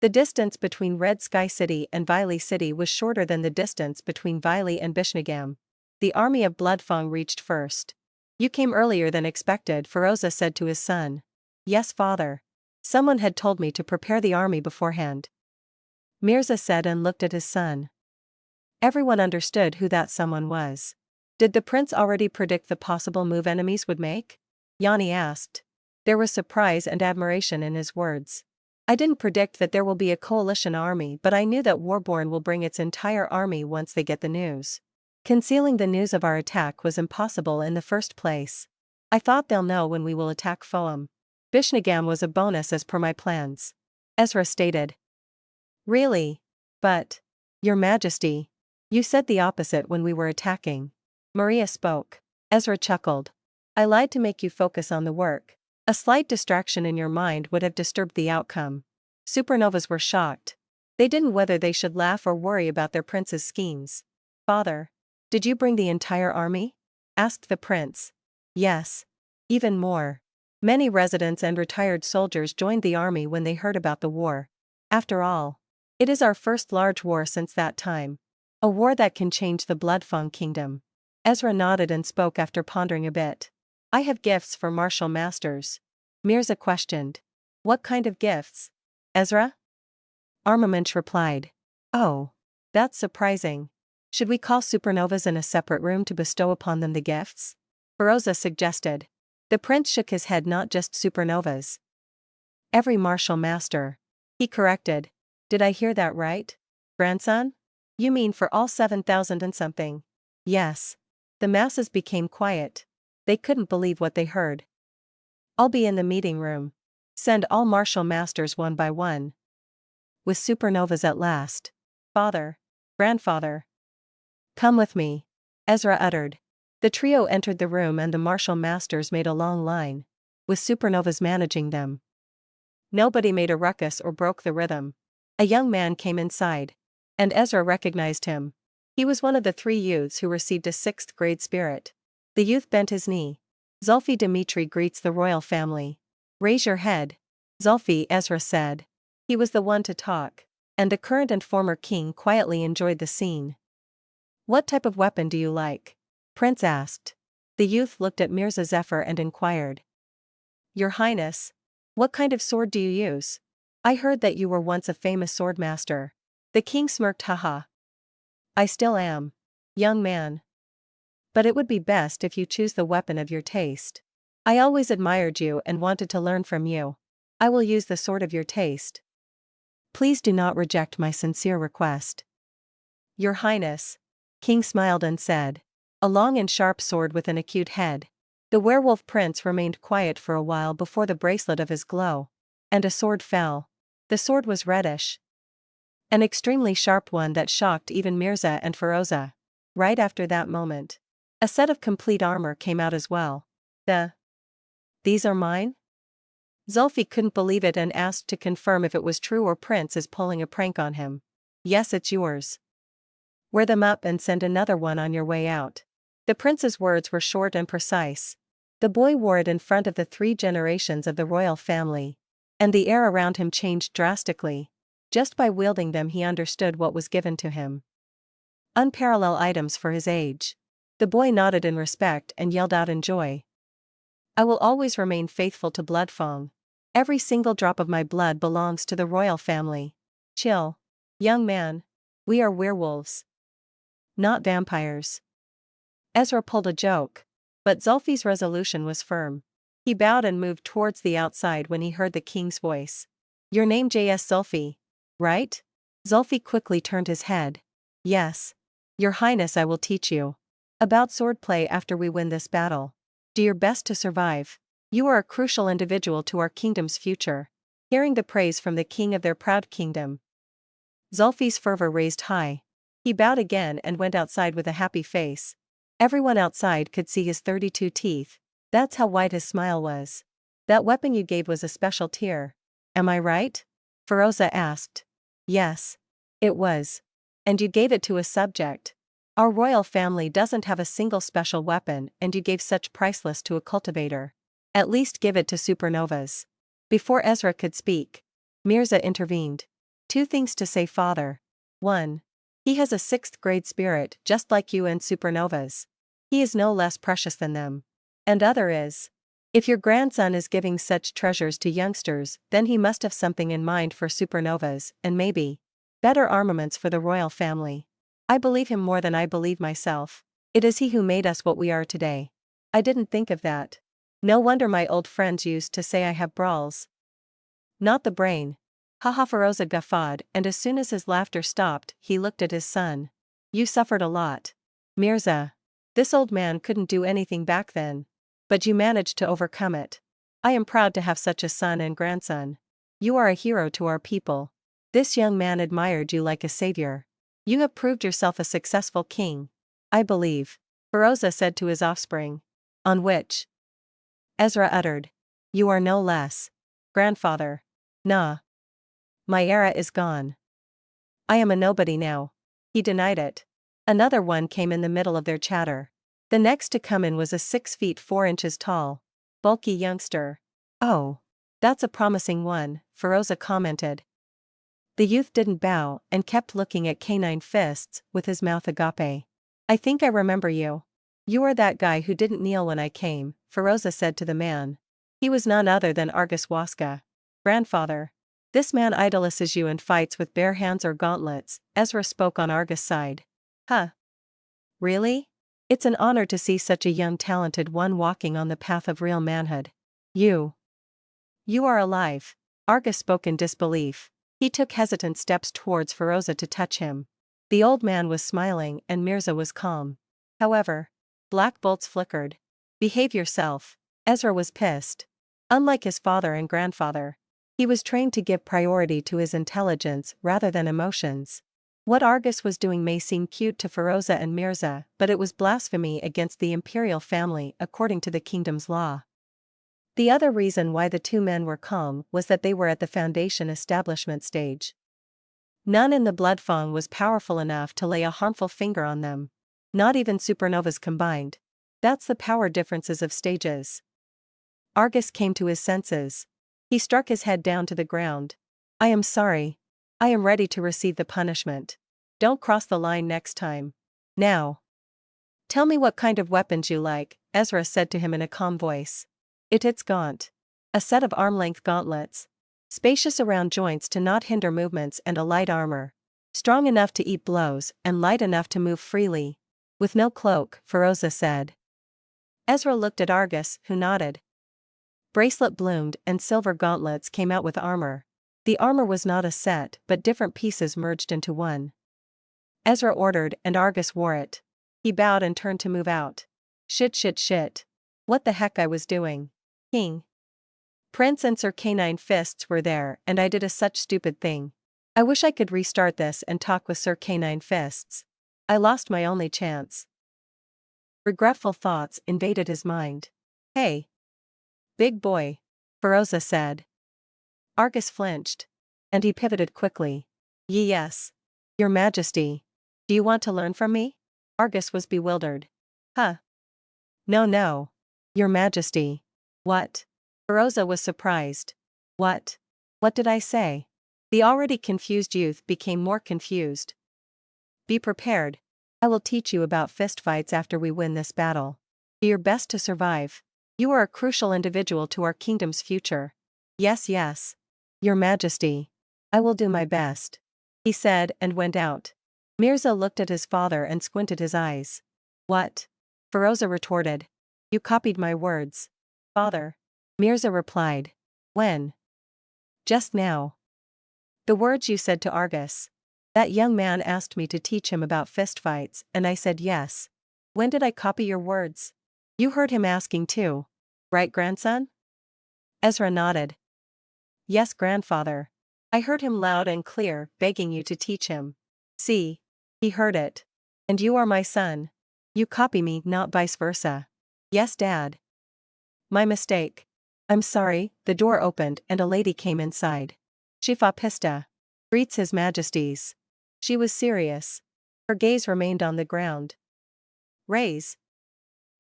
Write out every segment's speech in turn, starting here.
The distance between Red Sky City and Vili City was shorter than the distance between Vili and Bishnagam. The army of Bloodfang reached first. You came earlier than expected, Feroza said to his son. Yes, father. Someone had told me to prepare the army beforehand, Mirza said and looked at his son. Everyone understood who that someone was. Did the prince already predict the possible move enemies would make? Yanni asked. There was surprise and admiration in his words. I didn't predict that there will be a coalition army, but I knew that Warborn will bring its entire army once they get the news. Concealing the news of our attack was impossible in the first place. I thought they'll know when we will attack Foam. Bishnagam was a bonus as per my plans, Ezra stated. Really? But, Your Majesty, you said the opposite when we were attacking. Maria spoke. Ezra chuckled. I lied to make you focus on the work. A slight distraction in your mind would have disturbed the outcome. Supernovas were shocked. They didn't know whether they should laugh or worry about their prince's schemes. Father, did you bring the entire army? Asked the prince. Yes. Even more. Many residents and retired soldiers joined the army when they heard about the war. After all, it is our first large war since that time. A war that can change the Bloodfang Kingdom. Ezra nodded and spoke after pondering a bit. I have gifts for martial masters. Mirza questioned. What kind of gifts? Ezra? Armaments replied. Oh. That's surprising. Should we call supernovas in a separate room to bestow upon them the gifts? Feroza suggested. The prince shook his head. Not just supernovas. Every martial master. He corrected. Did I hear that right, grandson? You mean for all 7,000 and something? Yes. The masses became quiet. They couldn't believe what they heard. I'll be in the meeting room. Send all martial masters one by one. With supernovas at last. Father. Grandfather. Come with me. Ezra uttered. The trio entered the room and the martial masters made a long line, with supernovas managing them. Nobody made a ruckus or broke the rhythm. A young man came inside, and Ezra recognized him. He was one of the 3 youths who received a 6th grade spirit. The youth bent his knee. Zulfi Dimitri greets the royal family. Raise your head. Zulfi, Ezra said. He was the one to talk, and the current and former king quietly enjoyed the scene. What type of weapon do you like? Prince asked. The youth looked at Mirza Zephyr and inquired. Your Highness, what kind of sword do you use? I heard that you were once a famous sword master. The king smirked. Haha. I still am. Young man. But it would be best if you choose the weapon of your taste. I always admired you and wanted to learn from you. I will use the sword of your taste. Please do not reject my sincere request. Your Highness. King smiled and said. A long and sharp sword with an acute head. The werewolf prince remained quiet for a while before the bracelet of his glow. And a sword fell. The sword was reddish. An extremely sharp one that shocked even Mirza and Feroza. Right after that moment, a set of complete armor came out as well. These are mine? Zulfi couldn't believe it and asked to confirm if it was true or Prince is pulling a prank on him. Yes, it's yours. Wear them up and send another one on your way out. The prince's words were short and precise. The boy wore it in front of the 3 generations of the royal family, and the air around him changed drastically. Just by wielding them he understood what was given to him. Unparalleled items for his age. The boy nodded in respect and yelled out in joy. I will always remain faithful to Bloodfang. Every single drop of my blood belongs to the royal family. Chill. Young man. We are werewolves. Not vampires. Ezra pulled a joke. But Zulfi's resolution was firm. He bowed and moved towards the outside when he heard the king's voice. Your name J.S. Zulfi, right? Zulfi quickly turned his head. Yes. Your Highness, I will teach you about swordplay after we win this battle. Do your best to survive. You are a crucial individual to our kingdom's future. Hearing the praise from the king of their proud kingdom, Zulfi's fervor raised high. He bowed again and went outside with a happy face. Everyone outside could see his 32 teeth. That's how wide his smile was. That weapon you gave was a special tier. Am I right? Feroza asked. Yes. It was. And you gave it to a subject. Our royal family doesn't have a single special weapon and you gave such priceless to a cultivator. At least give it to supernovas. Before Ezra could speak, Mirza intervened. Two things to say, father. 1. He has a 6th grade spirit just like you and supernovas. He is no less precious than them. And other is, if your grandson is giving such treasures to youngsters, then he must have something in mind for supernovas, and maybe better armaments for the royal family. I believe him more than I believe myself. It is he who made us what we are today. I didn't think of that. No wonder my old friends used to say I have brawls. Not the brain. Haha. Feroza guffawed, and as soon as his laughter stopped, he looked at his son. You suffered a lot, Mirza. This old man couldn't do anything back then. But you managed to overcome it. I am proud to have such a son and grandson. You are a hero to our people. This young man admired you like a savior. You have proved yourself a successful king. I believe, Feroza said to his offspring. On which Ezra uttered, you are no less. Grandfather. Nah. My era is gone. I am a nobody now. He denied it. Another one came in the middle of their chatter. The next to come in was a 6 feet 4 inches tall, bulky youngster. Oh. That's a promising one, Feroza commented. The youth didn't bow and kept looking at canine fists with his mouth agape. I think I remember you. You are that guy who didn't kneel when I came, Feroza said to the man. He was none other than Argus Waska. Grandfather. This man idolizes you and fights with bare hands or gauntlets, Ezra spoke on Argus' side. Huh. Really? It's an honor to see such a young talented one walking on the path of real manhood. You are alive. Argus spoke in disbelief. He took hesitant steps towards Feroza to touch him. The old man was smiling and Mirza was calm. However, black bolts flickered. Behave yourself. Ezra was pissed. Unlike his father and grandfather, he was trained to give priority to his intelligence rather than emotions. What Argus was doing may seem cute to Feroza and Mirza, but it was blasphemy against the imperial family according to the kingdom's law. The other reason why the two men were calm was that they were at the foundation establishment stage. None in the Bloodfang was powerful enough to lay a harmful finger on them. Not even supernovas combined. That's the power differences of stages. Argus came to his senses. He struck his head down to the ground. I am sorry. I am ready to receive the punishment. Don't cross the line next time. Now. Tell me what kind of weapons you like, Ezra said to him in a calm voice. It's gaunt. A set of arm-length gauntlets. Spacious around joints to not hinder movements and a light armor. Strong enough to eat blows and light enough to move freely. With no cloak, Feroza said. Ezra looked at Argus, who nodded. Bracelet bloomed and silver gauntlets came out with armor. The armor was not a set but different pieces merged into one. Ezra ordered and Argus wore it. He bowed and turned to move out. Shit. What the heck I was doing? King. Prince and Sir Canine Fists were there and I did a such stupid thing. I wish I could restart this and talk with Sir Canine Fists. I lost my only chance. Regretful thoughts invaded his mind. Hey. Big boy. Feroza said. Argus flinched. And he pivoted quickly. Yes. Your Majesty. Do you want to learn from me? Argus was bewildered. Huh. No. Your Majesty. What? Feroza was surprised. What? What did I say? The already confused youth became more confused. Be prepared. I will teach you about fistfights after we win this battle. Do your best to survive. You are a crucial individual to our kingdom's future. Yes. Your Majesty. I will do my best. He said and went out. Mirza looked at his father and squinted his eyes. What? Feroza retorted. You copied my words. Father. Mirza replied. When? Just now. The words you said to Argus. That young man asked me to teach him about fistfights, and I said yes. When did I copy your words? You heard him asking too. Right, grandson? Ezra nodded. Yes, grandfather. I heard him loud and clear, begging you to teach him. See? He heard it. And you are my son. You copy me, not vice versa. Yes, Dad. My mistake. I'm sorry. The door opened and a lady came inside. Shifa Pista. Greets His Majesties. She was serious. Her gaze remained on the ground. Raise.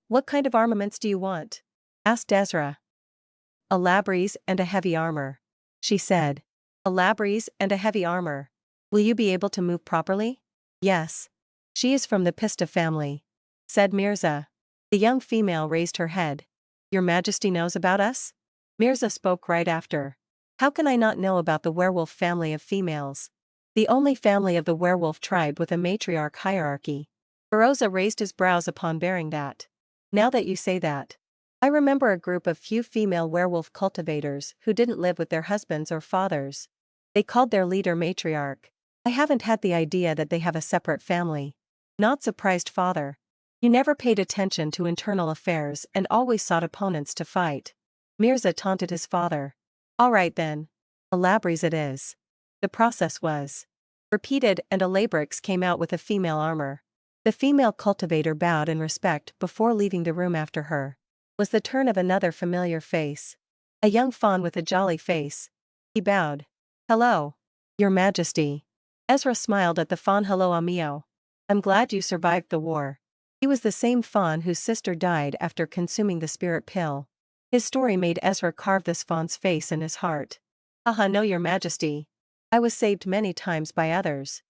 What kind of armaments do you want? Asked Ezra. A labrys and a heavy armor. She said. a labrys and a heavy armor. Will you be able to move properly? Yes. She is from the Pista family, said Mirza. The young female raised her head. Your Majesty knows about us? Mirza spoke right after. How can I not know about the werewolf family of females? The only family of the werewolf tribe with a matriarch hierarchy. Feroza raised his brows upon bearing that. Now that you say that, I remember a group of few female werewolf cultivators who didn't live with their husbands or fathers. They called their leader matriarch. I haven't had the idea that they have a separate family. Not surprised, father. You never paid attention to internal affairs and always sought opponents to fight. Mirza taunted his father. All right then. A labrys it is. The process was repeated and a labrix came out with a female armor. The female cultivator bowed in respect before leaving the room. After her was the turn of another familiar face. A young fawn with a jolly face. He bowed. Hello, Your Majesty. Ezra smiled at the fawn. Hello, Amio. I'm glad you survived the war. He was the same fawn whose sister died after consuming the spirit pill. His story made Ezra carve this fawn's face in his heart. Haha, no, Your Majesty. I was saved many times by others.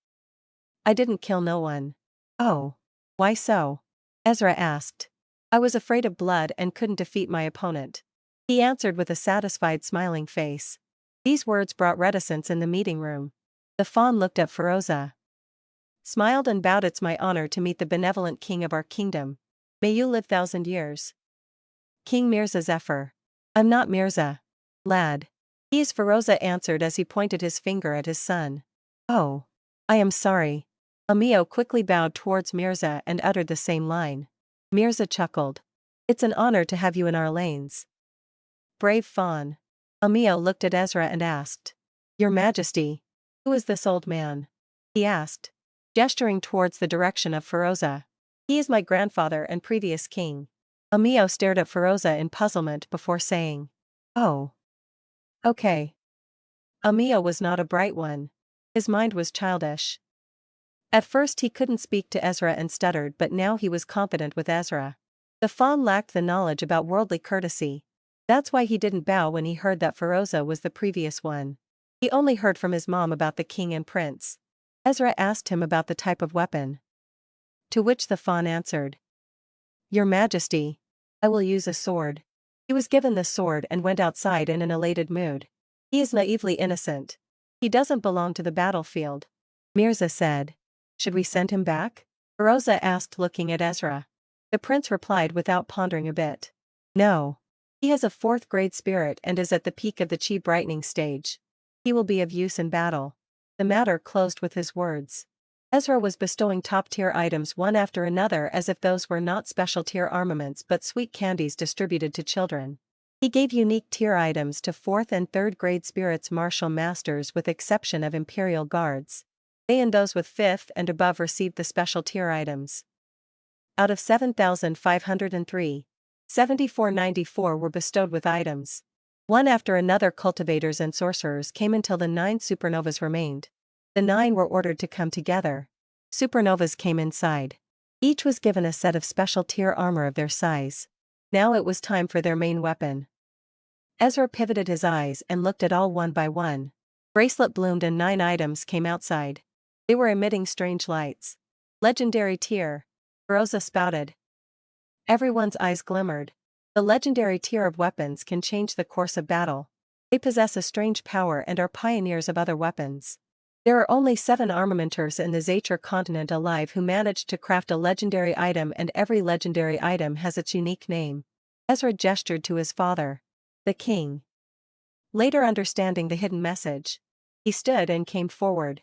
I didn't kill no one. Oh. Why so? Ezra asked. I was afraid of blood and couldn't defeat my opponent. He answered with a satisfied smiling face. These words brought reticence in the meeting room. The fawn looked at Feroza, smiled and bowed. It's my honor to meet the benevolent king of our kingdom. May you live 1,000 years. King Mirza Zephyr. I'm not Mirza. Lad. He is, Feroza answered as he pointed his finger at his son. Oh. I am sorry. Amio quickly bowed towards Mirza and uttered the same line. Mirza chuckled. It's an honor to have you in our lanes. Brave fawn. Amio looked at Ezra and asked. Your Majesty. Who is this old man? He asked, gesturing towards the direction of Feroza. He is my grandfather and previous king. Amio stared at Feroza in puzzlement before saying. Oh. Okay. Amio was not a bright one. His mind was childish. At first he couldn't speak to Ezra and stuttered, but now he was confident with Ezra. The fawn lacked the knowledge about worldly courtesy. That's why he didn't bow when he heard that Feroza was the previous one. He only heard from his mom about the king and prince. Ezra asked him about the type of weapon. To which the fawn answered. Your Majesty. I will use a sword. He was given the sword and went outside in an elated mood. He is naively innocent. He doesn't belong to the battlefield. Mirza said. Should we send him back? Feroza asked, looking at Ezra. The prince replied without pondering a bit. No. He has a 4th grade spirit and is at the peak of the chi brightening stage. He will be of use in battle. The matter closed with his words. Ezra was bestowing top-tier items one after another as if those were not special-tier armaments but sweet candies distributed to children. He gave unique tier items to 4th and 3rd grade spirits martial masters with exception of Imperial Guards. They and those with 5th and above received the special tier items. Out of 7,503, 7494 were bestowed with items. One after another cultivators and sorcerers came until the 9 supernovas remained. The 9 were ordered to come together. Supernovas came inside. Each was given a set of special tier armor of their size. Now it was time for their main weapon. Ezra pivoted his eyes and looked at all one by one. Bracelet bloomed and 9 items came outside. They were emitting strange lights. Legendary tier. Feroza spouted. Everyone's eyes glimmered. The legendary tier of weapons can change the course of battle. They possess a strange power and are pioneers of other weapons. There are only 7 armamenters in the Zacher continent alive who managed to craft a legendary item, and every legendary item has its unique name. Ezra gestured to his father. The king. Later understanding the hidden message, he stood and came forward.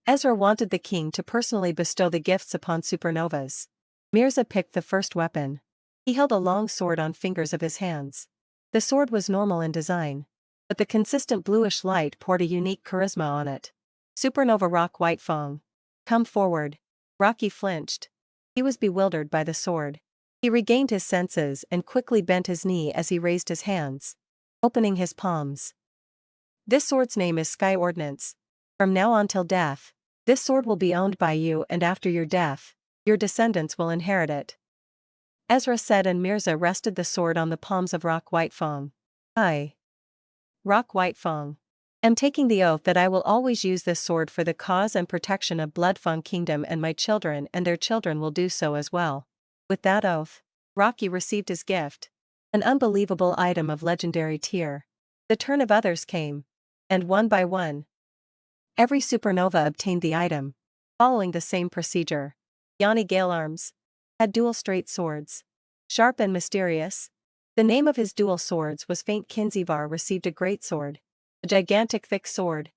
Ezra wanted the king to personally bestow the gifts upon supernovas. Mirza picked the first weapon. He held a long sword on fingers of his hands. The sword was normal in design, but the consistent bluish light poured a unique charisma on it. Supernova Rock Whitefang. Come forward. Rocky flinched. He was bewildered by the sword. He regained his senses and quickly bent his knee as he raised his hands, opening his palms. This sword's name is Sky Ordnance. From now on till death, this sword will be owned by you, and after your death, your descendants will inherit it. Ezra said, and Mirza rested the sword on the palms of Rock Whitefang. Hi. Rock Whitefang. Am taking the oath that I will always use this sword for the cause and protection of Bloodfang Kingdom, and my children and their children will do so as well. With that oath, Rocky received his gift. An unbelievable item of legendary tier. The turn of others came. And one by one, every supernova obtained the item. Following the same procedure. Yanni Gale Arms had dual straight swords. Sharp and mysterious. The name of his dual swords was Faint. Kinzivar received a great sword. A gigantic thick sword.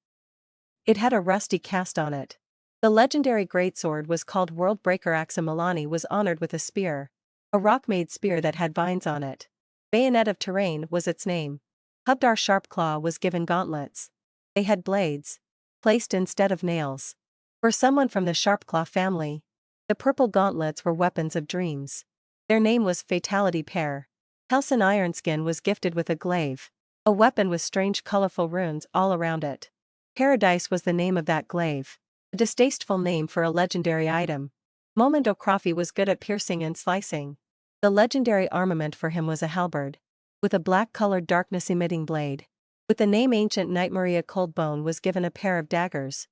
It had a rusty cast on it. The legendary greatsword was called World Breaker. Axa Milani was honored with a spear. A rock-made spear that had vines on it. Bayonet of Terrain was its name. Hubdar Sharpclaw was given gauntlets. They had blades, placed instead of nails. For someone from the Sharpclaw family, the purple gauntlets were weapons of dreams. Their name was Fatality Pair. Helson Ironskin was gifted with a glaive. A weapon with strange colorful runes all around it. Paradise was the name of that glaive. A distasteful name for a legendary item. Momond O'Croffy was good at piercing and slicing. The legendary armament for him was a halberd. With a black-colored darkness-emitting blade. With the name Ancient Knight. Maria Coldbone was given a pair of daggers.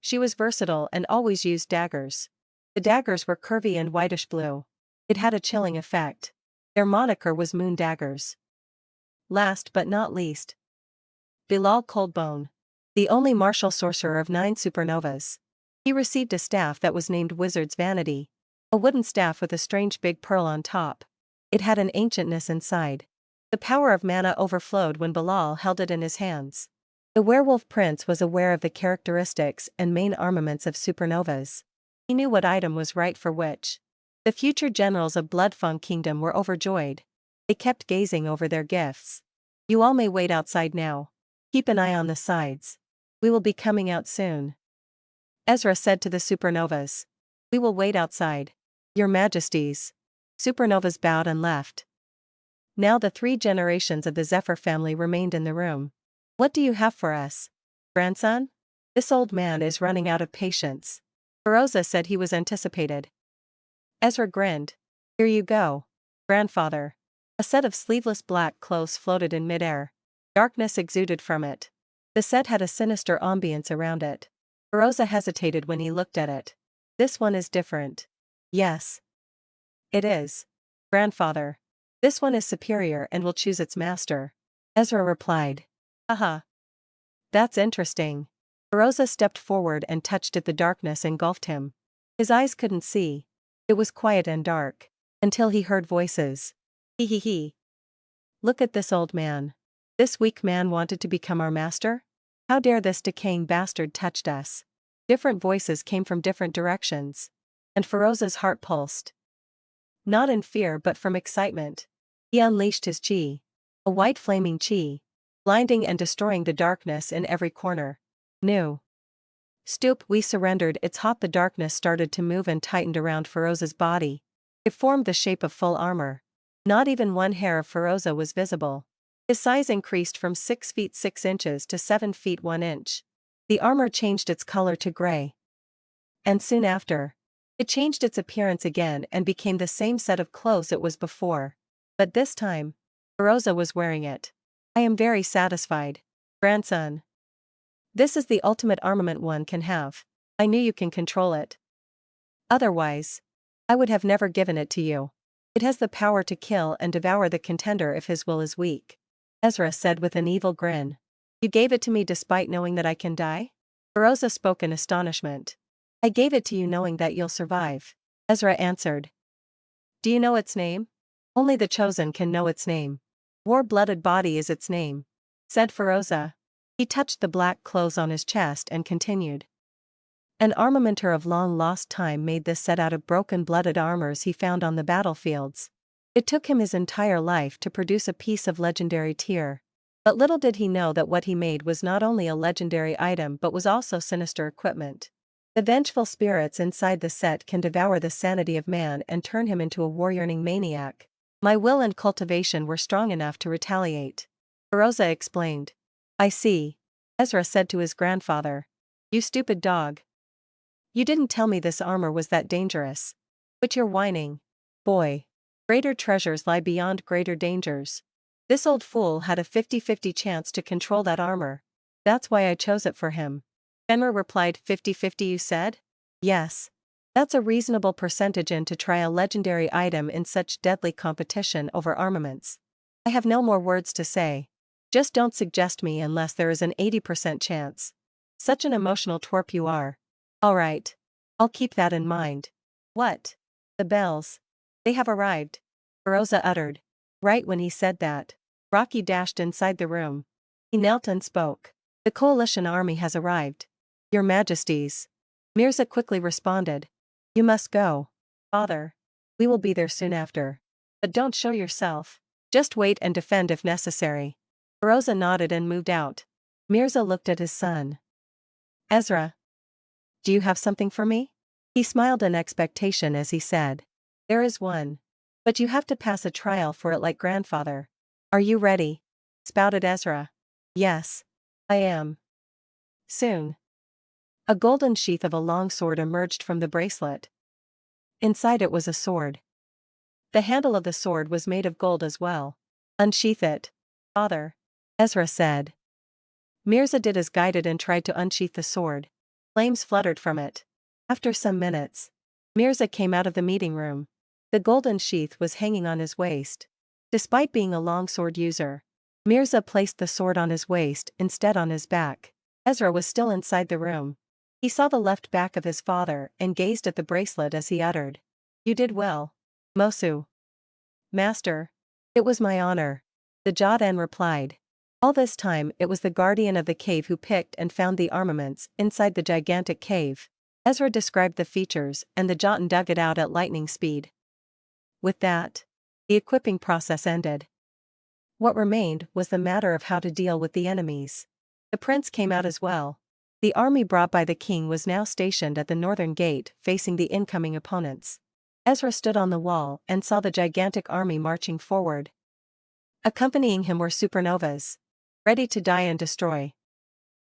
She was versatile and always used daggers. The daggers were curvy and whitish blue. It had a chilling effect. Their moniker was Moon Daggers. Last but not least, Bilal Coldbone. The only martial sorcerer of 9 supernovas. He received a staff that was named Wizard's Vanity. A wooden staff with a strange big pearl on top. It had an ancientness inside. The power of mana overflowed when Bilal held it in his hands. The Werewolf Prince was aware of the characteristics and main armaments of supernovas. He knew what item was right for which. The future generals of Bloodfang Kingdom were overjoyed. They kept gazing over their gifts. You all may wait outside now. Keep an eye on the sides. We will be coming out soon. Ezra said to the supernovas. We will wait outside. Your Majesties. Supernovas bowed and left. Now the 3 generations of the Zephyr family remained in the room. What do you have for us, grandson? This old man is running out of patience. Feroza said he was anticipated. Ezra grinned. Here you go, grandfather. A set of sleeveless black clothes floated in midair. Darkness exuded from it. The set had a sinister ambience around it. Feroza hesitated when he looked at it. This one is different. Yes. It is. Grandfather. This one is superior and will choose its master. Ezra replied. Haha. That's interesting. Feroza stepped forward and touched it. The darkness engulfed him. His eyes couldn't see. It was quiet and dark. Until he heard voices. He. Look at this old man. This weak man wanted to become our master? How dare this decaying bastard touched us? Different voices came from different directions. And Feroza's heart pulsed. Not in fear but from excitement. He unleashed his chi. A white flaming chi. Blinding and destroying the darkness in every corner. New. Stoop. We surrendered. It's hot. The darkness started to move and tightened around Feroza's body. It formed the shape of full armor. Not even one hair of Feroza was visible. His size increased from 6 feet 6 inches to 7 feet 1 inch. The armor changed its color to gray. And soon after, it changed its appearance again and became the same set of clothes it was before. But this time, Feroza was wearing it. I am very satisfied, grandson. This is the ultimate armament one can have. I knew you can control it. Otherwise, I would have never given it to you. It has the power to kill and devour the contender if his will is weak. Ezra said with an evil grin. You gave it to me despite knowing that I can die? Feroza spoke in astonishment. I gave it to you knowing that you'll survive. Ezra answered. Do you know its name? Only the chosen can know its name. War-blooded body is its name, said Feroza. He touched the black clothes on his chest and continued. An armamenter of long-lost time made this set out of broken blooded armors he found on the battlefields. It took him his entire life to produce a piece of legendary tier. But little did he know that what he made was not only a legendary item but was also sinister equipment. The vengeful spirits inside the set can devour the sanity of man and turn him into a war-yearning maniac. My will and cultivation were strong enough to retaliate. Feroza explained. I see. Ezra said to his grandfather. You stupid dog. You didn't tell me this armor was that dangerous. But you're whining. Boy. Greater treasures lie beyond greater dangers. This old fool had a 50-50 chance to control that armor. That's why I chose it for him. Fenrir replied, 50-50 you said? Yes. That's a reasonable percentage in to try a legendary item in such deadly competition over armaments. I have no more words to say. Just don't suggest me unless there is an 80% chance. Such an emotional twerp you are. Alright. I'll keep that in mind. What? The bells. They have arrived. Rosa uttered. Right when he said that, Rocky dashed inside the room. He knelt and spoke. The coalition army has arrived. Your Majesties. Mirza quickly responded. You must go. Father. We will be there soon after. But don't show yourself. Just wait and defend if necessary. Rosa nodded and moved out. Mirza looked at his son. Ezra. Do you have something for me? He smiled in expectation as he said. There is one. But you have to pass a trial for it like grandfather. Are you ready? Spouted Ezra. Yes. I am. Soon. A golden sheath of a long sword emerged from the bracelet. Inside it was a sword. The handle of the sword was made of gold as well. Unsheath it, father. Ezra said. Mirza did as guided and tried to unsheath the sword. Flames fluttered from it. After some minutes, Mirza came out of the meeting room. The golden sheath was hanging on his waist. Despite being a longsword user, Mirza placed the sword on his waist instead on his back. Ezra was still inside the room. He saw the left back of his father and gazed at the bracelet as he uttered. You did well, Mosu. Master. It was my honor. The Jodhan replied. All this time it was the guardian of the cave who picked and found the armaments inside the gigantic cave. Ezra described the features and the Jotun dug it out at lightning speed. With that, the equipping process ended. What remained was the matter of how to deal with the enemies. The prince came out as well. The army brought by the king was now stationed at the northern gate facing the incoming opponents. Ezra stood on the wall and saw the gigantic army marching forward. Accompanying him were supernovas, ready to die and destroy.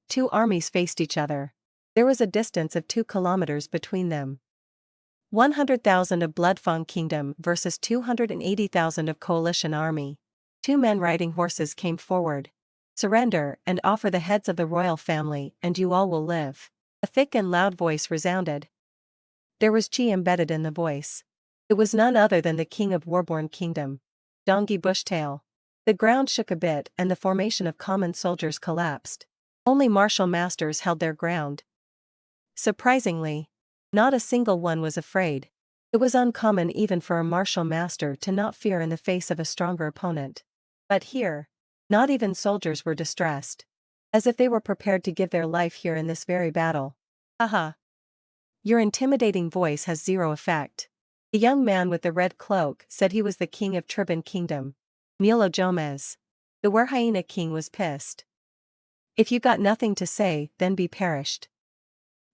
Two armies faced each other. There was a distance of 2 kilometers between them. 100,000 of Bloodfang Kingdom versus 280,000 of coalition army. 2 men riding horses came forward. Surrender and offer the heads of the royal family and you all will live. A thick and loud voice resounded. There was chi embedded in the voice. It was none other than the king of Warborn Kingdom. Dongi Bushtail. The ground shook a bit and the formation of common soldiers collapsed. Only martial masters held their ground. Surprisingly, not a single one was afraid. It was uncommon even for a martial master to not fear in the face of a stronger opponent. But here, not even soldiers were distressed. As if they were prepared to give their life here in this very battle. Haha. Your intimidating voice has zero effect. The young man with the red cloak said he was the king of Tribun Kingdom. Milo Jomez. The Werhyena king was pissed. If you got nothing to say, then be perished.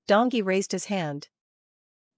Dongi raised his hand.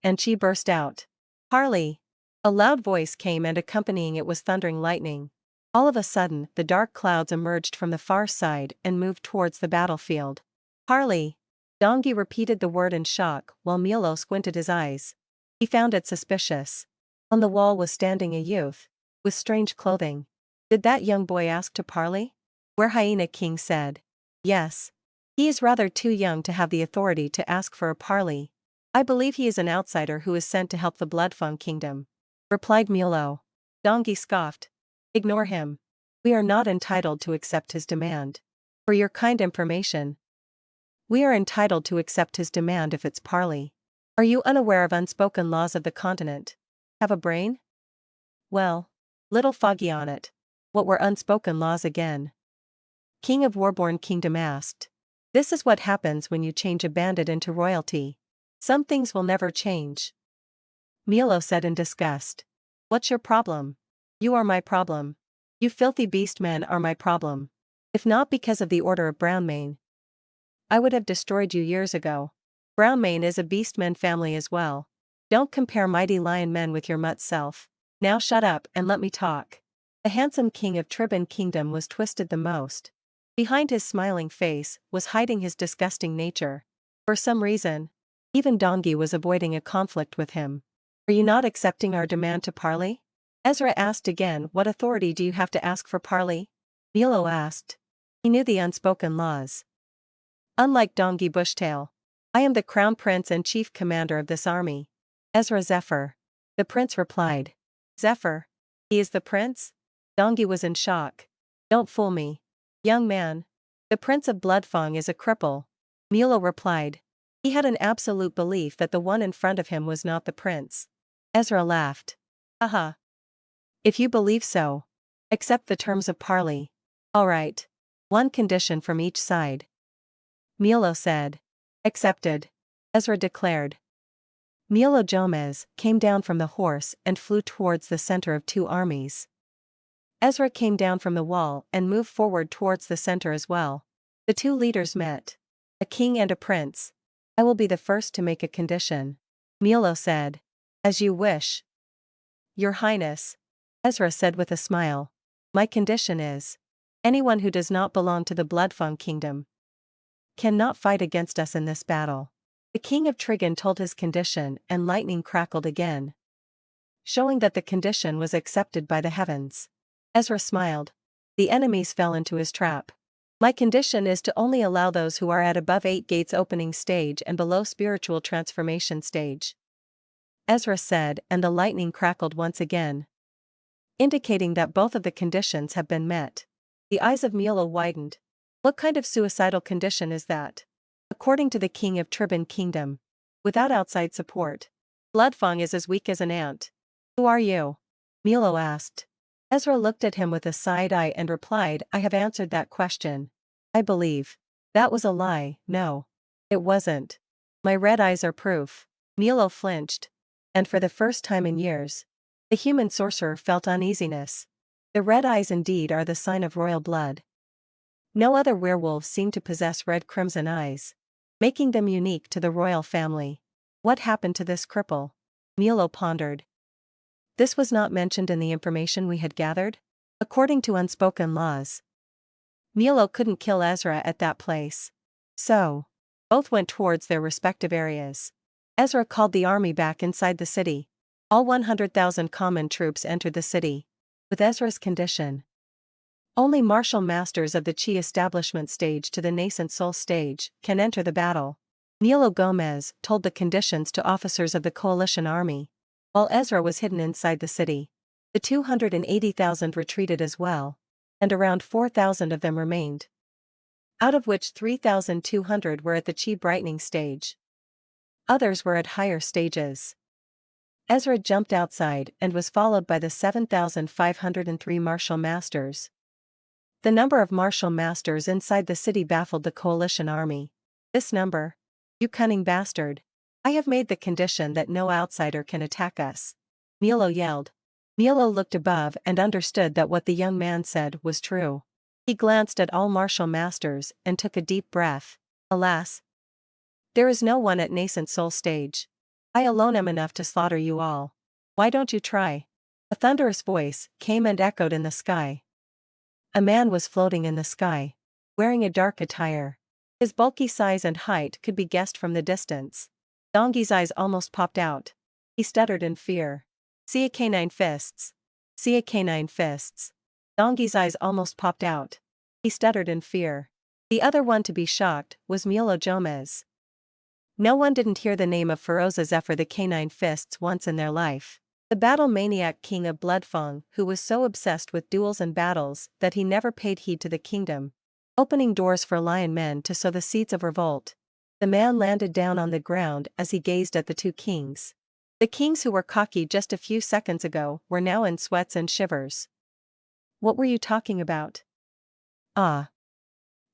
And chi burst out. Harley. A loud voice came and accompanying it was thundering lightning. All of a sudden, the dark clouds emerged from the far side and moved towards the battlefield. Harley. Dongi repeated the word in shock while Milo squinted his eyes. He found it suspicious. On the wall was standing a youth, with strange clothing. Did that young boy ask to parley? Werhyena King said. Yes. He is rather too young to have the authority to ask for a parley. I believe he is an outsider who is sent to help the Bloodfang Kingdom. Replied Milo. Dongi scoffed. Ignore him. We are not entitled to accept his demand. For your kind information, we are entitled to accept his demand if it's parley. Are you unaware of unspoken laws of the continent? Have a brain? Well, little foggy on it. What were unspoken laws again? King of Warborn Kingdom asked. This is what happens when you change a bandit into royalty. Some things will never change. Milo said in disgust. What's your problem? You are my problem. You filthy beastmen are my problem. If not because of the order of Brownmane, I would have destroyed you years ago. Brownmane is a beastman family as well. Don't compare mighty lion men with your mutt self. Now shut up and let me talk. The handsome king of Tribun Kingdom was twisted the most. Behind his smiling face was hiding his disgusting nature. For some reason, even Dongi was avoiding a conflict with him. Are you not accepting our demand to parley? Ezra asked again. What authority do you have to ask for parley? Milo asked. He knew the unspoken laws. Unlike Donkey Bushtail. I am the crown prince and chief commander of this army. Ezra Zephyr. The prince replied. Zephyr? He is the prince? Donkey was in shock. Don't fool me. Young man. The prince of Bloodfang is a cripple. Milo replied. He had an absolute belief that the one in front of him was not the prince. Ezra laughed. Haha. If you believe so. Accept the terms of parley. Alright. One condition from each side. Milo said. Accepted. Ezra declared. Milo Jomez came down from the horse and flew towards the center of two armies. Ezra came down from the wall and moved forward towards the center as well. The two leaders met. A king and a prince. I will be the first to make a condition. Milo said. As you wish. Your Highness. Ezra said with a smile. My condition is. Anyone who does not belong to the Bloodfang Kingdom cannot fight against us in this battle. The king of Trigon told his condition and lightning crackled again, showing that the condition was accepted by the heavens. Ezra smiled. The enemies fell into his trap. My condition is to only allow those who are at above 8 gates opening stage and below spiritual transformation stage. Ezra said, and the lightning crackled once again, indicating that both of the conditions have been met. The eyes of Milo widened. What kind of suicidal condition is that? According to the king of Trigon Kingdom. Without outside support. Bloodfang is as weak as an ant. Who are you? Milo asked. Ezra looked at him with a side eye and replied, I have answered that question. I believe. That was a lie. No. It wasn't. My red eyes are proof. Milo flinched. And for the first time in years, the human sorcerer felt uneasiness. The red eyes indeed are the sign of royal blood. No other werewolves seem to possess red crimson eyes, making them unique to the royal family. What happened to this cripple? Milo pondered. This was not mentioned in the information we had gathered? According to unspoken laws, Milo couldn't kill Ezra at that place. So, both went towards their respective areas. Ezra called the army back inside the city. All 100,000 common troops entered the city. With Ezra's condition, only martial masters of the Chi establishment stage to the nascent soul stage can enter the battle. Milo Gomez told the conditions to officers of the coalition army. While Ezra was hidden inside the city, the 280,000 retreated as well, and around 4,000 of them remained, out of which 3,200 were at the Chi brightening stage. Others were at higher stages. Ezra jumped outside and was followed by the 7,503 martial masters. The number of martial masters inside the city baffled the coalition army. This number? You cunning bastard. I have made the condition that no outsider can attack us. Milo yelled. Milo looked above and understood that what the young man said was true. He glanced at all martial masters and took a deep breath. Alas, there is no one at nascent soul stage. I alone am enough to slaughter you all. Why don't you try? A thunderous voice came and echoed in the sky. A man was floating in the sky, wearing a dark attire. His bulky size and height could be guessed from the distance. Donkey's eyes almost popped out. He stuttered in fear. See a canine fists. See a canine fists. Donkey's eyes almost popped out. He stuttered in fear. The other one to be shocked was Milo Jomez. No one didn't hear the name of Feroza Zephyr the Canine Fists once in their life. The battle maniac king of Bloodfang who was so obsessed with duels and battles that he never paid heed to the kingdom, opening doors for lion men to sow the seeds of revolt. The man landed down on the ground as he gazed at the two kings. The kings who were cocky just a few seconds ago were now in sweats and shivers. What were you talking about? Ah.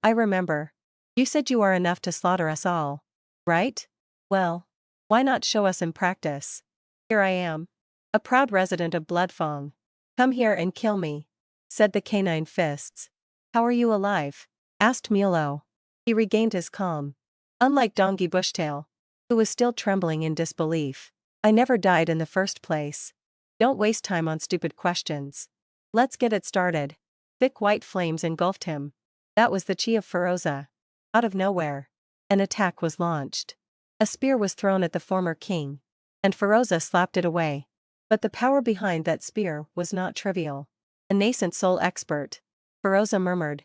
I remember. You said you are enough to slaughter us all. Right? Well, why not show us in practice? Here I am. A proud resident of Bloodfang. Come here and kill me, said the canine fists. How are you alive? Asked Milo. He regained his calm. Unlike Donkey Bushtail, who was still trembling in disbelief. I never died in the first place. Don't waste time on stupid questions. Let's get it started. Thick white flames engulfed him. That was the Chi of Feroza. Out of nowhere, an attack was launched. A spear was thrown at the former king, and Feroza slapped it away. But the power behind that spear was not trivial. A nascent soul expert, Feroza murmured.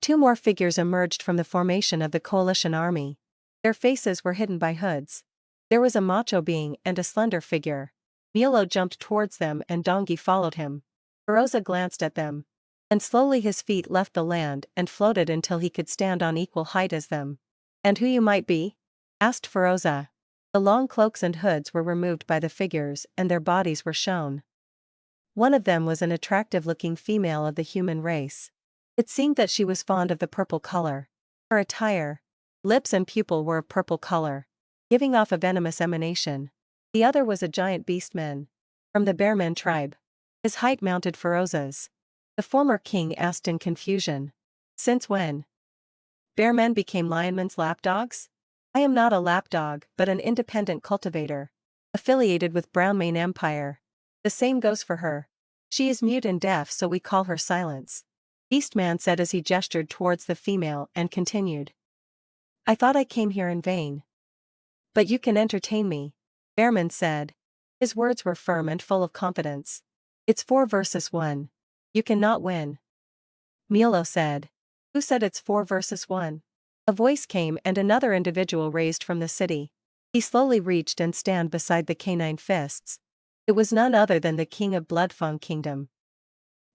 2 more figures emerged from the formation of the coalition army. Their faces were hidden by hoods. There was a macho being and a slender figure. Milo jumped towards them and Dongi followed him. Feroza glanced at them. And slowly his feet left the land and floated until he could stand on equal height as them. "And who you might be?" asked Feroza. The long cloaks and hoods were removed by the figures and their bodies were shown. One of them was an attractive-looking female of the human race. It seemed that she was fond of the purple color. Her attire, lips and pupil were of purple color, giving off a venomous emanation. The other was a giant beastman, from the Bearman tribe. His height mounted Feroza's. The former king asked in confusion. "Since when? Bearmen became lionmen's lapdogs? I am not a lapdog but an independent cultivator, affiliated with Brownmane Empire. The same goes for her. She is mute and deaf so we call her Silence," Beastman said as he gestured towards the female and continued. "I thought I came here in vain. But you can entertain me," Bearman said. His words were firm and full of confidence. "It's 4 versus 1. You cannot win," Milo said. "Who said it's 4 versus 1? A voice came and another individual raised from the city. He slowly reached and stand beside the canine fists. It was none other than the king of Bloodfang Kingdom.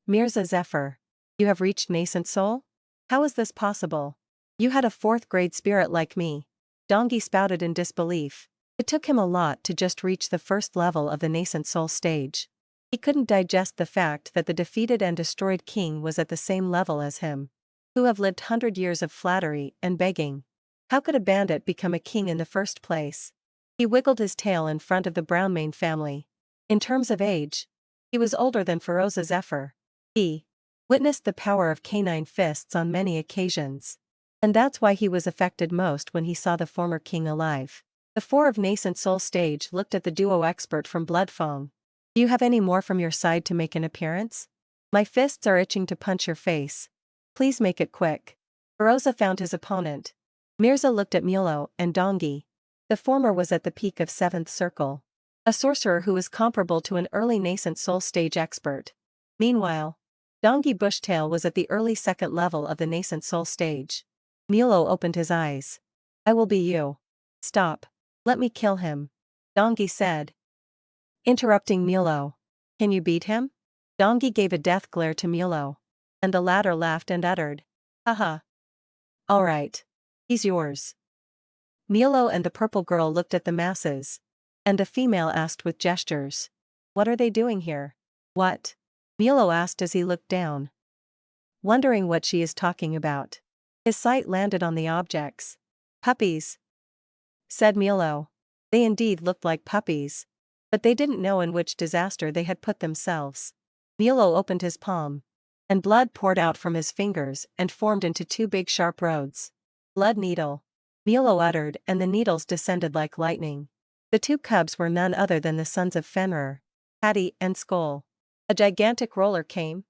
"Mirza Zephyr. You have reached nascent soul? How is this possible? You had a 4th grade spirit like me." Dongi spouted in disbelief. It took him a lot to just reach the first level of the nascent soul stage. He couldn't digest the fact that the defeated and destroyed king was at the same level as him. Who have lived 100 years of flattery and begging. How could a bandit become a king in the first place? He wiggled his tail in front of the Brownmane family. In terms of age, he was older than Feroza Zephyr. He witnessed the power of canine fists on many occasions. And that's why he was affected most when he saw the former king alive. The 4 of Nascent Soul stage looked at the duo expert from Bloodfang. "Do you have any more from your side to make an appearance? My fists are itching to punch your face. Please make it quick." Feroza found his opponent. Mirza looked at Milo and Dongi. The former was at the peak of 7th circle. A sorcerer who was comparable to an early Nascent Soul stage expert. Meanwhile, Dongi Bushtail was at the early 2nd level of the Nascent Soul stage. Milo opened his eyes. "I will be you." "Stop. Let me kill him," Dongi said. Interrupting Milo. "Can you beat him?" Dongi gave a death glare to Milo. And the latter laughed and uttered, "Haha. Alright. He's yours." Milo and the purple girl looked at the masses. And the female asked with gestures. "What are they doing here?" "What?" Milo asked as he looked down. Wondering what she is talking about. His sight landed on the objects. "Puppies," said Milo. They indeed looked like puppies. But they didn't know in which disaster they had put themselves. Milo opened his palm. And blood poured out from his fingers and formed into 2 big sharp rods. "Blood needle," Milo uttered, and the needles descended like lightning. The 2 cubs were none other than the sons of Fenrir, Hattie and Skull. A gigantic roller came,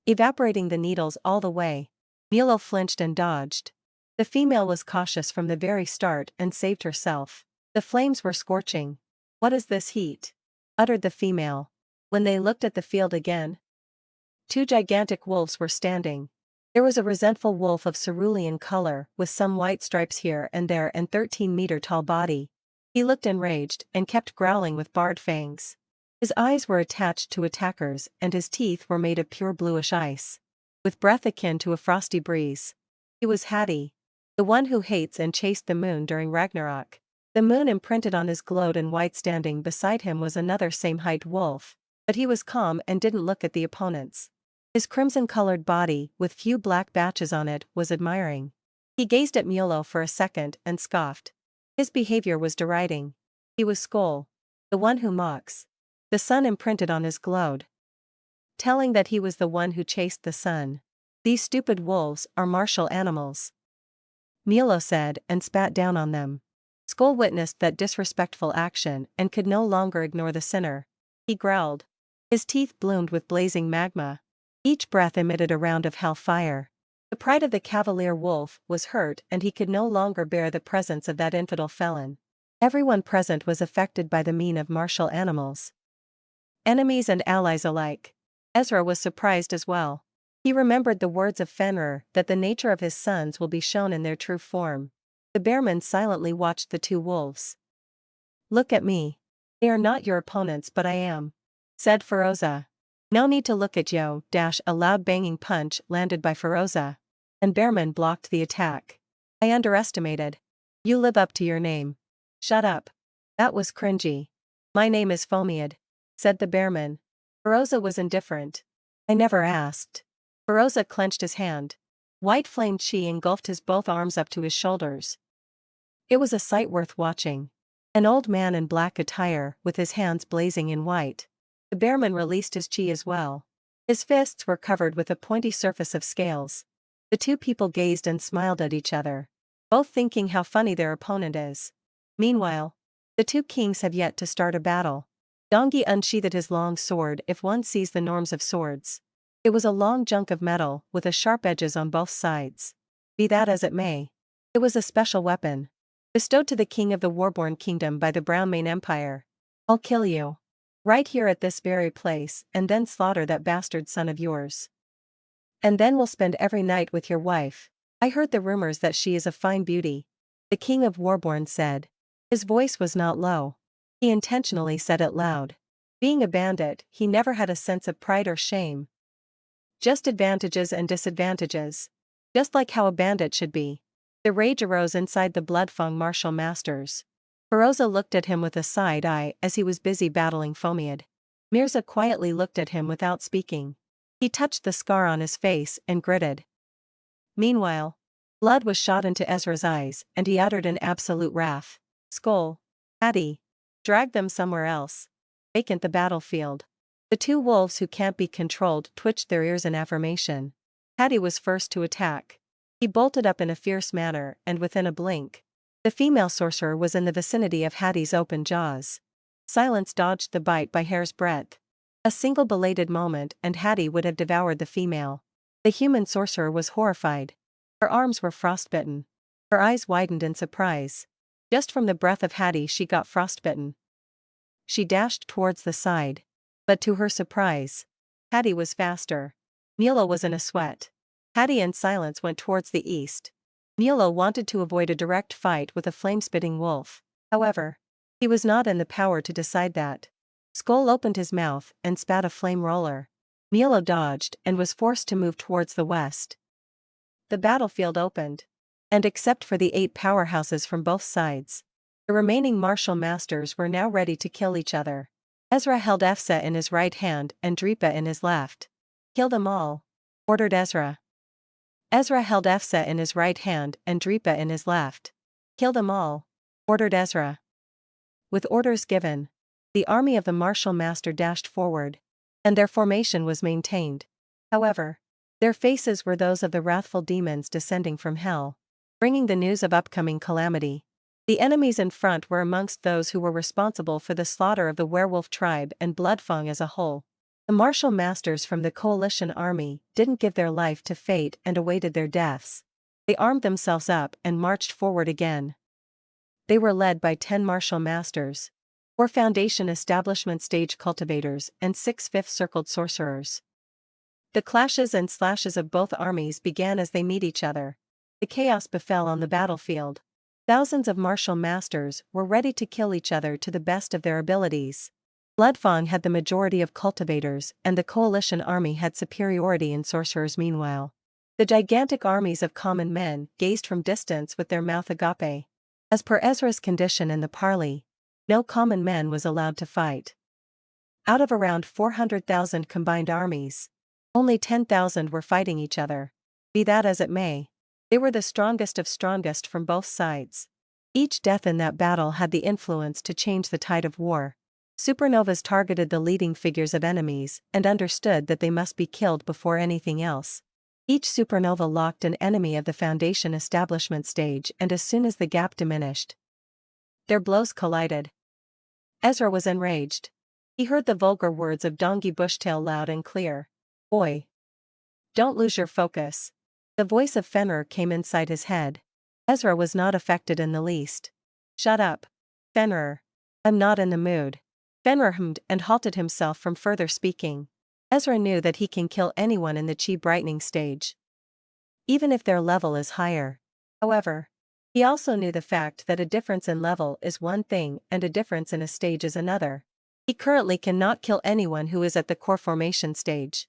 evaporating the needles all the way. Milo flinched and dodged. The female was cautious from the very start and saved herself. The flames were scorching. "What is this heat?" uttered the female. When they looked at the field again, 2 gigantic wolves were standing. There was a resentful wolf of cerulean color with some white stripes here and there and 13-meter-tall body. He looked enraged and kept growling with bared fangs. His eyes were attached to attackers and his teeth were made of pure bluish ice. With breath akin to a frosty breeze. He was Hattie. The one who hates and chased the moon during Ragnarok. The moon imprinted on his glowed and white. Standing beside him was another same-height wolf. But he was calm and didn't look at the opponents. His crimson-colored body, with few black batches on it, was admiring. He gazed at Milo for a second and scoffed. His behavior was deriding. He was Skull, the one who mocks. The sun imprinted on his glowed, telling that he was the one who chased the sun. "These stupid wolves are martial animals," Milo said and spat down on them. Skull witnessed that disrespectful action and could no longer ignore the sinner. He growled. His teeth bloomed with blazing magma. Each breath emitted a round of hellfire. The pride of the cavalier wolf was hurt and he could no longer bear the presence of that infidel felon. Everyone present was affected by the mien of martial animals. Enemies and allies alike. Ezra was surprised as well. He remembered the words of Fenrir that the nature of his sons will be shown in their true form. The bearman silently watched the two wolves. "Look at me. They are not your opponents but I am," said Feroza. "No need to look at yo." A loud banging punch landed by Feroza. And Bearman blocked the attack. "I underestimated. You live up to your name." "Shut up. That was cringy." "My name is Fomiad," said the Bearman. Feroza was indifferent. "I never asked." Feroza clenched his hand. White flame chi engulfed his both arms up to his shoulders. It was a sight worth watching. An old man in black attire, with his hands blazing in white. The Bearman released his chi as well. His fists were covered with a pointy surface of scales. The two people gazed and smiled at each other, both thinking how funny their opponent is. Meanwhile, the two kings have yet to start a battle. Dongi unsheathed his long sword if one sees the norms of swords. It was a long junk of metal, with a sharp edges on both sides. Be that as it may. It was a special weapon. Bestowed to the king of the Warborn Kingdom by the Brownmane Empire. "I'll kill you. Right here at this very place, and then slaughter that bastard son of yours. And then we'll spend every night with your wife. I heard the rumors that she is a fine beauty," the king of Warborn said. His voice was not low. He intentionally said it loud. Being a bandit, he never had a sense of pride or shame. Just advantages and disadvantages. Just like how a bandit should be. The rage arose inside the Bloodfang martial masters. Feroza looked at him with a side eye as he was busy battling Fomiad. Mirza quietly looked at him without speaking. He touched the scar on his face and gritted. Meanwhile, blood was shot into Ezra's eyes and he uttered in absolute wrath. "Skull. Hattie. Drag them somewhere else. Vacant the battlefield." The two wolves who can't be controlled twitched their ears in affirmation. Hattie was first to attack. He bolted up in a fierce manner and within a blink, the female sorcerer was in the vicinity of Hattie's open jaws. Silence dodged the bite by hair's breadth. A single belated moment and Hattie would have devoured the female. The human sorcerer was horrified. Her arms were frostbitten. Her eyes widened in surprise. Just from the breath of Hattie she got frostbitten. She dashed towards the side. But to her surprise, Hattie was faster. Milo was in a sweat. Hattie and Silence went towards the east. Milo wanted to avoid a direct fight with a flame-spitting wolf. However, he was not in the power to decide that. Skull opened his mouth and spat a flame roller. Milo dodged and was forced to move towards the west. The battlefield opened. And except for the 8 powerhouses from both sides, the remaining martial masters were now ready to kill each other. Ezra held Efsa in his right hand and Dripa in his left. "Kill them all," ordered Ezra. Ezra held Efsa in his right hand and Dripa in his left. "Kill them all," ordered Ezra. With orders given, the army of the martial master dashed forward, and their formation was maintained. However, their faces were those of the wrathful demons descending from hell, bringing the news of upcoming calamity. The enemies in front were amongst those who were responsible for the slaughter of the werewolf tribe and Bloodfang as a whole. The martial masters from the coalition army didn't give their life to fate and awaited their deaths. They armed themselves up and marched forward again. They were led by 10 martial masters, 4 foundation establishment stage cultivators and 6 fifth-circled sorcerers. The clashes and slashes of both armies began as they meet each other. The chaos befell on the battlefield. Thousands of martial masters were ready to kill each other to the best of their abilities. Bloodfang had the majority of cultivators and the coalition army had superiority in sorcerers. Meanwhile, the gigantic armies of common men gazed from distance with their mouth agape. As per Ezra's condition in the parley, no common man was allowed to fight. Out of around 400,000 combined armies, only 10,000 were fighting each other. Be that as it may, they were the strongest of strongest from both sides. Each death in that battle had the influence to change the tide of war. Supernovas targeted the leading figures of enemies and understood that they must be killed before anything else. Each supernova locked an enemy of the foundation establishment stage and as soon as the gap diminished, their blows collided. Ezra was enraged. He heard the vulgar words of Dongi Bushtail loud and clear. "Boy, don't lose your focus." The voice of Fenrir came inside his head. Ezra was not affected in the least. "Shut up, Fenrir. I'm not in the mood." Fenrir hummed and halted himself from further speaking. Ezra knew that he can kill anyone in the chi brightening stage, even if their level is higher. However, he also knew the fact that a difference in level is one thing and a difference in a stage is another. He currently cannot kill anyone who is at the core formation stage.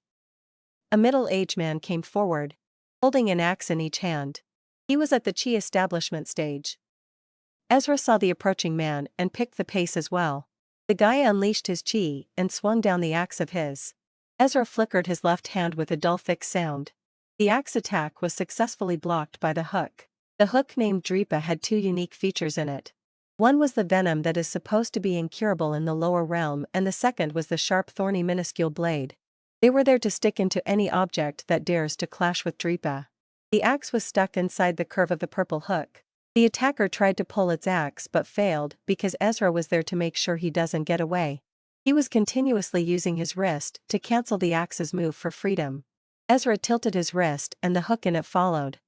A middle-aged man came forward, holding an axe in each hand. He was at the chi establishment stage. Ezra saw the approaching man and picked the pace as well. The guy unleashed his chi and swung down the axe of his. Ezra flickered his left hand with a dull thick sound. The axe attack was successfully blocked by the hook. The hook named Dripa had two unique features in it. One was the venom that is supposed to be incurable in the lower realm, and the second was the sharp thorny minuscule blade. They were there to stick into any object that dares to clash with Dripa. The axe was stuck inside the curve of the purple hook. The attacker tried to pull its axe but failed because Ezra was there to make sure he doesn't get away. He was continuously using his wrist to cancel the axe's move for freedom. Ezra tilted his wrist and the hook in it followed.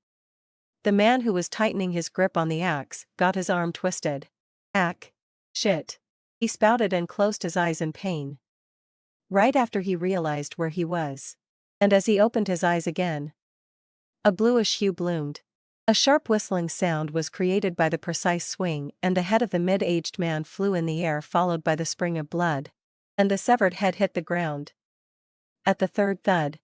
The man who was tightening his grip on the axe got his arm twisted. Shit. He spouted and closed his eyes in pain. Right after he realized where he was. And as he opened his eyes again, a bluish hue bloomed. A sharp whistling sound was created by the precise swing, and the head of the mid-aged man flew in the air, followed by the spring of blood. And the severed head hit the ground. At the third thud,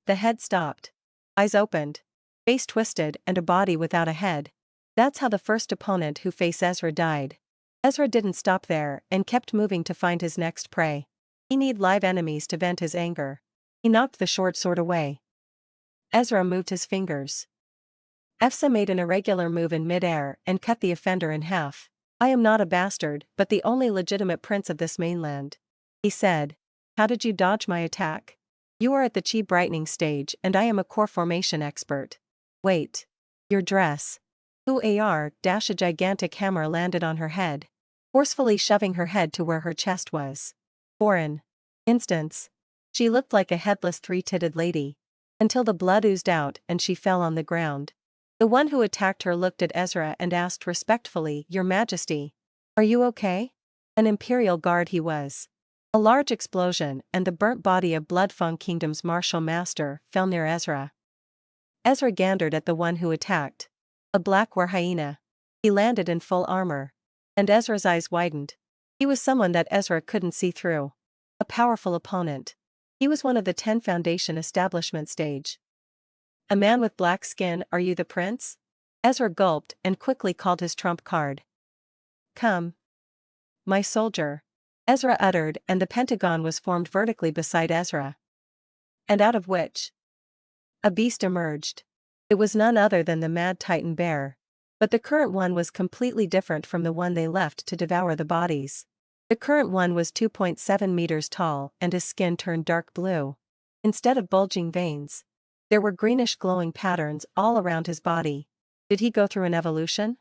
the head stopped. Eyes opened, face twisted, and a body without a head. That's how the first opponent who faced Ezra died. Ezra didn't stop there and kept moving to find his next prey. He needed live enemies to vent his anger. He knocked the short sword away. Ezra moved his fingers. Efsa made an irregular move in midair and cut the offender in half. I am not a bastard, but the only legitimate prince of this mainland, he said. How did you dodge my attack? You are at the chi brightening stage and I am a core formation expert. Wait. Your dress. A gigantic hammer landed on her head, forcefully shoving her head to where her chest was. For an instant, she looked like a headless three-titted lady, until the blood oozed out and she fell on the ground. The one who attacked her looked at Ezra and asked respectfully, Your Majesty, are you okay? An imperial guard he was. A large explosion and the burnt body of Bloodfang Kingdom's martial master fell near Ezra. Ezra gandered at the one who attacked. A black war hyena. He landed in full armor. And Ezra's eyes widened. He was someone that Ezra couldn't see through. A powerful opponent. He was one of the 10 Foundation establishment stage. A man with black skin, are you the prince? Ezra gulped and quickly called his trump card. Come. My soldier. Ezra uttered, and the pentagon was formed vertically beside Ezra. And out of which a beast emerged. It was none other than the mad Titan bear. But the current one was completely different from the one they left to devour the bodies. The current one was 2.7 meters tall and his skin turned dark blue. Instead of bulging veins, there were greenish glowing patterns all around his body. Did he go through an evolution?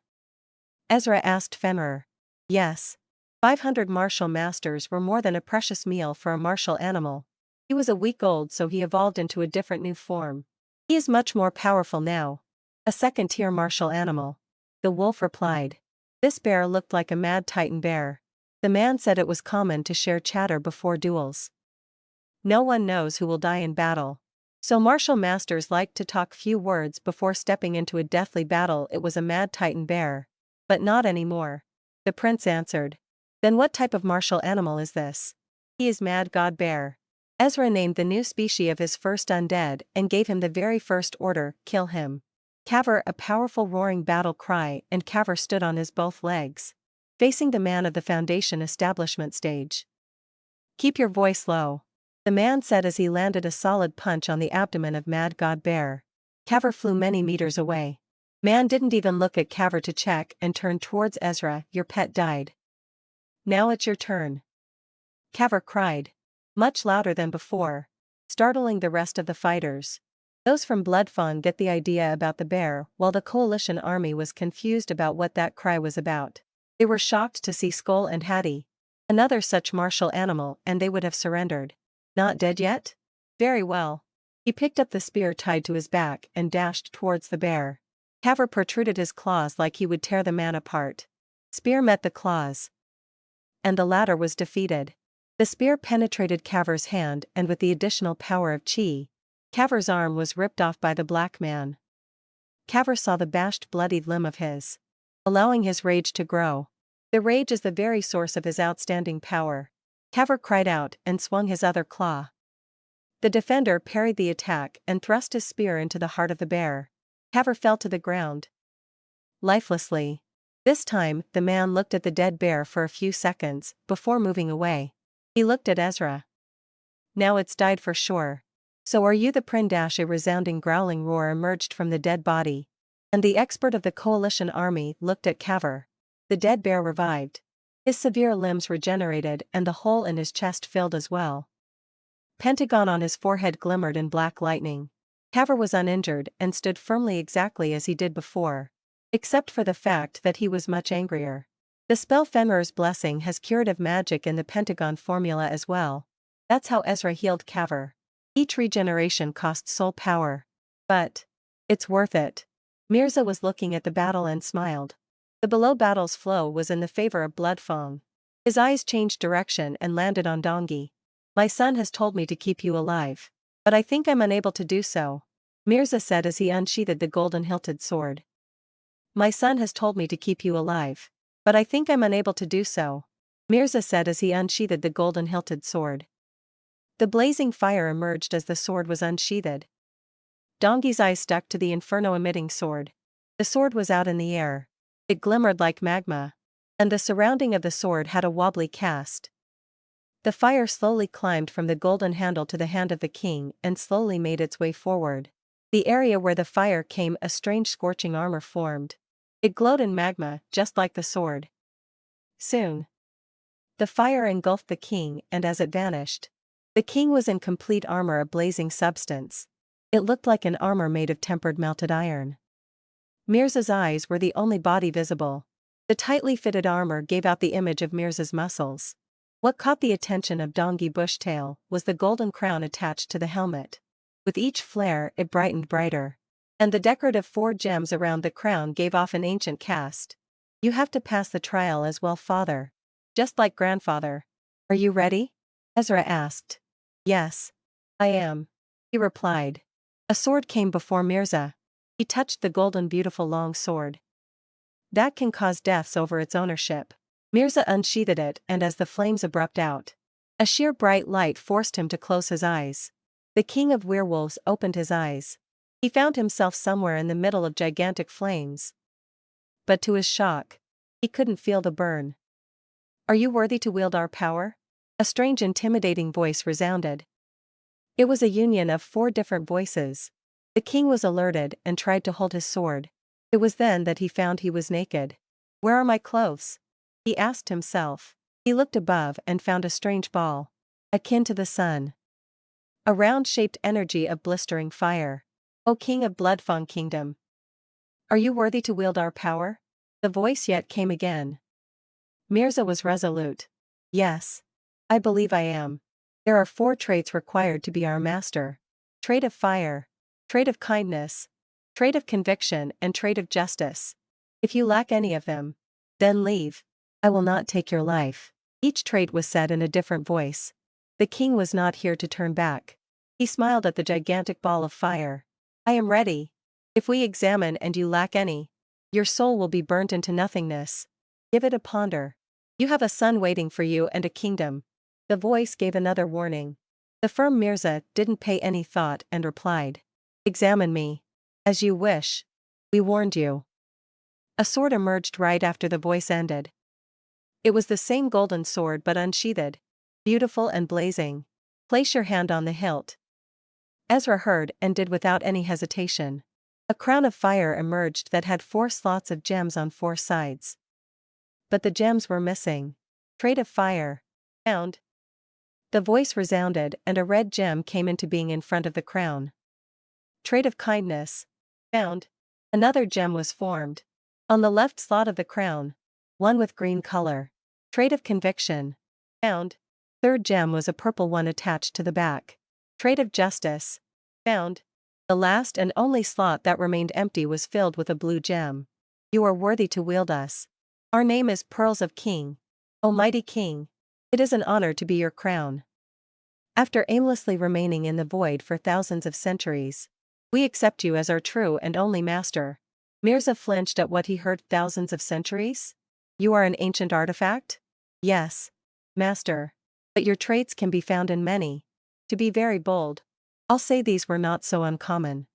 Ezra asked Fenrir. Yes. 500 martial masters were more than a precious meal for a martial animal. He was a week old, so he evolved into a different new form. He is much more powerful now. A second-tier martial animal. The wolf replied. This bear looked like a mad Titan bear. The man said it was common to share chatter before duels. No one knows who will die in battle. So martial masters liked to talk few words before stepping into a deathly battle. It was a mad Titan bear. But not anymore. The prince answered. Then what type of martial animal is this? He is mad god bear. Ezra named the new species of his first undead and gave him the very first order, kill him. Caver, a powerful roaring battle cry, and Caver stood on his both legs, facing the man of the Foundation establishment stage. Keep your voice low, the man said as he landed a solid punch on the abdomen of Mad God Bear. Caver flew many meters away. Man didn't even look at Caver to check and turned towards Ezra. Your pet died. Now it's your turn. Caver cried, much louder than before, startling the rest of the fighters. Those from Bloodfang get the idea about the bear, while the coalition army was confused about what that cry was about. They were shocked to see Skull and Hattie, another such martial animal, and they would have surrendered. Not dead yet? Very well. He picked up the spear tied to his back and dashed towards the bear. Caver protruded his claws like he would tear the man apart. Spear met the claws, and the latter was defeated. The spear penetrated Kavar's hand, and with the additional power of chi, Kavar's arm was ripped off by the black man. Kavar saw the bashed, bloodied limb of his, allowing his rage to grow. The rage is the very source of his outstanding power. Kavar cried out and swung his other claw. The defender parried the attack and thrust his spear into the heart of the bear. Kavar fell to the ground lifelessly. This time, the man looked at the dead bear for a few seconds before moving away. He looked at Ezra. Now it's died for sure. So are you? The Prindash. A resounding growling roar emerged from the dead body, and the expert of the coalition army looked at Kavar. The dead bear revived. His severe limbs regenerated and the hole in his chest filled as well. Pentagon on his forehead glimmered in black lightning. Kavar was uninjured and stood firmly exactly as he did before, except for the fact that he was much angrier. The spell Fenrir's Blessing has curative magic in the Pentagon formula as well. That's how Ezra healed Kavar. Each regeneration costs soul power. But it's worth it. Mirza was looking at the battle and smiled. The below battle's flow was in the favor of Bloodfang. His eyes changed direction and landed on Dongi. My son has told me to keep you alive, but I think I'm unable to do so, Mirza said as he unsheathed the golden-hilted sword. My son has told me to keep you alive, but I think I'm unable to do so, Mirza said as he unsheathed the golden-hilted sword. The blazing fire emerged as the sword was unsheathed. Dongi's eyes stuck to the inferno-emitting sword. The sword was out in the air. It glimmered like magma, and the surrounding of the sword had a wobbly cast. The fire slowly climbed from the golden handle to the hand of the king and slowly made its way forward. The area where the fire came, a strange scorching armor formed. It glowed in magma, just like the sword. Soon, the fire engulfed the king, and as it vanished, the king was in complete armor, a blazing substance. It looked like an armor made of tempered melted iron. Mirza's eyes were the only body visible. The tightly fitted armor gave out the image of Mirza's muscles. What caught the attention of Dongi Bushtail was the golden crown attached to the helmet. With each flare it brightened brighter, and the decorative 4 gems around the crown gave off an ancient cast. You have to pass the trial as well, father. Just like grandfather. Are you ready? Ezra asked. Yes, I am, he replied. A sword came before Mirza. He touched the golden beautiful long sword. That can cause deaths over its ownership. Mirza unsheathed it, and as the flames abrupt out, a sheer bright light forced him to close his eyes. The king of werewolves opened his eyes. He found himself somewhere in the middle of gigantic flames. But to his shock, he couldn't feel the burn. Are you worthy to wield our power? A strange intimidating voice resounded. It was a union of 4 different voices. The king was alerted and tried to hold his sword. It was then that he found he was naked. Where are my clothes? He asked himself. He looked above and found a strange ball, akin to the sun. A round-shaped energy of blistering fire. O king of Bloodfang Kingdom! Are you worthy to wield our power? The voice yet came again. Mirza was resolute. Yes, I believe I am. There are 4 traits required to be our master. Trait of fire, trait of kindness, trait of conviction, and trait of justice. If you lack any of them, then leave. I will not take your life. Each trait was said in a different voice. The king was not here to turn back. He smiled at the gigantic ball of fire. I am ready. If we examine and you lack any, your soul will be burnt into nothingness. Give it a ponder. You have a son waiting for you and a kingdom. The voice gave another warning. The firm Mirza didn't pay any thought and replied. Examine me. As you wish. We warned you. A sword emerged right after the voice ended. It was the same golden sword but unsheathed. Beautiful and blazing. Place your hand on the hilt. Ezra heard and did without any hesitation. A crown of fire emerged that had 4 slots of gems on 4 sides. But the gems were missing. Trait of fire. Found. The voice resounded and a red gem came into being in front of the crown. Trait of kindness. Found. Another gem was formed. On the left slot of the crown. One with green color. Trait of conviction. Found. Third gem was a purple one attached to the back. Trait of justice. Found. The last and only slot that remained empty was filled with a blue gem. You are worthy to wield us. Our name is Pearls of King. O mighty king. It is an honor to be your crown. After aimlessly remaining in the void for thousands of centuries, we accept you as our true and only master. Mirza flinched at what he heard. Thousands of centuries? You are an ancient artifact? Yes, master. But your traits can be found in many. To be very bold, I'll say these were not so uncommon.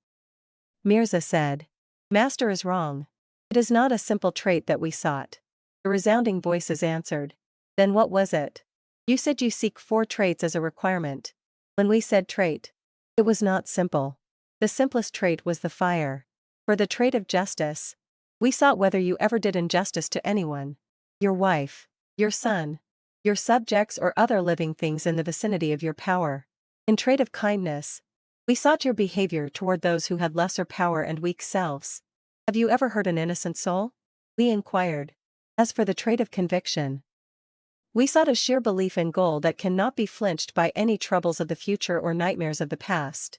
Mirza said. Master is wrong. It is not a simple trait that we sought. The resounding voices answered. Then what was it? You said you seek 4 traits as a requirement. When we said trait, it was not simple. The simplest trait was the fire. For the trait of justice, we sought whether you ever did injustice to anyone. Your wife, your son, your subjects or other living things in the vicinity of your power. In trait of kindness, we sought your behavior toward those who had lesser power and weak selves. Have you ever hurt an innocent soul? We inquired. As for the trait of conviction, we sought a sheer belief in goal that cannot be flinched by any troubles of the future or nightmares of the past.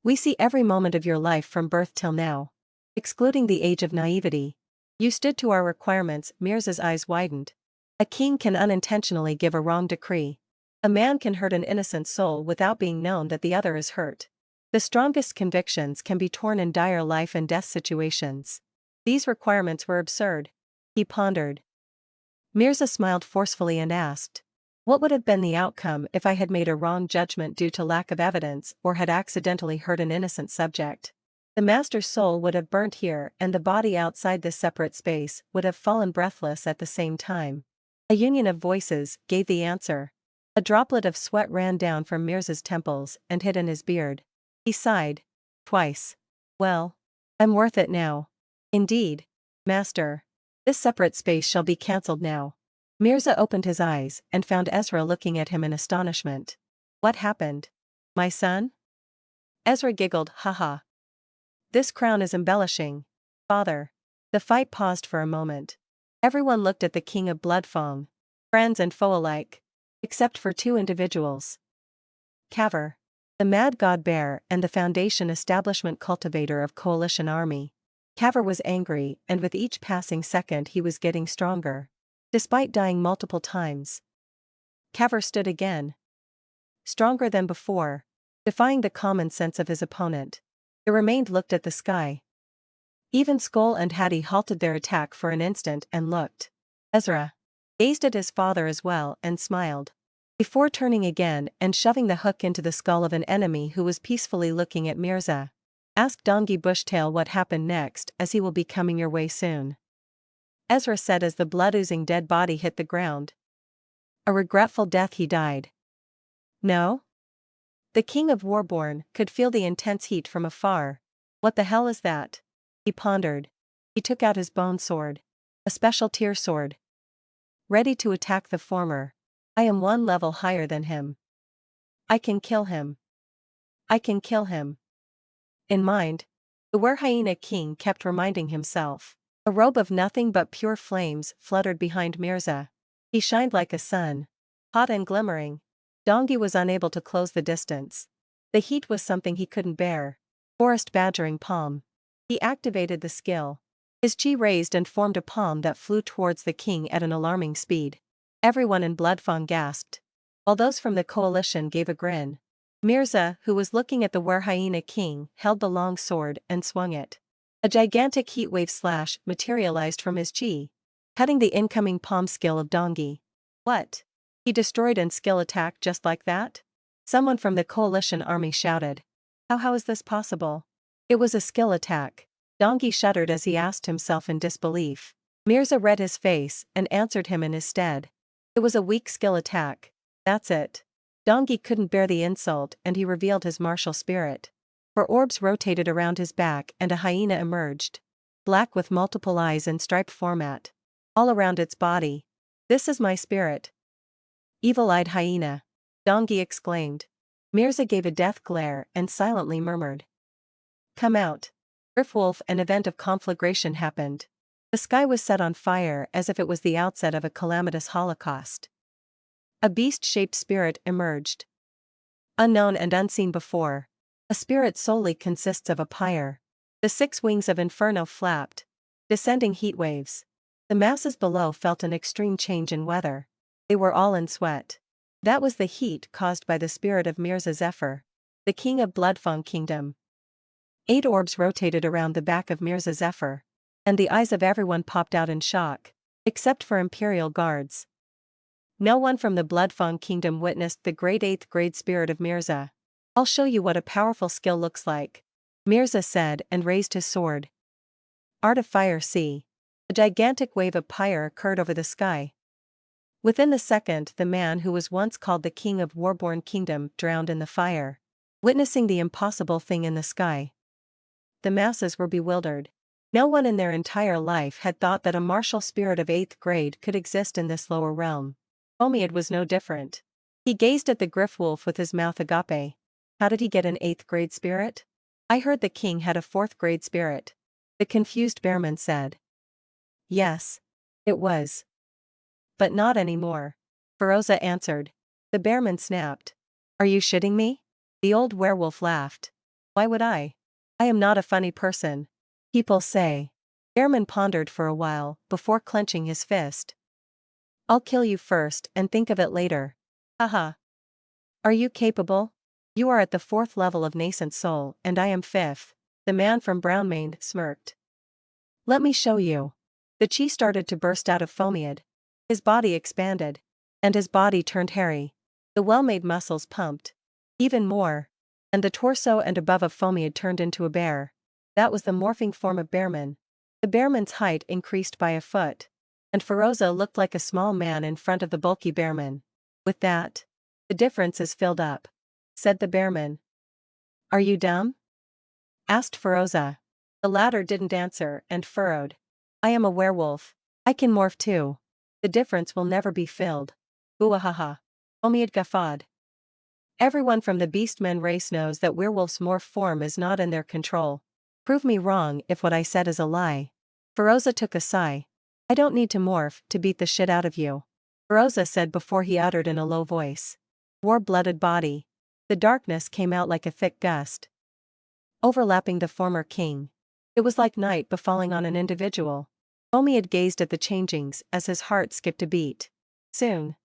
We see every moment of your life from birth till now. Excluding the age of naivety, you stood to our requirements. Mirza's eyes widened. A king can unintentionally give a wrong decree. A man can hurt an innocent soul without being known that the other is hurt. The strongest convictions can be torn in dire life and death situations. These requirements were absurd. He pondered. Mirza smiled forcefully and asked, what would have been the outcome if I had made a wrong judgment due to lack of evidence or had accidentally hurt an innocent subject? The master's soul would have burnt here and the body outside this separate space would have fallen breathless at the same time. A union of voices gave the answer. A droplet of sweat ran down from Mirza's temples and hid in his beard. He sighed. Twice. Well, I'm worth it now. Indeed, master. This separate space shall be cancelled now. Mirza opened his eyes and found Ezra looking at him in astonishment. What happened? My son? Ezra giggled. Haha. This crown is embellishing. Father. The fight paused for a moment. Everyone looked at the king of Bloodfang, friends and foe alike, except for 2 individuals. Kaver, the mad god bear and the Foundation establishment cultivator of coalition army. Kaver was angry, and with each passing second he was getting stronger. Despite dying multiple times, Kaver stood again. Stronger than before, defying the common sense of his opponent. The remained looked at the sky. Even Skull and Hattie halted their attack for an instant and looked. Ezra gazed at his father as well and smiled. Before turning again and shoving the hook into the skull of an enemy who was peacefully looking at Mirza. Ask Dongi Bushtail what happened next, as he will be coming your way soon. Ezra said as the blood-oozing dead body hit the ground. A regretful death he died. No? The king of Warborn could feel the intense heat from afar. What the hell is that? He pondered. He took out his bone sword. A special tier sword. Ready to attack the former. I am 1 level higher than him. I can kill him. I can kill him. In mind, the Werhyena king kept reminding himself. A robe of nothing but pure flames fluttered behind Mirza. He shined like a sun. Hot and glimmering. Dongi was unable to close the distance. The heat was something he couldn't bear. Forest badgering palm. He activated the skill. His chi raised and formed a palm that flew towards the king at an alarming speed. Everyone in Bloodfang gasped, while those from the coalition gave a grin. Mirza, who was looking at the Werhyena king, held the long sword and swung it. A gigantic heatwave slash materialized from his chi, cutting the incoming palm skill of Dongi. What? He destroyed an skill attack just like that? Someone from the coalition army shouted. How is this possible? It was a skill attack. Dongi shuddered as he asked himself in disbelief. Mirza read his face and answered him in his stead. It was a weak skill attack. That's it. Dongi couldn't bear the insult and he revealed his martial spirit. For orbs rotated around his back and a hyena emerged. Black with multiple eyes in stripe format. All around its body. This is my spirit. Evil-eyed hyena. Dongi exclaimed. Mirza gave a death glare and silently murmured. Come out. Werewolf. An event of conflagration happened. The sky was set on fire as if it was the outset of a calamitous holocaust. A beast-shaped spirit emerged. Unknown and unseen before. A spirit solely consists of a pyre. The 6 wings of inferno flapped. Descending heat waves. The masses below felt an extreme change in weather. They were all in sweat. That was the heat caused by the spirit of Mirza Zephyr, the king of Bloodfang Kingdom. 8 orbs rotated around the back of Mirza Zephyr, and the eyes of everyone popped out in shock, except for Imperial guards. No one from the Bloodfang Kingdom witnessed the great 8th grade spirit of Mirza. I'll show you what a powerful skill looks like, Mirza said and raised his sword. Art of Fire. See. A gigantic wave of fire occurred over the sky. Within the second, the man who was once called the king of Warborn Kingdom drowned in the fire, witnessing the impossible thing in the sky. The masses were bewildered. No one in their entire life had thought that a martial spirit of 8th grade could exist in this lower realm. Omiad was no different. He gazed at the Griffwolf with his mouth agape. How did he get an 8th grade spirit? I heard the king had a 4th grade spirit, the confused bearman said. Yes. It was. But not anymore, Feroza answered. The bearman snapped. Are you shitting me? The old werewolf laughed. Why would I? I am not a funny person. People say. Bearman pondered for a while before clenching his fist. I'll kill you first and think of it later. Haha. Are you capable? You are at the 4th level of nascent soul and I am 5th, the man from Brownmane smirked. Let me show you. The chi started to burst out of Fomiad. His body expanded. And his body turned hairy. The well-made muscles pumped. Even more. And the torso and above of Fomiad turned into a bear. That was the morphing form of Bearman. The Bearman's height increased by a foot. And Feroza looked like a small man in front of the bulky Bearman. With that, the difference is filled up, said the Bearman. Are you dumb? Asked Feroza. The latter didn't answer and furrowed. I am a werewolf. I can morph too. The difference will never be filled. Ooahaha. Omiad guffawed. Everyone from the Beastmen race knows that werewolf's morph form is not in their control. Prove me wrong if what I said is a lie. Feroza took a sigh. I don't need to morph to beat the shit out of you, Feroza said before he uttered in a low voice. War-blooded body. The darkness came out like a thick gust, overlapping the former king. It was like night befalling on an individual. Omiad gazed at the changings as his heart skipped a beat. Soon,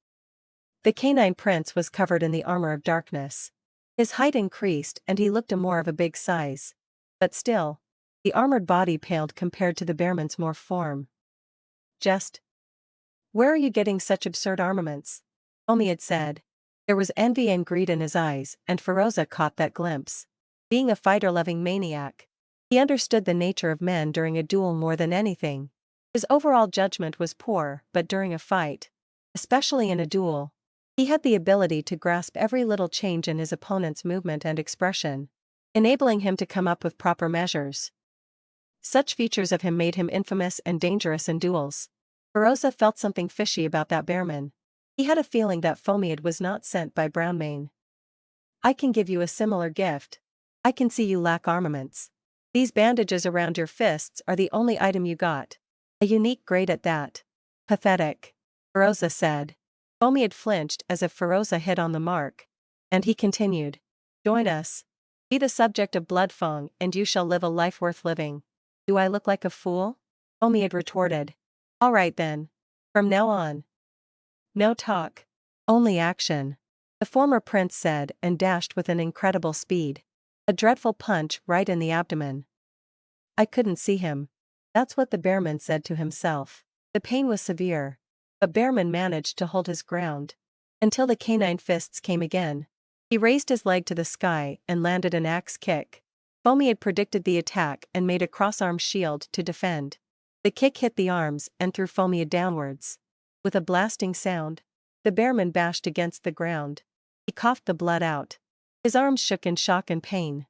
the canine prince was covered in the armor of darkness. His height increased and he looked more of a big size. But still, the armored body paled compared to the bearman's morph form. Just. Where are you getting such absurd armaments? Omiad said. There was envy and greed in his eyes, and Feroza caught that glimpse. Being a fighter-loving maniac, he understood the nature of men during a duel more than anything. His overall judgment was poor, but during a fight, especially in a duel, he had the ability to grasp every little change in his opponent's movement and expression, enabling him to come up with proper measures. Such features of him made him infamous and dangerous in duels. Feroza felt something fishy about that bearman. He had a feeling that Fomiad was not sent by Brownmane. I can give you a similar gift. I can see you lack armaments. These bandages around your fists are the only item you got. A unique grade at that. Pathetic, Feroza said. Fomiad flinched as if Feroza hit on the mark. And he continued. Join us. Be the subject of Bloodfang and you shall live a life worth living. Do I look like a fool? Omiad retorted. All right then. From now on. No talk. Only action. The former prince said and dashed with an incredible speed. A dreadful punch right in the abdomen. I couldn't see him. That's what the bearman said to himself. The pain was severe. But Bearman managed to hold his ground. Until the canine fists came again. He raised his leg to the sky and landed an axe kick. Fomiad predicted the attack and made a cross-arm shield to defend. The kick hit the arms and threw Fomiad downwards. With a blasting sound, the bearman bashed against the ground. He coughed the blood out. His arms shook in shock and pain.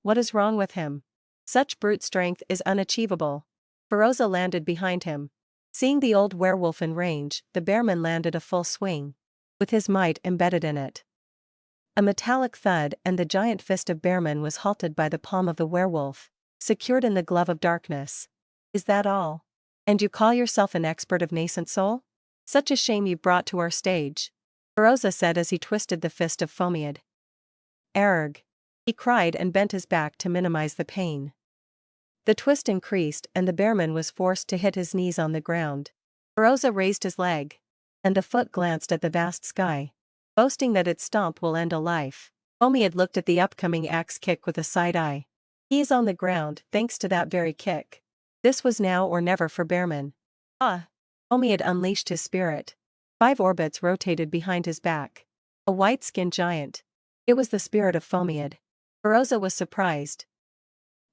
What is wrong with him? Such brute strength is unachievable. Feroza landed behind him. Seeing the old werewolf in range, the bearman landed a full swing, with his might embedded in it. A metallic thud and the giant fist of Bearman was halted by the palm of the werewolf, secured in the glove of darkness. Is that all? And you call yourself an expert of nascent soul? Such a shame you brought to our stage, Feroza said as he twisted the fist of Fomiad. Erg! He cried and bent his back to minimize the pain. The twist increased and the bearman was forced to hit his knees on the ground. Feroza raised his leg. and the foot glanced at the vast sky, boasting that its stomp will end a life. Omi had looked at the upcoming axe kick with a side eye. He is on the ground thanks to that very kick. This was now or never for Bearman. Ah! Omi had unleashed his spirit. 5 orbits rotated behind his back. A white-skinned giant. It was the spirit of Fomiad. Feroza was surprised.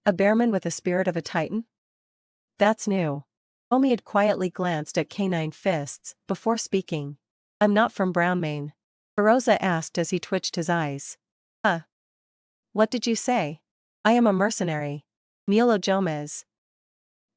A Bearman with the spirit of a titan? That's new. Omi had quietly glanced at canine fists before speaking. I'm not from Brownmane. Feroza asked as he twitched his eyes. What did you say? I am a mercenary. Milo Jomez.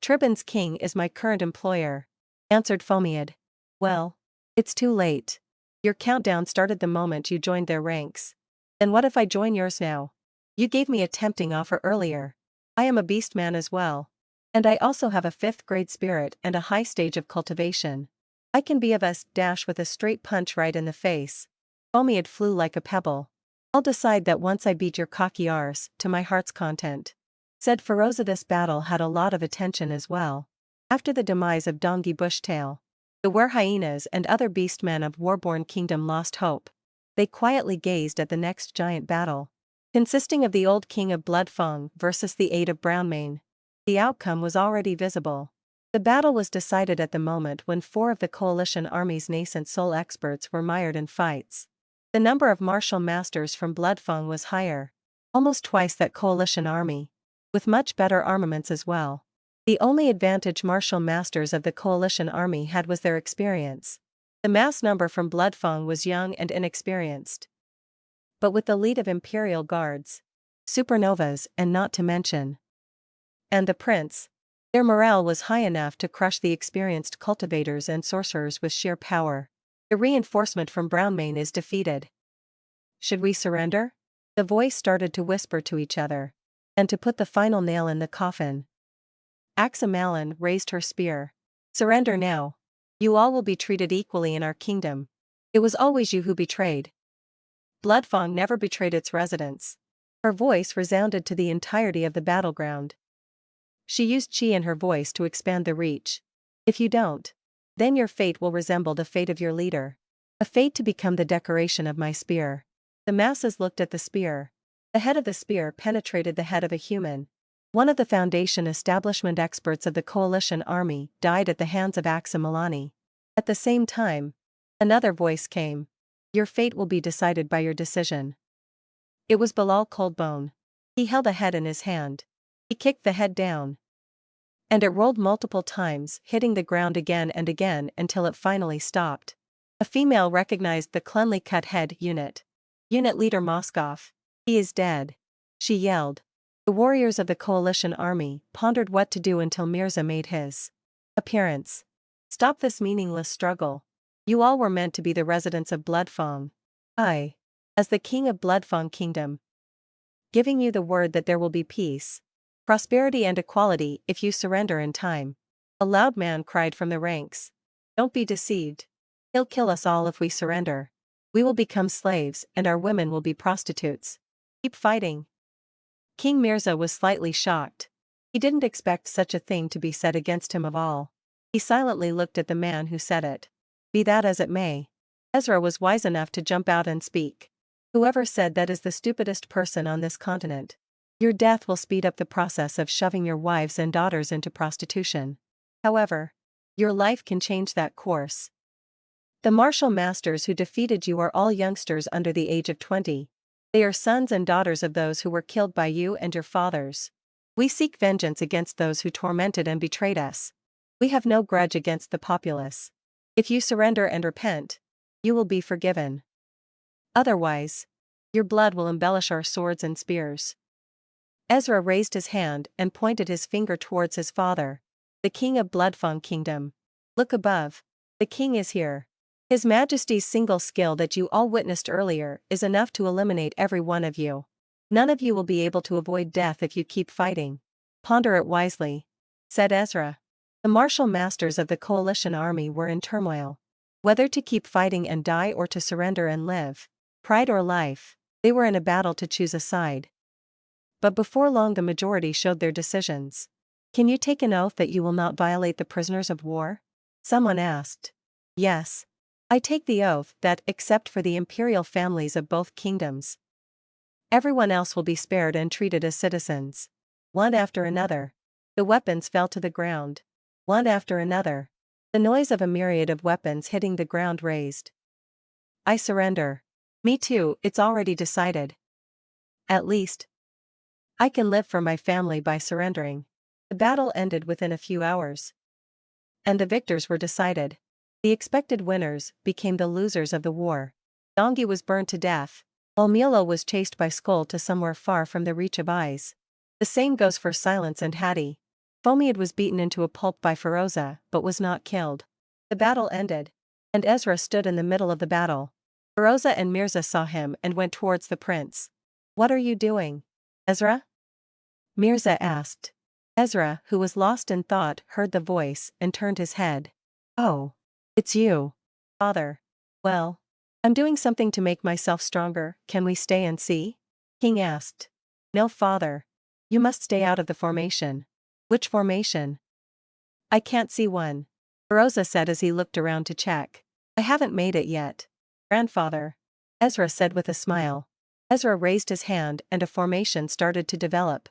Tribun's king is my current employer, answered Fomiad. Well, it's too late. Your countdown started the moment you joined their ranks. Then what if I join yours now? You gave me a tempting offer earlier. I am a beastman as well. And I also have a 5th grade spirit and a high stage of cultivation. I can be of us dash with a straight punch right in the face. Fomiad flew like a pebble. I'll decide that once I beat your cocky arse to my heart's content. Said Feroza. This battle had a lot of attention as well. After the demise of Dongi Bushtail, the were-hyenas and other beastmen of Warborn Kingdom lost hope. They quietly gazed at the next giant battle, consisting of the old king of Bloodfang versus the 8 of Brownmane. The outcome was already visible. The battle was decided at the moment when 4 of the coalition army's nascent soul experts were mired in fights. The number of martial masters from Bloodfang was higher, almost twice that coalition army, with much better armaments as well. The only advantage martial masters of the coalition army had was their experience. The mass number from Bloodfang was young and inexperienced. But with the lead of Imperial Guards, supernovas, and not to mention, and the Prince, their morale was high enough to crush the experienced cultivators and sorcerers with sheer power. The reinforcement from Brownmane is defeated. Should we surrender? The voice started to whisper to each other. And to put the final nail in the coffin, Axamalin raised her spear. Surrender now. You all will be treated equally in our kingdom. It was always you who betrayed. Bloodfang never betrayed its residents. Her voice resounded to the entirety of the battleground. She used chi in her voice to expand the reach. If you don't, then your fate will resemble the fate of your leader. A fate to become the decoration of my spear. The masses looked at the spear. The head of the spear penetrated the head of a human. One of the Foundation establishment experts of the coalition army died at the hands of Axamalani. At the same time, another voice came. Your fate will be decided by your decision. It was Bilal Coldbone. He held a head in his hand. He kicked the head down, and it rolled multiple times, hitting the ground again and again until it finally stopped. A female recognized the cleanly cut head unit. Unit leader Moskov. He is dead. She yelled. The warriors of the coalition army pondered what to do until Mirza made his appearance. Stop this meaningless struggle. You all were meant to be the residents of Bloodfang. I, as the king of Bloodfang Kingdom, giving you the word that there will be peace, prosperity and equality if you surrender in time. A loud man cried from the ranks. Don't be deceived. He'll kill us all if we surrender. We will become slaves and our women will be prostitutes. Keep fighting. King Mirza was slightly shocked. He didn't expect such a thing to be said against him of all. He silently looked at the man who said it. Be that as it may, Ezra was wise enough to jump out and speak. Whoever said that is the stupidest person on this continent. Your death will speed up the process of shoving your wives and daughters into prostitution. However, your life can change that course. The martial masters who defeated you are all youngsters under the age of 20. They are sons and daughters of those who were killed by you and your fathers. We seek vengeance against those who tormented and betrayed us. We have no grudge against the populace. If you surrender and repent, you will be forgiven. Otherwise, your blood will embellish our swords and spears. Ezra raised his hand and pointed his finger towards his father, the king of Bloodfang Kingdom. Look above. The king is here. His Majesty's single skill that you all witnessed earlier is enough to eliminate every one of you. None of you will be able to avoid death if you keep fighting. Ponder it wisely, said Ezra. The martial masters of the coalition army were in turmoil. Whether to keep fighting and die or to surrender and live, pride or life, they were in a battle to choose a side. But before long the majority showed their decisions. Can you take an oath that you will not violate the prisoners of war? Someone asked. Yes. I take the oath that, except for the imperial families of both kingdoms, everyone else will be spared and treated as citizens. One after another, the weapons fell to the ground. One after another, the noise of a myriad of weapons hitting the ground raised. I surrender. Me too, it's already decided. At least, I can live for my family by surrendering. The battle ended within a few hours, and the victors were decided. The expected winners became the losers of the war. Dongi was burned to death, while Milo was chased by Skull to somewhere far from the reach of eyes. The same goes for Silence and Hattie. Fomiad was beaten into a pulp by Feroza, but was not killed. The battle ended, and Ezra stood in the middle of the battle. Feroza and Mirza saw him and went towards the prince. "What are you doing, Ezra?" Mirza asked. Ezra, who was lost in thought, heard the voice and turned his head. "Oh. It's you, father. Well, I'm doing something to make myself stronger, can we stay and see?" King asked. "No, father. You must stay out of the formation." "Which formation?" "I can't see one," Feroza said as he looked around to check. "I haven't made it yet, grandfather," Ezra said with a smile. Ezra raised his hand and a formation started to develop.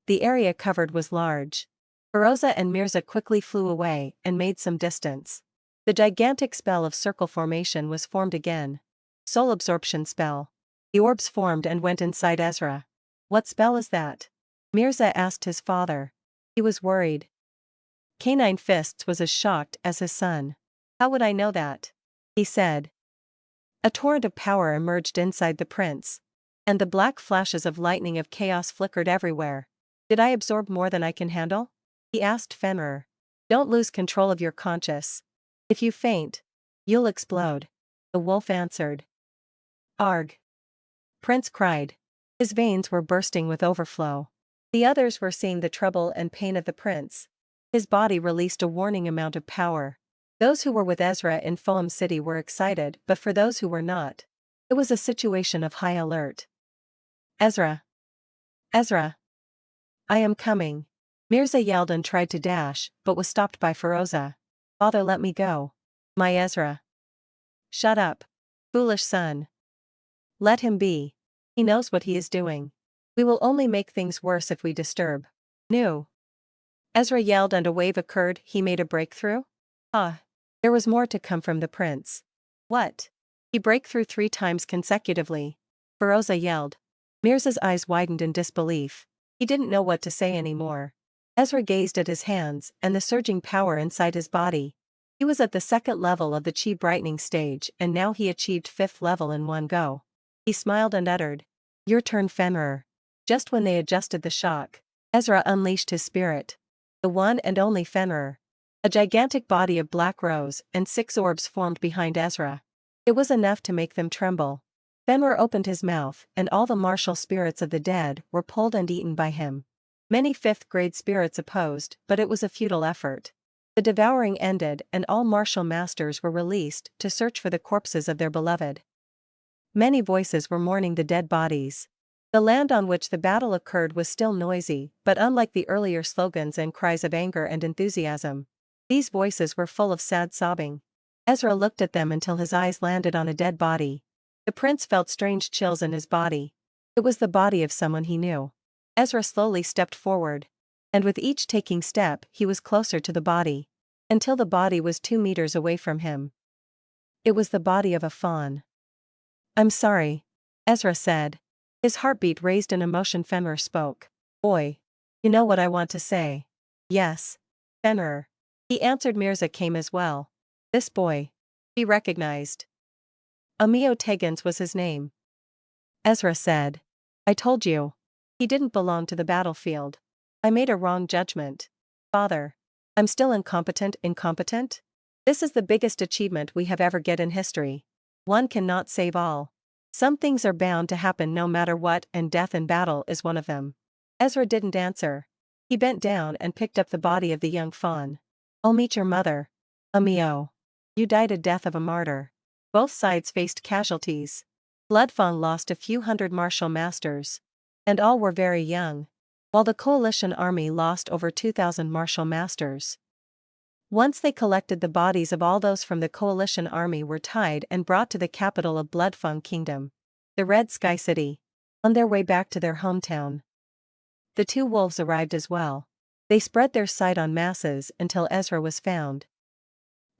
The area covered was large. Feroza and Mirza quickly flew away and made some distance. The gigantic spell of circle formation was formed again. Soul absorption spell. The orbs formed and went inside Ezra. "What spell is that?" Mirza asked his father. He was worried. Canine Fists was as shocked as his son. "How would I know that?" he said. A torrent of power emerged inside the prince, and the black flashes of lightning of chaos flickered everywhere. "Did I absorb more than I can handle?" he asked Fenrir. "Don't lose control of your conscience. If you faint, you'll explode," the wolf answered. "Arg!" Prince cried. His veins were bursting with overflow. The others were seeing the trouble and pain of the prince. His body released a warning amount of power. Those who were with Ezra in Foam City were excited, but for those who were not, it was a situation of high alert. "Ezra! Ezra! I am coming!" Mirza yelled and tried to dash, but was stopped by Feroza. "Father, let me go. My Ezra." "Shut up, foolish son. Let him be. He knows what he is doing. We will only make things worse if we disturb." "No." Ezra yelled and a wave occurred. He made a breakthrough? There was more to come from the prince. "What?" "He break through 3 times consecutively," Feroza yelled. Mirza's eyes widened in disbelief. He didn't know what to say anymore. Ezra gazed at his hands and the surging power inside his body. He was at the 2nd level of the chi brightening stage and now he achieved 5th level in one go. He smiled and uttered, "Your turn, Fenrir." Just when they adjusted the shock, Ezra unleashed his spirit. The one and only Fenrir. A gigantic body of black rose and 6 orbs formed behind Ezra. It was enough to make them tremble. Fenrir opened his mouth and all the martial spirits of the dead were pulled and eaten by him. Many 5th-grade spirits opposed, but it was a futile effort. The devouring ended and all martial masters were released to search for the corpses of their beloved. Many voices were mourning the dead bodies. The land on which the battle occurred was still noisy, but unlike the earlier slogans and cries of anger and enthusiasm, these voices were full of sad sobbing. Ezra looked at them until his eyes landed on a dead body. The prince felt strange chills in his body. It was the body of someone he knew. Ezra slowly stepped forward, and with each taking step he was closer to the body, until the body was 2 meters away from him. It was the body of a fawn. "I'm sorry," Ezra said. His heartbeat raised in emotion. Fenrir spoke. "Boy. You know what I want to say." "Yes, Fenrir." He answered. Mirza came as well. "This boy." He recognized. Amio Tegans was his name. Ezra said. "I told you. He didn't belong to the battlefield. I made a wrong judgment. Father. I'm still incompetent. Incompetent? This is the biggest achievement we have ever get in history. One cannot save all. Some things are bound to happen no matter what, and death in battle is one of them." Ezra didn't answer. He bent down and picked up the body of the young fawn. "I'll meet your mother. Amio. You died a death of a martyr." Both sides faced casualties. Bloodfang lost a few hundred martial masters, and all were very young, while the coalition army lost over 2,000 martial masters. Once they collected, the bodies of all those from the coalition army were tied and brought to the capital of Bloodfang Kingdom, the Red Sky City. On their way back to their hometown, the two wolves arrived as well. They spread their sight on masses until Ezra was found.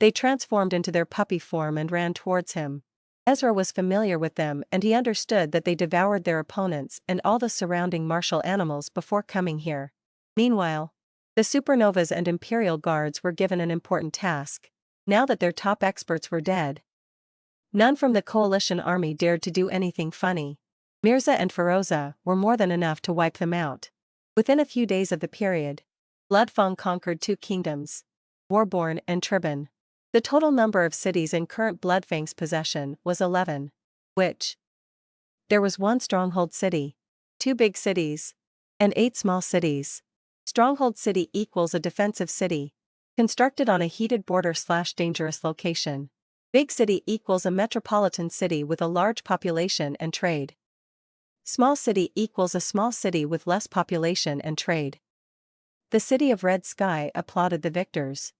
They transformed into their puppy form and ran towards him. Ezra was familiar with them, and he understood that they devoured their opponents and all the surrounding martial animals before coming here. Meanwhile, the supernovas and Imperial guards were given an important task. Now that their top experts were dead, none from the coalition army dared to do anything funny. Mirza and Feroza were more than enough to wipe them out. Within a few days of the period, Bloodfang conquered 2 kingdoms, Warborn and Tribban. The total number of cities in current Bloodfang's possession was 11. Which? There was 1 stronghold city, 2 big cities, and 8 small cities. Stronghold city equals a defensive city, constructed on a heated border/dangerous location. Big city equals a metropolitan city with a large population and trade. Small city equals a small city with less population and trade. The city of Red Sky applauded the victors.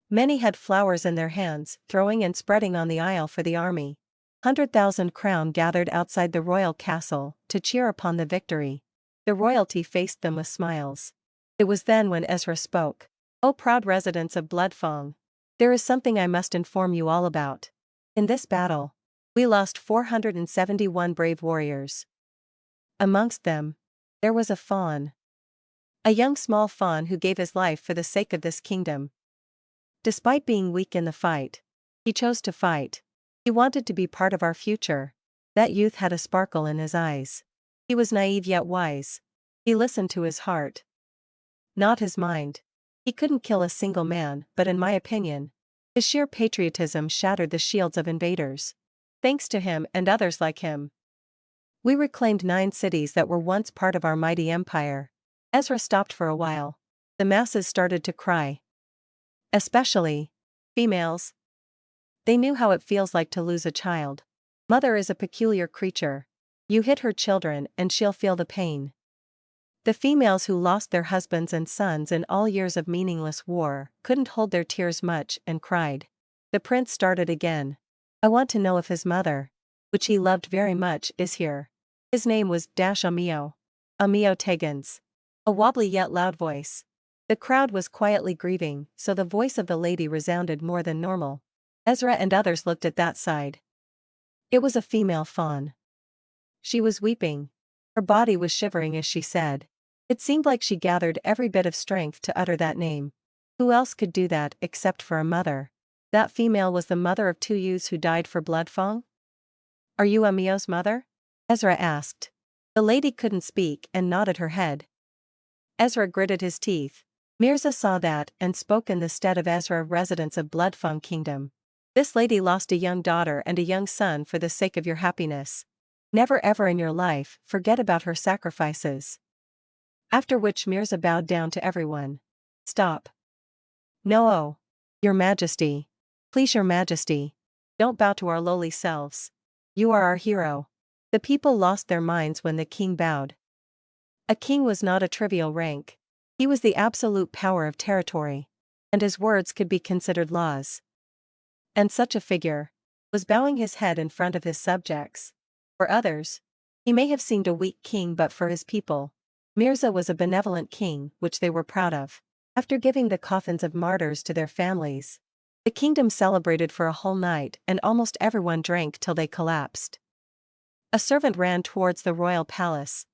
Many had flowers in their hands, throwing and spreading on the aisle for the army. 100,000 crown gathered outside the royal castle to cheer upon the victory. The royalty faced them with smiles. It was then when Ezra spoke. "O proud residents of Bloodfang, there is something I must inform you all about. In this battle, we lost 471 brave warriors. Amongst them, there was a fawn. A young small fawn who gave his life for the sake of this kingdom. Despite being weak in the fight, he chose to fight. He wanted to be part of our future." That youth had a sparkle in his eyes. He was naive yet wise. He listened to his heart, not his mind. He couldn't kill a single man, but in my opinion, his sheer patriotism shattered the shields of invaders. Thanks to him and others like him, we reclaimed 9 cities that were once part of our mighty empire. Ezra stopped for a while. The masses started to cry. Especially females. They knew how it feels like to lose a child. Mother is a peculiar creature. You hit her children and she'll feel the pain. The females who lost their husbands and sons in all years of meaningless war couldn't hold their tears much and cried. The prince started again. "I want to know if his mother, which he loved very much, is here." His name was Amio. Amio Tegans. A wobbly yet loud voice. The crowd was quietly grieving, so the voice of the lady resounded more than normal. Ezra and others looked at that side. It was a female fawn. She was weeping. Her body was shivering as she said. It seemed like she gathered every bit of strength to utter that name. Who else could do that except for a mother? That female was the mother of 2 youths who died for Bloodfang? "Are you Amio's mother?" Ezra asked. The lady couldn't speak and nodded her head. Ezra gritted his teeth. Mirza saw that and spoke in the stead of Ezra, "Residents of Bloodfang Kingdom. This lady lost a young daughter and a young son for the sake of your happiness. Never ever in your life forget about her sacrifices." After which Mirza bowed down to everyone. "Stop. No, oh. Your Majesty. Please, Your Majesty. Don't bow to our lowly selves. You are our hero." The people lost their minds when the king bowed. A king was not a trivial rank. He was the absolute power of territory, and his words could be considered laws. And such a figure was bowing his head in front of his subjects. For others, he may have seemed a weak king, but for his people, Mirza was a benevolent king which they were proud of. After giving the coffins of martyrs to their families, the kingdom celebrated for a whole night and almost everyone drank till they collapsed. A servant ran towards the royal palace.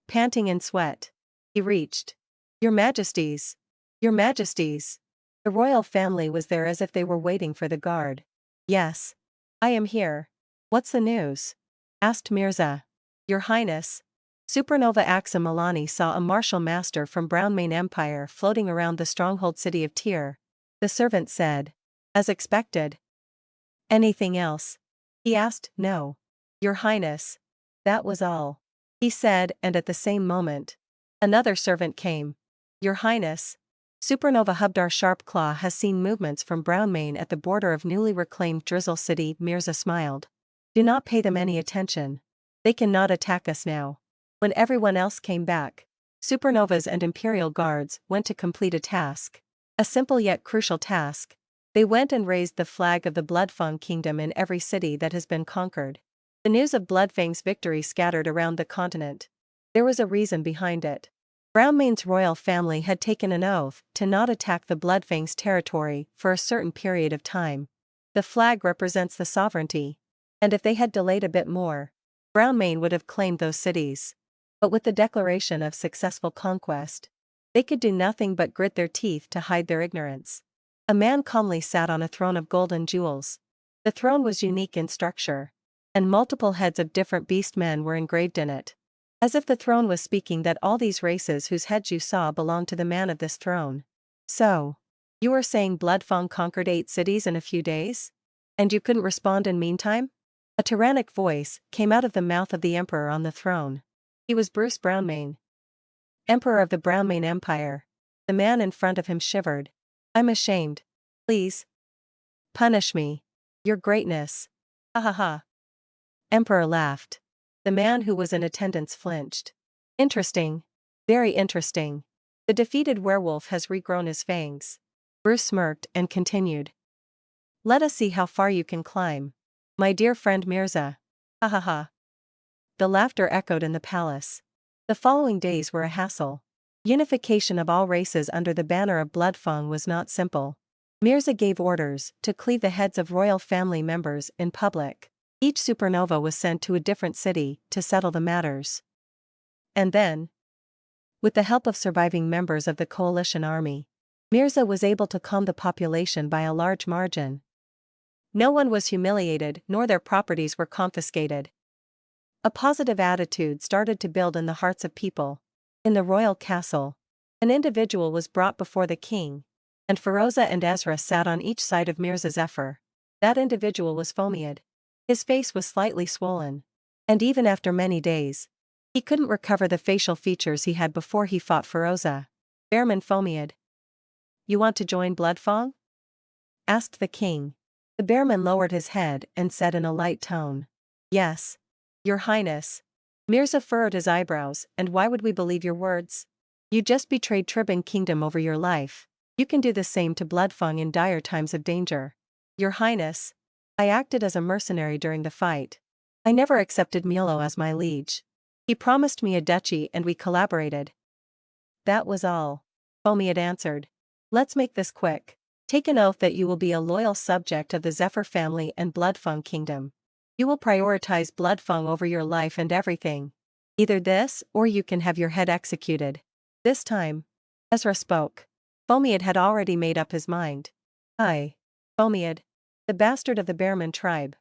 Panting in sweat, he reached. "Your Majesties! Your Majesties!" The royal family was there as if they were waiting for the guard. "Yes. I am here. What's the news?" asked Mirza. "Your Highness." Supernova Axa Milani saw a martial master from Brownmane Empire floating around the stronghold city of Tyr. The servant said. "As expected." "Anything else?" he asked. "No. Your Highness." That was all, he said, and at the same moment, another servant came. "Your Highness, Supernova Hubdar Sharpclaw has seen movements from Brownmane at the border of newly reclaimed Drizzle City." Mirza smiled. "Do not pay them any attention. They cannot attack us now." When everyone else came back, Supernovas and Imperial guards went to complete a task. A simple yet crucial task. They went and raised the flag of the Bloodfang Kingdom in every city that has been conquered. The news of Bloodfang's victory scattered around the continent. There was a reason behind it. Brownmane's royal family had taken an oath to not attack the Bloodfang's territory for a certain period of time. The flag represents the sovereignty. And if they had delayed a bit more, Brownmane would have claimed those cities. But with the declaration of successful conquest, they could do nothing but grit their teeth to hide their ignorance. A man calmly sat on a throne of golden jewels. The throne was unique in structure, and multiple heads of different beastmen were engraved in it. As if the throne was speaking that all these races whose heads you saw belonged to the man of this throne. So, you were saying Bloodfang conquered 8 cities in a few days? And you couldn't respond in meantime? A tyrannic voice came out of the mouth of the emperor on the throne. He was Bruce Brownmane, Emperor of the Brownmane Empire. The man in front of him shivered. I'm ashamed. Please. Punish me. Your greatness. Ha ha ha. Emperor laughed. The man who was in attendance flinched. Interesting. Very interesting. The defeated werewolf has regrown his fangs. Bruce smirked and continued. Let us see how far you can climb. My dear friend Mirza. Ha ha ha. The laughter echoed in the palace. The following days were a hassle. Unification of all races under the banner of Bloodfang was not simple. Mirza gave orders to cleave the heads of royal family members in public. Each supernova was sent to a different city to settle the matters. And then, with the help of surviving members of the coalition army, Mirza was able to calm the population by a large margin. No one was humiliated, nor their properties were confiscated. A positive attitude started to build in the hearts of people. In the royal castle, an individual was brought before the king, and Feroza and Ezra sat on each side of Mirza Zephyr. That individual was Fomiad. His face was slightly swollen, and even after many days, he couldn't recover the facial features he had before he fought Feroza. Bearman Fomiad. You want to join Bloodfang? Asked the king. The bearman lowered his head and said in a light tone. Yes, Your Highness. Mirza furrowed his eyebrows. And why would we believe your words? You just betrayed Tribban Kingdom over your life. You can do the same to Bloodfang in dire times of danger. Your Highness. I acted as a mercenary during the fight. I never accepted Milo as my liege. He promised me a duchy and we collaborated. That was all. Fomiad answered. Let's make this quick. Take an oath that you will be a loyal subject of the Zephyr family and Bloodfang Kingdom. You will prioritize Bloodfang over your life and everything. Either this or you can have your head executed. This time, Ezra spoke. Fomiad had already made up his mind. I, Fomiad, the bastard of the Bearman tribe,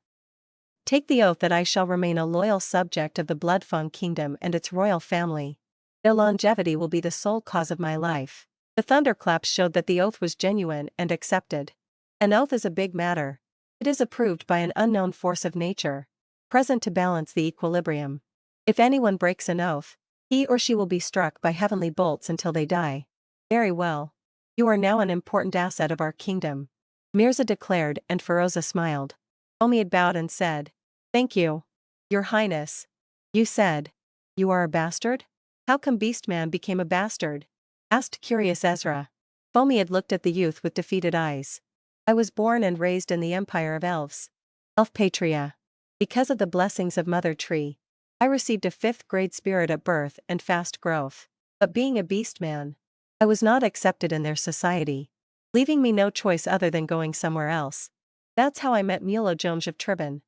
take the oath that I shall remain a loyal subject of the Bloodfang Kingdom and its royal family. Their longevity will be the sole cause of my life. The thunderclaps showed that the oath was genuine and accepted. An oath is a big matter. It is approved by an unknown force of nature, present to balance the equilibrium. If anyone breaks an oath, he or she will be struck by heavenly bolts until they die. Very well. You are now an important asset of our kingdom, Mirza declared, and Feroza smiled. Fomiad bowed and said, Thank you, Your Highness. You said, you are a bastard? How come Beastman became a bastard? Asked curious Ezra. Fomiad looked at the youth with defeated eyes. I was born and raised in the Empire of Elves. Elfpatria. Because of the blessings of Mother Tree, I received a 5th grade spirit at birth and fast growth. But being a beastman, I was not accepted in their society, leaving me no choice other than going somewhere else. That's how I met Milo Jomj of Tribban.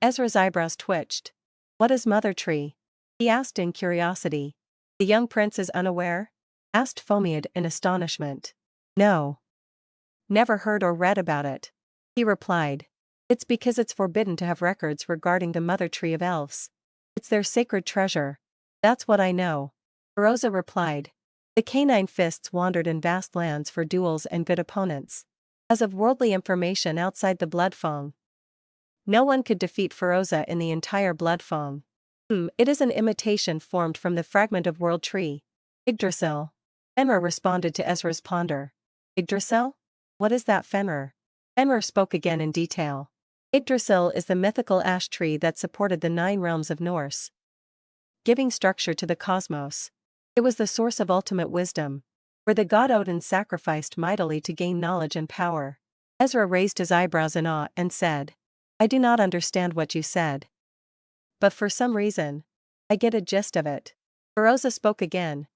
Ezra's eyebrows twitched. What is Mother Tree? He asked in curiosity. The young prince is unaware? Asked Fomiad in astonishment. No. Never heard or read about it. He replied. It's because it's forbidden to have records regarding the Mother Tree of Elves. It's their sacred treasure. That's what I know. Feroza replied. The canine fists wandered in vast lands for duels and good opponents. As of worldly information outside the Bloodfang, no one could defeat Feroza in the entire Bloodfang. It is an imitation formed from the fragment of World Tree. Yggdrasil. Fenrir responded to Ezra's ponder. Yggdrasil? What is that, Fenrir? Fenrir spoke again in detail. Yggdrasil is the mythical ash tree that supported the 9 realms of Norse, giving structure to the cosmos. It was the source of ultimate wisdom. where the god Odin sacrificed mightily to gain knowledge and power. Ezra raised his eyebrows in awe and said, I do not understand what you said. But for some reason, I get a gist of it. Feroza spoke again.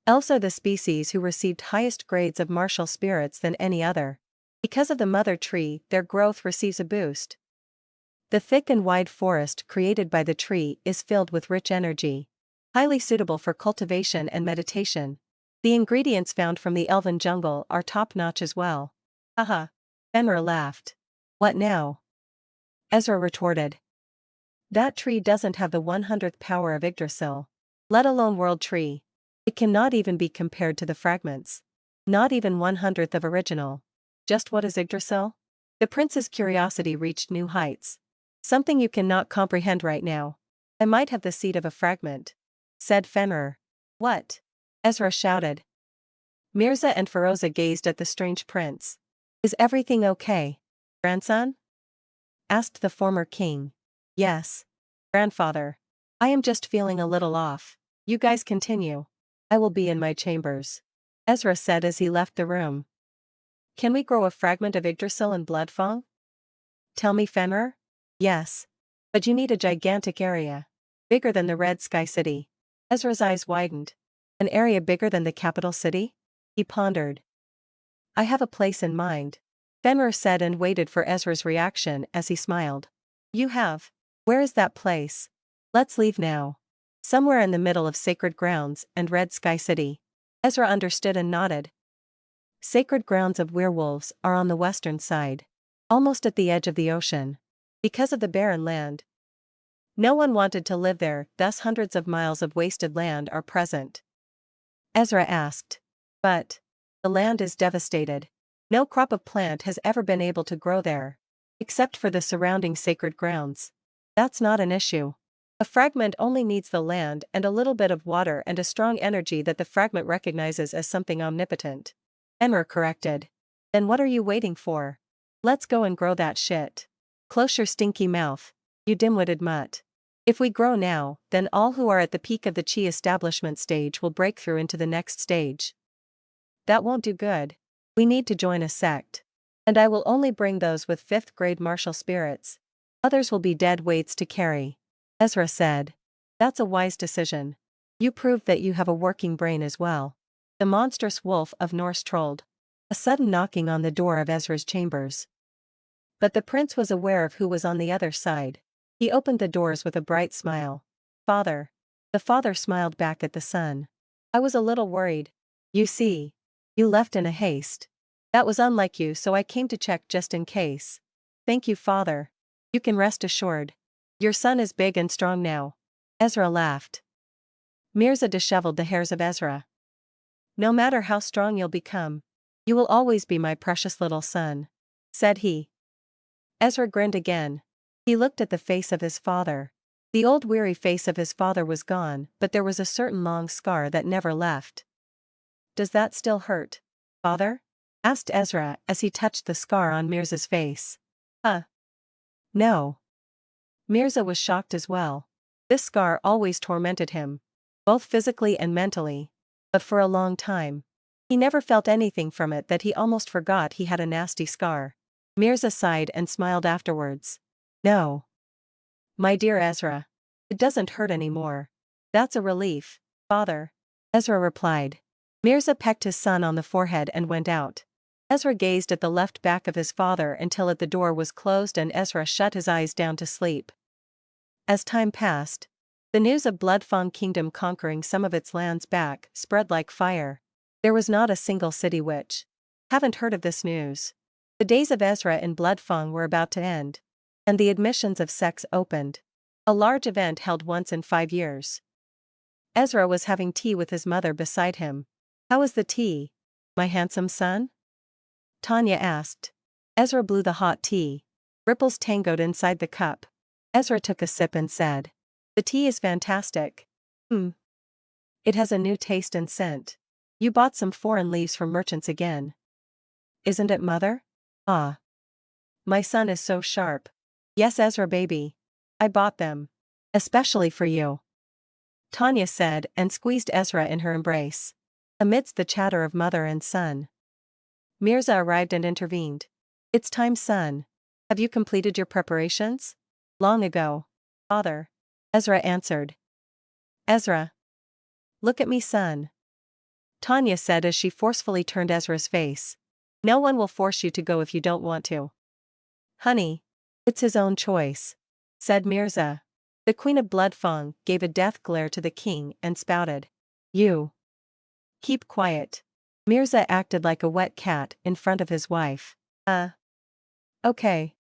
Elves are the species who received highest grades of martial spirits than any other. Because of the mother tree, their growth receives a boost. The thick and wide forest created by the tree is filled with rich energy, highly suitable for cultivation and meditation. The ingredients found from the elven jungle are top-notch as well. Haha. Fenrir laughed. What now? Ezra retorted. That tree doesn't have the 100th power of Yggdrasil, let alone world tree. It cannot even be compared to the fragments. Not even 100th of original. Just what is Yggdrasil? The prince's curiosity reached new heights. Something you cannot comprehend right now. I might have the seed of a fragment, said Fenrir. What? Ezra shouted. Mirza and Feroza gazed at the strange prince. Is everything okay, grandson? Asked the former king. Yes, grandfather. I am just feeling a little off. You guys continue. I will be in my chambers, Ezra said as he left the room. Can we grow a fragment of Yggdrasil in Bloodfang? Tell me, Fenrir? Yes. But you need a gigantic area. Bigger than the Red Sky City. Ezra's eyes widened. An area bigger than the capital city? He pondered. I have a place in mind, Fenrir said and waited for Ezra's reaction as he smiled. You have? Where is that place? Let's leave now. Somewhere in the middle of Sacred Grounds and Red Sky City. Ezra understood and nodded. Sacred Grounds of Werewolves are on the western side. Almost at the edge of the ocean. Because of the barren land. No one wanted to live there, thus hundreds of miles of wasted land are present. Ezra asked. But the land is devastated. No crop of plant has ever been able to grow there. Except for the surrounding sacred grounds. That's not an issue. A fragment only needs the land and a little bit of water and a strong energy that the fragment recognizes as something omnipotent. Fenrir corrected. Then what are you waiting for? Let's go and grow that shit. Close your stinky mouth, you dim-witted mutt. If we grow now, then all who are at the peak of the chi establishment stage will break through into the next stage. That won't do good. We need to join a sect. And I will only bring those with 5th grade martial spirits. Others will be dead weights to carry. Ezra said. That's a wise decision. You proved that you have a working brain as well. The monstrous wolf of Norse trolled. A sudden knocking on the door of Ezra's chambers. But the prince was aware of who was on the other side. He opened the doors with a bright smile. Father. The father smiled back at the son. I was a little worried. You see. You left in a haste. That was unlike you, so I came to check just in case. Thank you, father. You can rest assured. Your son is big and strong now. Ezra laughed. Mirza disheveled the hairs of Ezra. No matter how strong you'll become, you will always be my precious little son, said he. Ezra grinned again. He looked at the face of his father. The old weary face of his father was gone, but there was a certain long scar that never left. Does that still hurt, father? Asked Ezra as he touched the scar on Mirza's face. No. Mirza was shocked as well. This scar always tormented him, both physically and mentally. But for a long time, he never felt anything from it that he almost forgot he had a nasty scar. Mirza sighed and smiled afterwards. No. My dear Ezra. It doesn't hurt anymore. That's a relief, father. Ezra replied. Mirza pecked his son on the forehead and went out. Ezra gazed at the left back of his father until the door was closed and Ezra shut his eyes down to sleep. As time passed, the news of Bloodfang Kingdom conquering some of its lands back spread like fire. There was not a single city which haven't heard of this news. The days of Ezra in Bloodfang were about to end, and the admissions of sects opened. A large event held once in 5 years. Ezra was having tea with his mother beside him. How is the tea, my handsome son? Tanya asked. Ezra blew the hot tea. Ripples tangoed inside the cup. Ezra took a sip and said, the tea is fantastic. It has a new taste and scent. You bought some foreign leaves from merchants again. Isn't it, mother? Ah. My son is so sharp. Yes, Ezra baby. I bought them. Especially for you. Tanya said and squeezed Ezra in her embrace. Amidst the chatter of mother and son, Mirza arrived and intervened. "It's time, son. Have you completed your preparations?" "Long ago, father," Ezra answered. "Ezra, look at me, son," Tanya said as she forcefully turned Ezra's face. "No one will force you to go if you don't want to." "Honey, it's his own choice," said Mirza. The Queen of Bloodfang gave a death glare to the king and spouted, "You keep quiet." Mirza acted like a wet cat in front of his wife. Okay."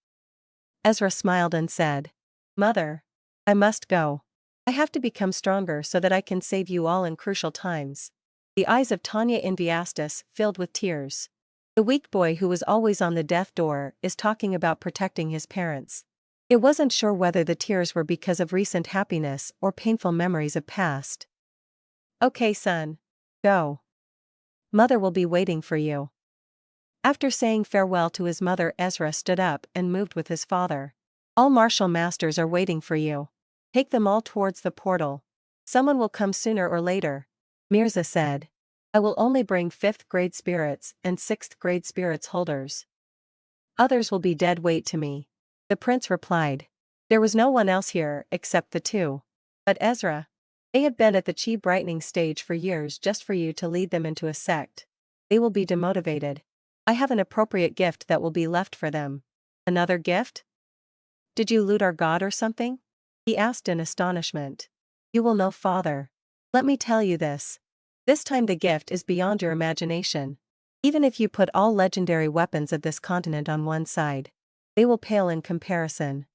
Ezra smiled and said, "Mother, I must go. I have to become stronger so that I can save you all in crucial times." The eyes of Tanya Inviastus filled with tears. The weak boy who was always on the death door is talking about protecting his parents. It wasn't sure whether the tears were because of recent happiness or painful memories of past. "Okay, son. Go. Mother will be waiting for you." After saying farewell to his mother, Ezra stood up and moved with his father. "All martial masters are waiting for you. Take them all towards the portal. Someone will come sooner or later," Mirza said. "I will only bring 5th grade spirits and 6th grade spirits holders. Others will be dead weight to me," the prince replied. There was no one else here except the two. "But Ezra, they have been at the chi brightening stage for years just for you to lead them into a sect. They will be demotivated. I have an appropriate gift that will be left for them." "Another gift? Did you loot our god or something?" he asked in astonishment. "You will know, father. Let me tell you this. This time the gift is beyond your imagination. Even if you put all legendary weapons of this continent on one side, they will pale in comparison,"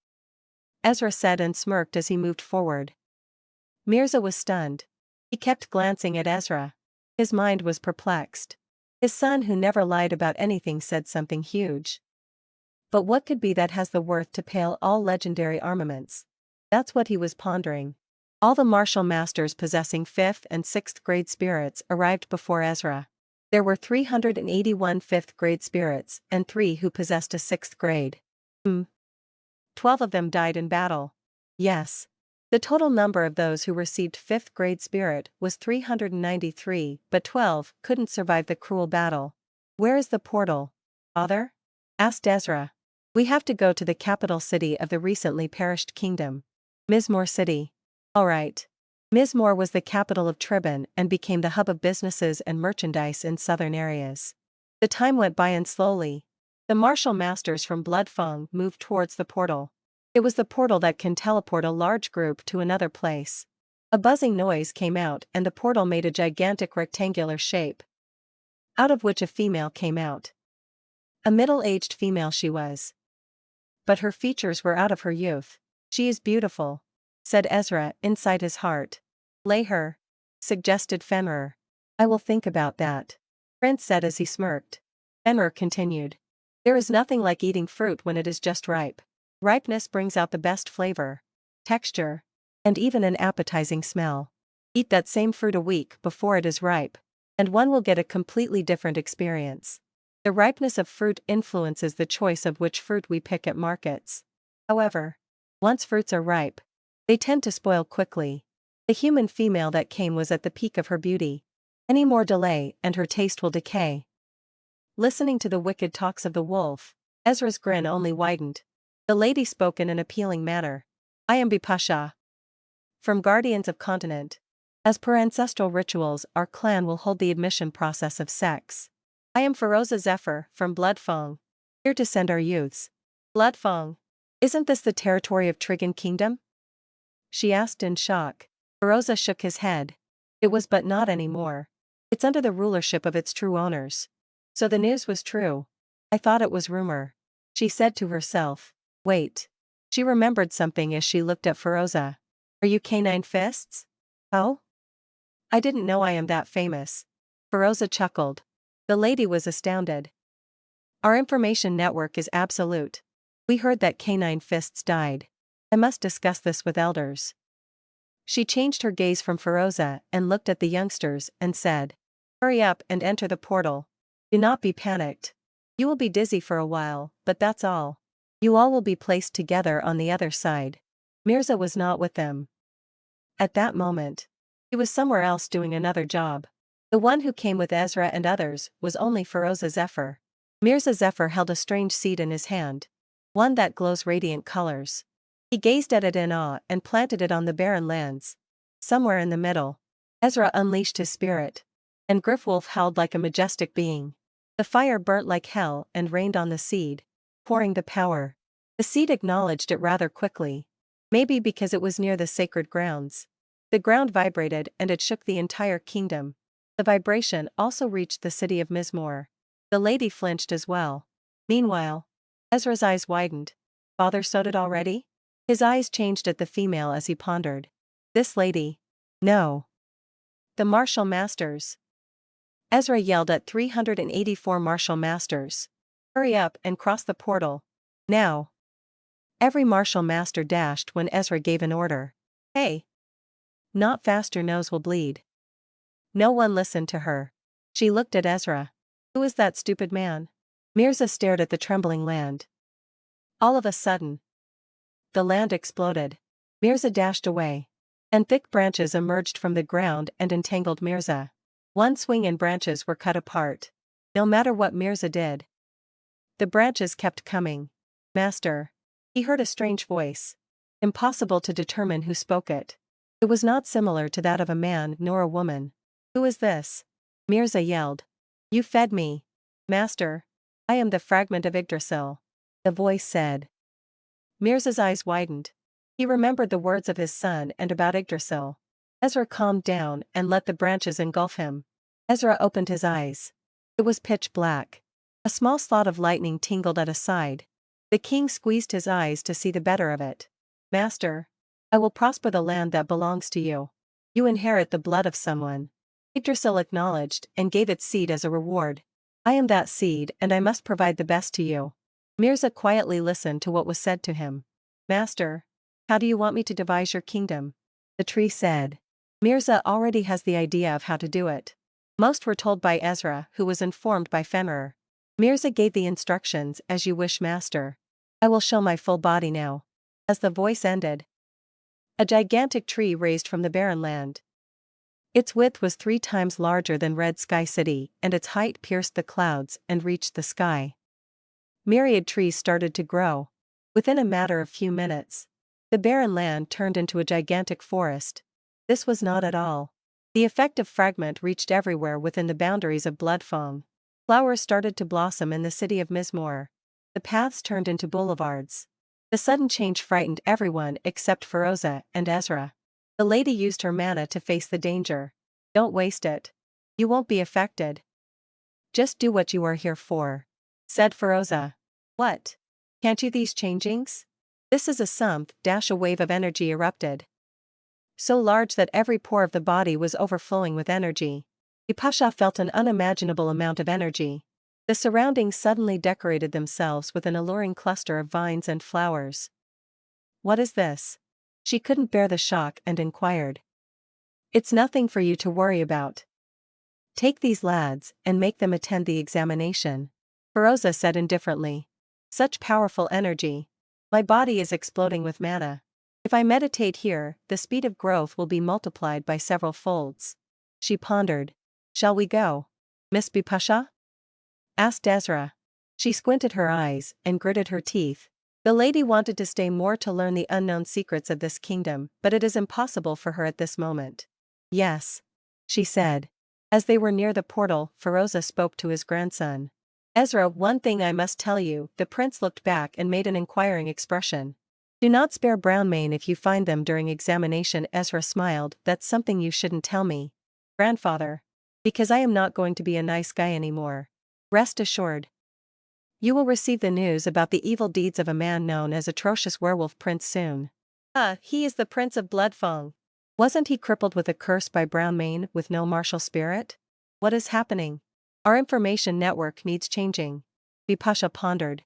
Ezra said and smirked as he moved forward. Mirza was stunned. He kept glancing at Ezra. His mind was perplexed. His son, who never lied about anything, said something huge. But what could be that has the worth to pale all legendary armaments? That's what he was pondering. All the martial masters possessing 5th and 6th grade spirits arrived before Ezra. There were 381 5th grade spirits and 3 who possessed a 6th grade. 12 of them died in battle. Yes. The total number of those who received 5th grade spirit was 393, but 12 couldn't survive the cruel battle. "Where is the portal, father?" asked Ezra. "We have to go to the capital city of the recently perished kingdom. Mizmor City." "All right." Mizmor was the capital of Tribun and became the hub of businesses and merchandise in southern areas. The time went by and slowly. The martial masters from Bloodfang moved towards the portal. It was the portal that can teleport a large group to another place. A buzzing noise came out and the portal made a gigantic rectangular shape, out of which a female came out. A middle-aged female she was. But her features were out of her youth. "She is beautiful," said Ezra inside his heart. "Lay her," suggested Fenrir. "I will think about that," Prince said as he smirked. Fenrir continued. "There is nothing like eating fruit when it is just ripe. Ripeness brings out the best flavor, texture, and even an appetizing smell. Eat that same fruit a week before it is ripe, and one will get a completely different experience. The ripeness of fruit influences the choice of which fruit we pick at markets. However, once fruits are ripe, they tend to spoil quickly. The human female that came was at the peak of her beauty. Any more delay and her taste will decay." Listening to the wicked talks of the wolf, Ezra's grin only widened. The lady spoke in an appealing manner. "I am Bipasha, from Guardians of Continent. As per ancestral rituals, our clan will hold the admission process of sex. I am Feroza Zephyr, from Bloodfang, here to send our youths." "Bloodfang? Isn't this the territory of Trigon Kingdom?" she asked in shock. Feroza shook his head. "It was, but not anymore. It's under the rulership of its true owners." So the news was true. "I thought it was rumor," she said to herself. Wait. She remembered something as she looked at Feroza. "Are you Canine Fists?" "Oh? I didn't know I am that famous." Feroza chuckled. The lady was astounded. "Our information network is absolute. We heard that Canine Fists died. I must discuss this with elders." She changed her gaze from Feroza and looked at the youngsters and said, "Hurry up and enter the portal. Do not be panicked. You will be dizzy for a while, but that's all. You all will be placed together on the other side." Mirza was not with them. At that moment, he was somewhere else doing another job. The one who came with Ezra and others was only Feroza Zephyr. Mirza Zephyr held a strange seed in his hand. One that glows radiant colors. He gazed at it in awe and planted it on the barren lands. Somewhere in the middle, Ezra unleashed his spirit. And Wolf howled like a majestic being. The fire burnt like hell and rained on the seed, pouring the power. The seed acknowledged it rather quickly. Maybe because it was near the sacred grounds. The ground vibrated and it shook the entire kingdom. The vibration also reached the city of Mizmor. The lady flinched as well. Meanwhile, Ezra's eyes widened. Father sowed it already? His eyes changed at the female as he pondered. This lady? No. The martial masters. Ezra yelled at 384 martial masters. Hurry up and cross the portal. Now. Every martial master dashed when Ezra gave an order. Hey! Not fast, your nose will bleed. No one listened to her. She looked at Ezra. Who is that stupid man? Mirza stared at the trembling land. All of a sudden, the land exploded. Mirza dashed away. And thick branches emerged from the ground and entangled Mirza. One swing and branches were cut apart. No matter what Mirza did, the branches kept coming. Master. He heard a strange voice. Impossible to determine who spoke it. It was not similar to that of a man nor a woman. Who is this? Mirza yelled. You fed me. Master. I am the fragment of Yggdrasil. The voice said. Mirza's eyes widened. He remembered the words of his son and about Yggdrasil. Ezra calmed down and let the branches engulf him. Ezra opened his eyes. It was pitch black. A small slot of lightning tingled at a side. The king squeezed his eyes to see the better of it. Master. I will prosper the land that belongs to you. You inherit the blood of someone. Yggdrasil acknowledged and gave its seed as a reward. I am that seed and I must provide the best to you. Mirza quietly listened to what was said to him. Master. How do you want me to devise your kingdom? The tree said. Mirza already has the idea of how to do it. Most were told by Ezra, who was informed by Fenrir. Mirza gave the instructions as you wish, master. I will show my full body now. As the voice ended, a gigantic tree raised from the barren land. Its width was 3 times larger than Red Sky City, and its height pierced the clouds and reached the sky. Myriad trees started to grow. Within a matter of few minutes, the barren land turned into a gigantic forest. This was not at all. The effect of fragment reached everywhere within the boundaries of Bloodfang. Flowers started to blossom in the city of Mizmor. The paths turned into boulevards. The sudden change frightened everyone except Feroza and Ezra. The lady used her mana to face the danger. Don't waste it. You won't be affected. Just do what you are here for, said Feroza. What? Can't you these changings? This is a sump. A wave of energy erupted. So large that every pore of the body was overflowing with energy. Pasha felt an unimaginable amount of energy. The surroundings suddenly decorated themselves with an alluring cluster of vines and flowers. What is this? She couldn't bear the shock and inquired. It's nothing for you to worry about. Take these lads and make them attend the examination, Feroza said indifferently. Such powerful energy. My body is exploding with mana. If I meditate here, the speed of growth will be multiplied by several folds. She pondered. Shall we go, Miss Bipasha? Asked Ezra. She squinted her eyes and gritted her teeth. The lady wanted to stay more to learn the unknown secrets of this kingdom, but it is impossible for her at this moment. Yes, she said. As they were near the portal, Feroza spoke to his grandson. Ezra, one thing I must tell you. The prince looked back and made an inquiring expression. Do not spare Brownmane if you find them during examination. Ezra smiled. That's something you shouldn't tell me, grandfather. Because I am not going to be a nice guy anymore. Rest assured. You will receive the news about the evil deeds of a man known as atrocious werewolf prince soon. He is the prince of Bloodfang. Wasn't he crippled with a curse by Brownmane with no martial spirit? What is happening? Our information network needs changing. Bipasha pondered.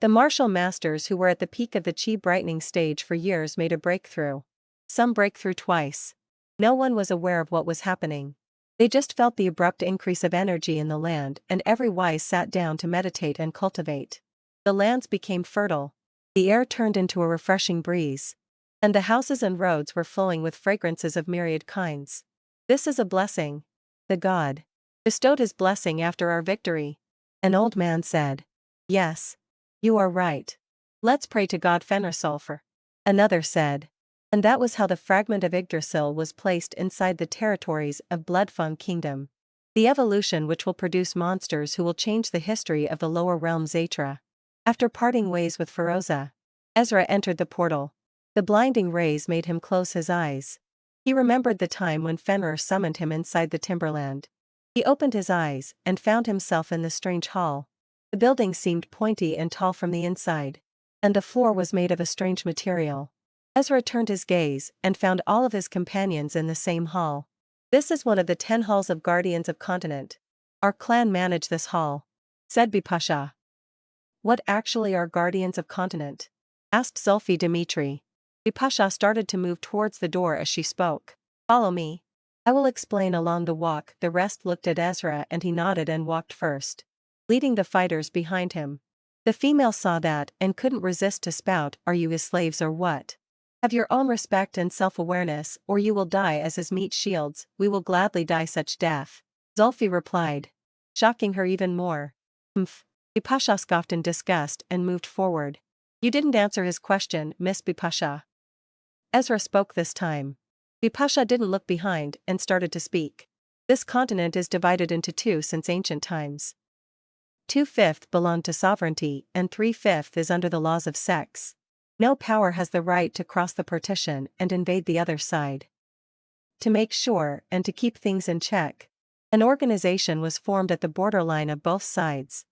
The martial masters who were at the peak of the chi brightening stage for years made a breakthrough. Some breakthrough twice. No one was aware of what was happening. They just felt the abrupt increase of energy in the land, and every wise sat down to meditate and cultivate. The lands became fertile. The air turned into a refreshing breeze. And the houses and roads were flowing with fragrances of myriad kinds. This is a blessing. The god bestowed his blessing after our victory. An old man said. Yes. You are right. Let's pray to God Fenrisulfur. Another said. And that was how the fragment of Yggdrasil was placed inside the territories of Bloodfang Kingdom. The evolution which will produce monsters who will change the history of the lower realms Atra. After parting ways with Feroza, Ezra entered the portal. The blinding rays made him close his eyes. He remembered the time when Fenrir summoned him inside the Timberland. He opened his eyes and found himself in the strange hall. The building seemed pointy and tall from the inside, and the floor was made of a strange material. Ezra turned his gaze and found all of his companions in the same hall. This is one of the 10 halls of Guardians of Continent. Our clan manage this hall, said Bipasha. What actually are Guardians of Continent? Asked Zulfi Dimitri. Bipasha started to move towards the door as she spoke. Follow me. I will explain along the walk. The rest looked at Ezra and he nodded and walked first, leading the fighters behind him. The female saw that and couldn't resist to spout, are you his slaves or what? Have your own respect and self-awareness, or you will die as his meat shields. We will gladly die such death. Zulfi replied, shocking her even more. Humph. Bipasha scoffed in disgust and moved forward. You didn't answer his question, Miss Bipasha. Ezra spoke this time. Bipasha didn't look behind and started to speak. This continent is divided into 2 since ancient times. 2/5 belong to sovereignty and 3/5 is under the laws of sex. No power has the right to cross the partition and invade the other side. To make sure and to keep things in check, an organization was formed at the borderline of both sides.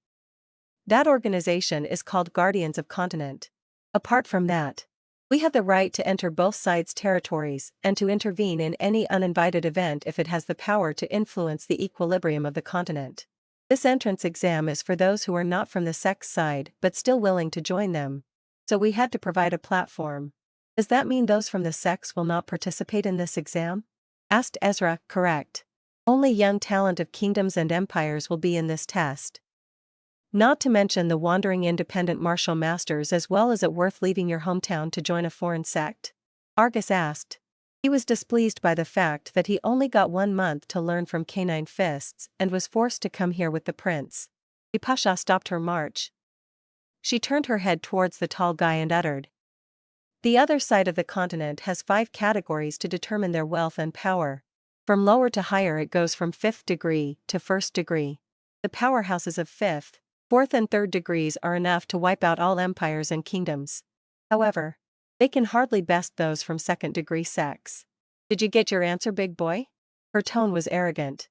That organization is called Guardians of Continent. Apart from that, we have the right to enter both sides' territories and to intervene in any uninvited event if it has the power to influence the equilibrium of the continent. This entrance exam is for those who are not from the sex side but still willing to join them. So we had to provide a platform. Does that mean those from the sex will not participate in this exam? Asked Ezra. Correct. Only young talent of kingdoms and empires will be in this test. Not to mention the wandering independent martial masters as well. Is it worth leaving your hometown to join a foreign sect? Argus asked. He was displeased by the fact that he only got 1 month to learn from Canine Fists and was forced to come here with the prince. Bipasha stopped her march. She turned her head towards the tall guy and uttered. The other side of the continent has 5 categories to determine their wealth and power. From lower to higher it goes from 5th degree to 1st degree. The powerhouses of 5th, 4th and 3rd degrees are enough to wipe out all empires and kingdoms. However, they can hardly best those from 2nd degree sects. Did you get your answer, big boy? Her tone was arrogant.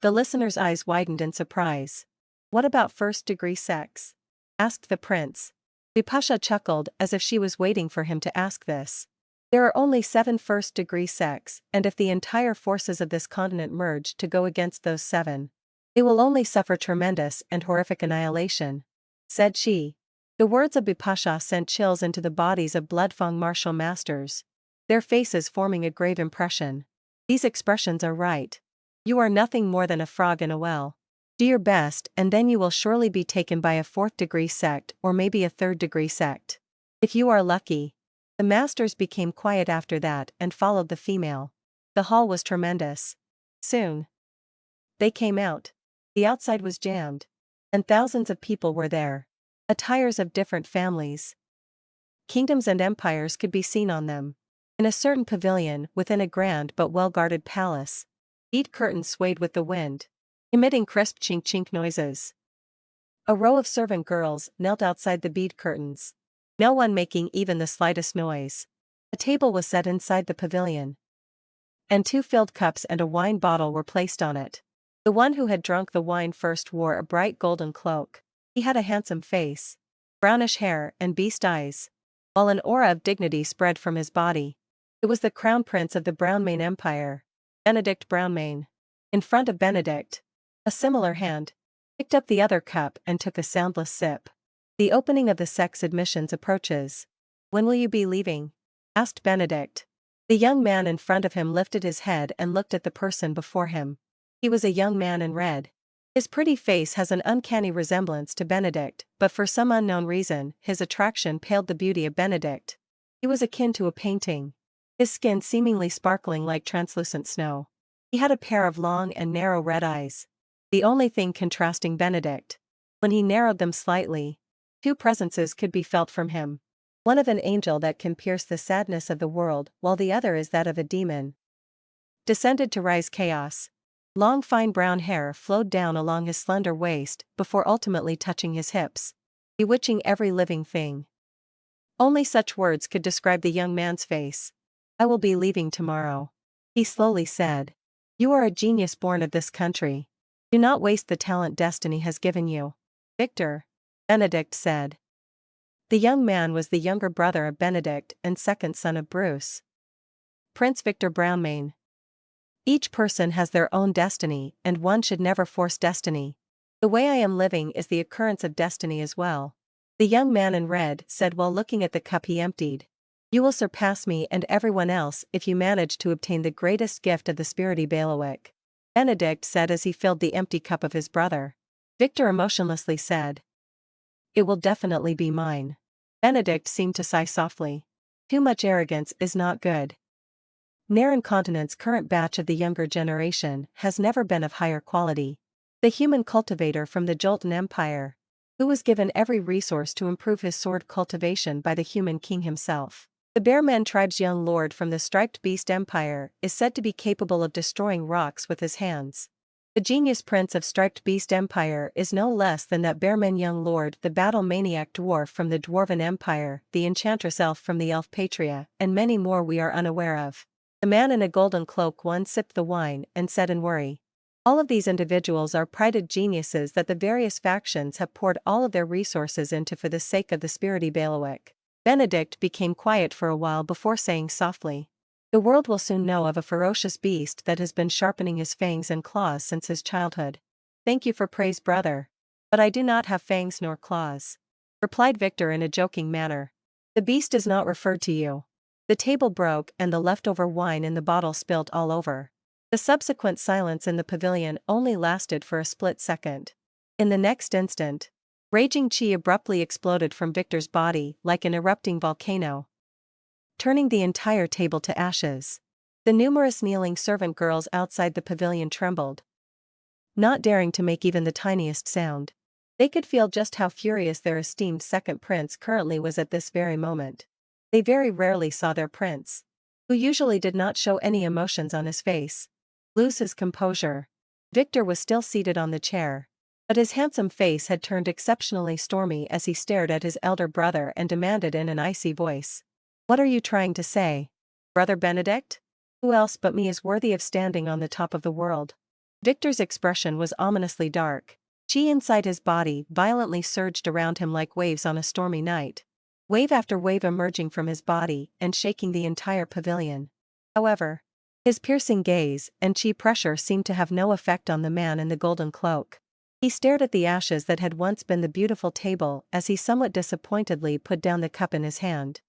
The listener's eyes widened in surprise. What about 1st degree sects? Asked the prince. Bipasha chuckled as if she was waiting for him to ask this. There are only 7 1st degree sects, and if the entire forces of this continent merge to go against those 7, they will only suffer tremendous and horrific annihilation, said she. The words of Bipasha sent chills into the bodies of Bloodfang martial masters, their faces forming a grave impression. These expressions are right. You are nothing more than a frog in a well. Do your best and then you will surely be taken by a 4th degree sect or maybe a 3rd degree sect. If you are lucky. The masters became quiet after that and followed the female. The hall was tremendous. Soon they came out. The outside was jammed, and thousands of people were there. Attires of different families, kingdoms and empires could be seen on them. In a certain pavilion within a grand but well-guarded palace, bead curtains swayed with the wind, emitting crisp chink-chink noises. A row of servant girls knelt outside the bead curtains, no one making even the slightest noise. A table was set inside the pavilion, and 2 filled cups and a wine bottle were placed on it. The one who had drunk the wine first wore a bright golden cloak. He had a handsome face, brownish hair and beast eyes, while an aura of dignity spread from his body. It was the crown prince of the Brownmane Empire, Benedict Brownmane. In front of Benedict, a similar hand picked up the other cup and took a soundless sip. The opening of the sex admissions approaches. When will you be leaving? Asked Benedict. The young man in front of him lifted his head and looked at the person before him. He was a young man in red. His pretty face has an uncanny resemblance to Benedict, but for some unknown reason, his attraction paled the beauty of Benedict. He was akin to a painting, his skin seemingly sparkling like translucent snow. He had a pair of long and narrow red eyes, the only thing contrasting Benedict. When he narrowed them slightly, two presences could be felt from him. One of an angel that can pierce the sadness of the world, while the other is that of a demon. Descended to rise chaos. Long fine brown hair flowed down along his slender waist before ultimately touching his hips, bewitching every living thing. Only such words could describe the young man's face. "I will be leaving tomorrow," he slowly said. "You are a genius born of this country. Do not waste the talent destiny has given you." "Victor," Benedict said. The young man was the younger brother of Benedict and second son of Bruce. Prince Victor Brownmane. Each person has their own destiny, and one should never force destiny. The way I am living is the occurrence of destiny as well. The young man in red said while looking at the cup he emptied. "You will surpass me and everyone else if you manage to obtain the greatest gift of the spirity bailiwick," Benedict said as he filled the empty cup of his brother. Victor emotionlessly said, "It will definitely be mine." Benedict seemed to sigh softly. "Too much arrogance is not good." Naren Continent's current batch of the younger generation has never been of higher quality. The human cultivator from the Jolton Empire, who was given every resource to improve his sword cultivation by the human king himself. The Bearman tribe's young lord from the Striped Beast Empire is said to be capable of destroying rocks with his hands. The genius prince of Striped Beast Empire is no less than that Bearman young lord, the battle maniac dwarf from the Dwarven Empire, the enchantress elf from the Elf Patria, and many more we are unaware of. The man in a golden cloak once sipped the wine and said in worry, "All of these individuals are prided geniuses that the various factions have poured all of their resources into for the sake of the spirity bailiwick." Benedict became quiet for a while before saying softly, "The world will soon know of a ferocious beast that has been sharpening his fangs and claws since his childhood." "Thank you for praise, brother. But I do not have fangs nor claws," replied Victor in a joking manner. "The beast is not referred to you." The table broke and the leftover wine in the bottle spilled all over. The subsequent silence in the pavilion only lasted for a split second. In the next instant, raging chi abruptly exploded from Victor's body like an erupting volcano, turning the entire table to ashes. The numerous kneeling servant girls outside the pavilion trembled, not daring to make even the tiniest sound. They could feel just how furious their esteemed second prince currently was at this very moment. They very rarely saw their prince, who usually did not show any emotions on his face, lose his composure. Victor was still seated on the chair, but his handsome face had turned exceptionally stormy as he stared at his elder brother and demanded in an icy voice, "What are you trying to say, Brother Benedict? Who else but me is worthy of standing on the top of the world?" Victor's expression was ominously dark. Chi inside his body violently surged around him like waves on a stormy night, wave after wave emerging from his body and shaking the entire pavilion. However, his piercing gaze and chi pressure seemed to have no effect on the man in the golden cloak. He stared at the ashes that had once been the beautiful table as he somewhat disappointedly put down the cup in his hand.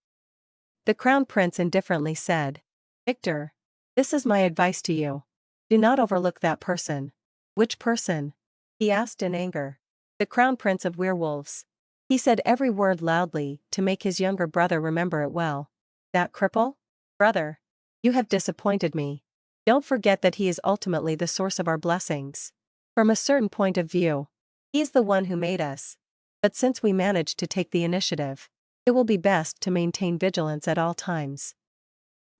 The crown prince indifferently said, "Victor, this is my advice to you. Do not overlook that person." "Which person?" he asked in anger. "The crown prince of werewolves." He said every word loudly to make his younger brother remember it well. "That cripple? Brother, you have disappointed me. Don't forget that he is ultimately the source of our blessings. From a certain point of view, he is the one who made us. But since we managed to take the initiative, it will be best to maintain vigilance at all times."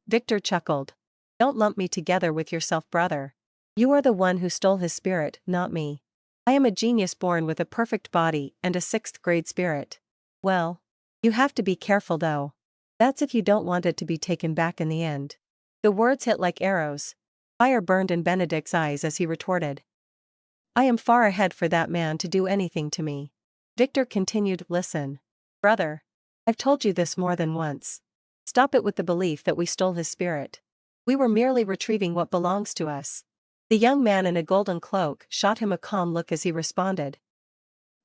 Victor chuckled. "Don't lump me together with yourself, brother. You are the one who stole his spirit, not me. I am a genius born with a perfect body and a 6th-grade spirit. Well, you have to be careful though. That's if you don't want it to be taken back in the end." The words hit like arrows. Fire burned in Benedict's eyes as he retorted, "I am far ahead for that man to do anything to me." Victor continued, "Listen, brother. I've told you this more than once. Stop it with the belief that we stole his spirit. We were merely retrieving what belongs to us." The young man in a golden cloak shot him a calm look as he responded,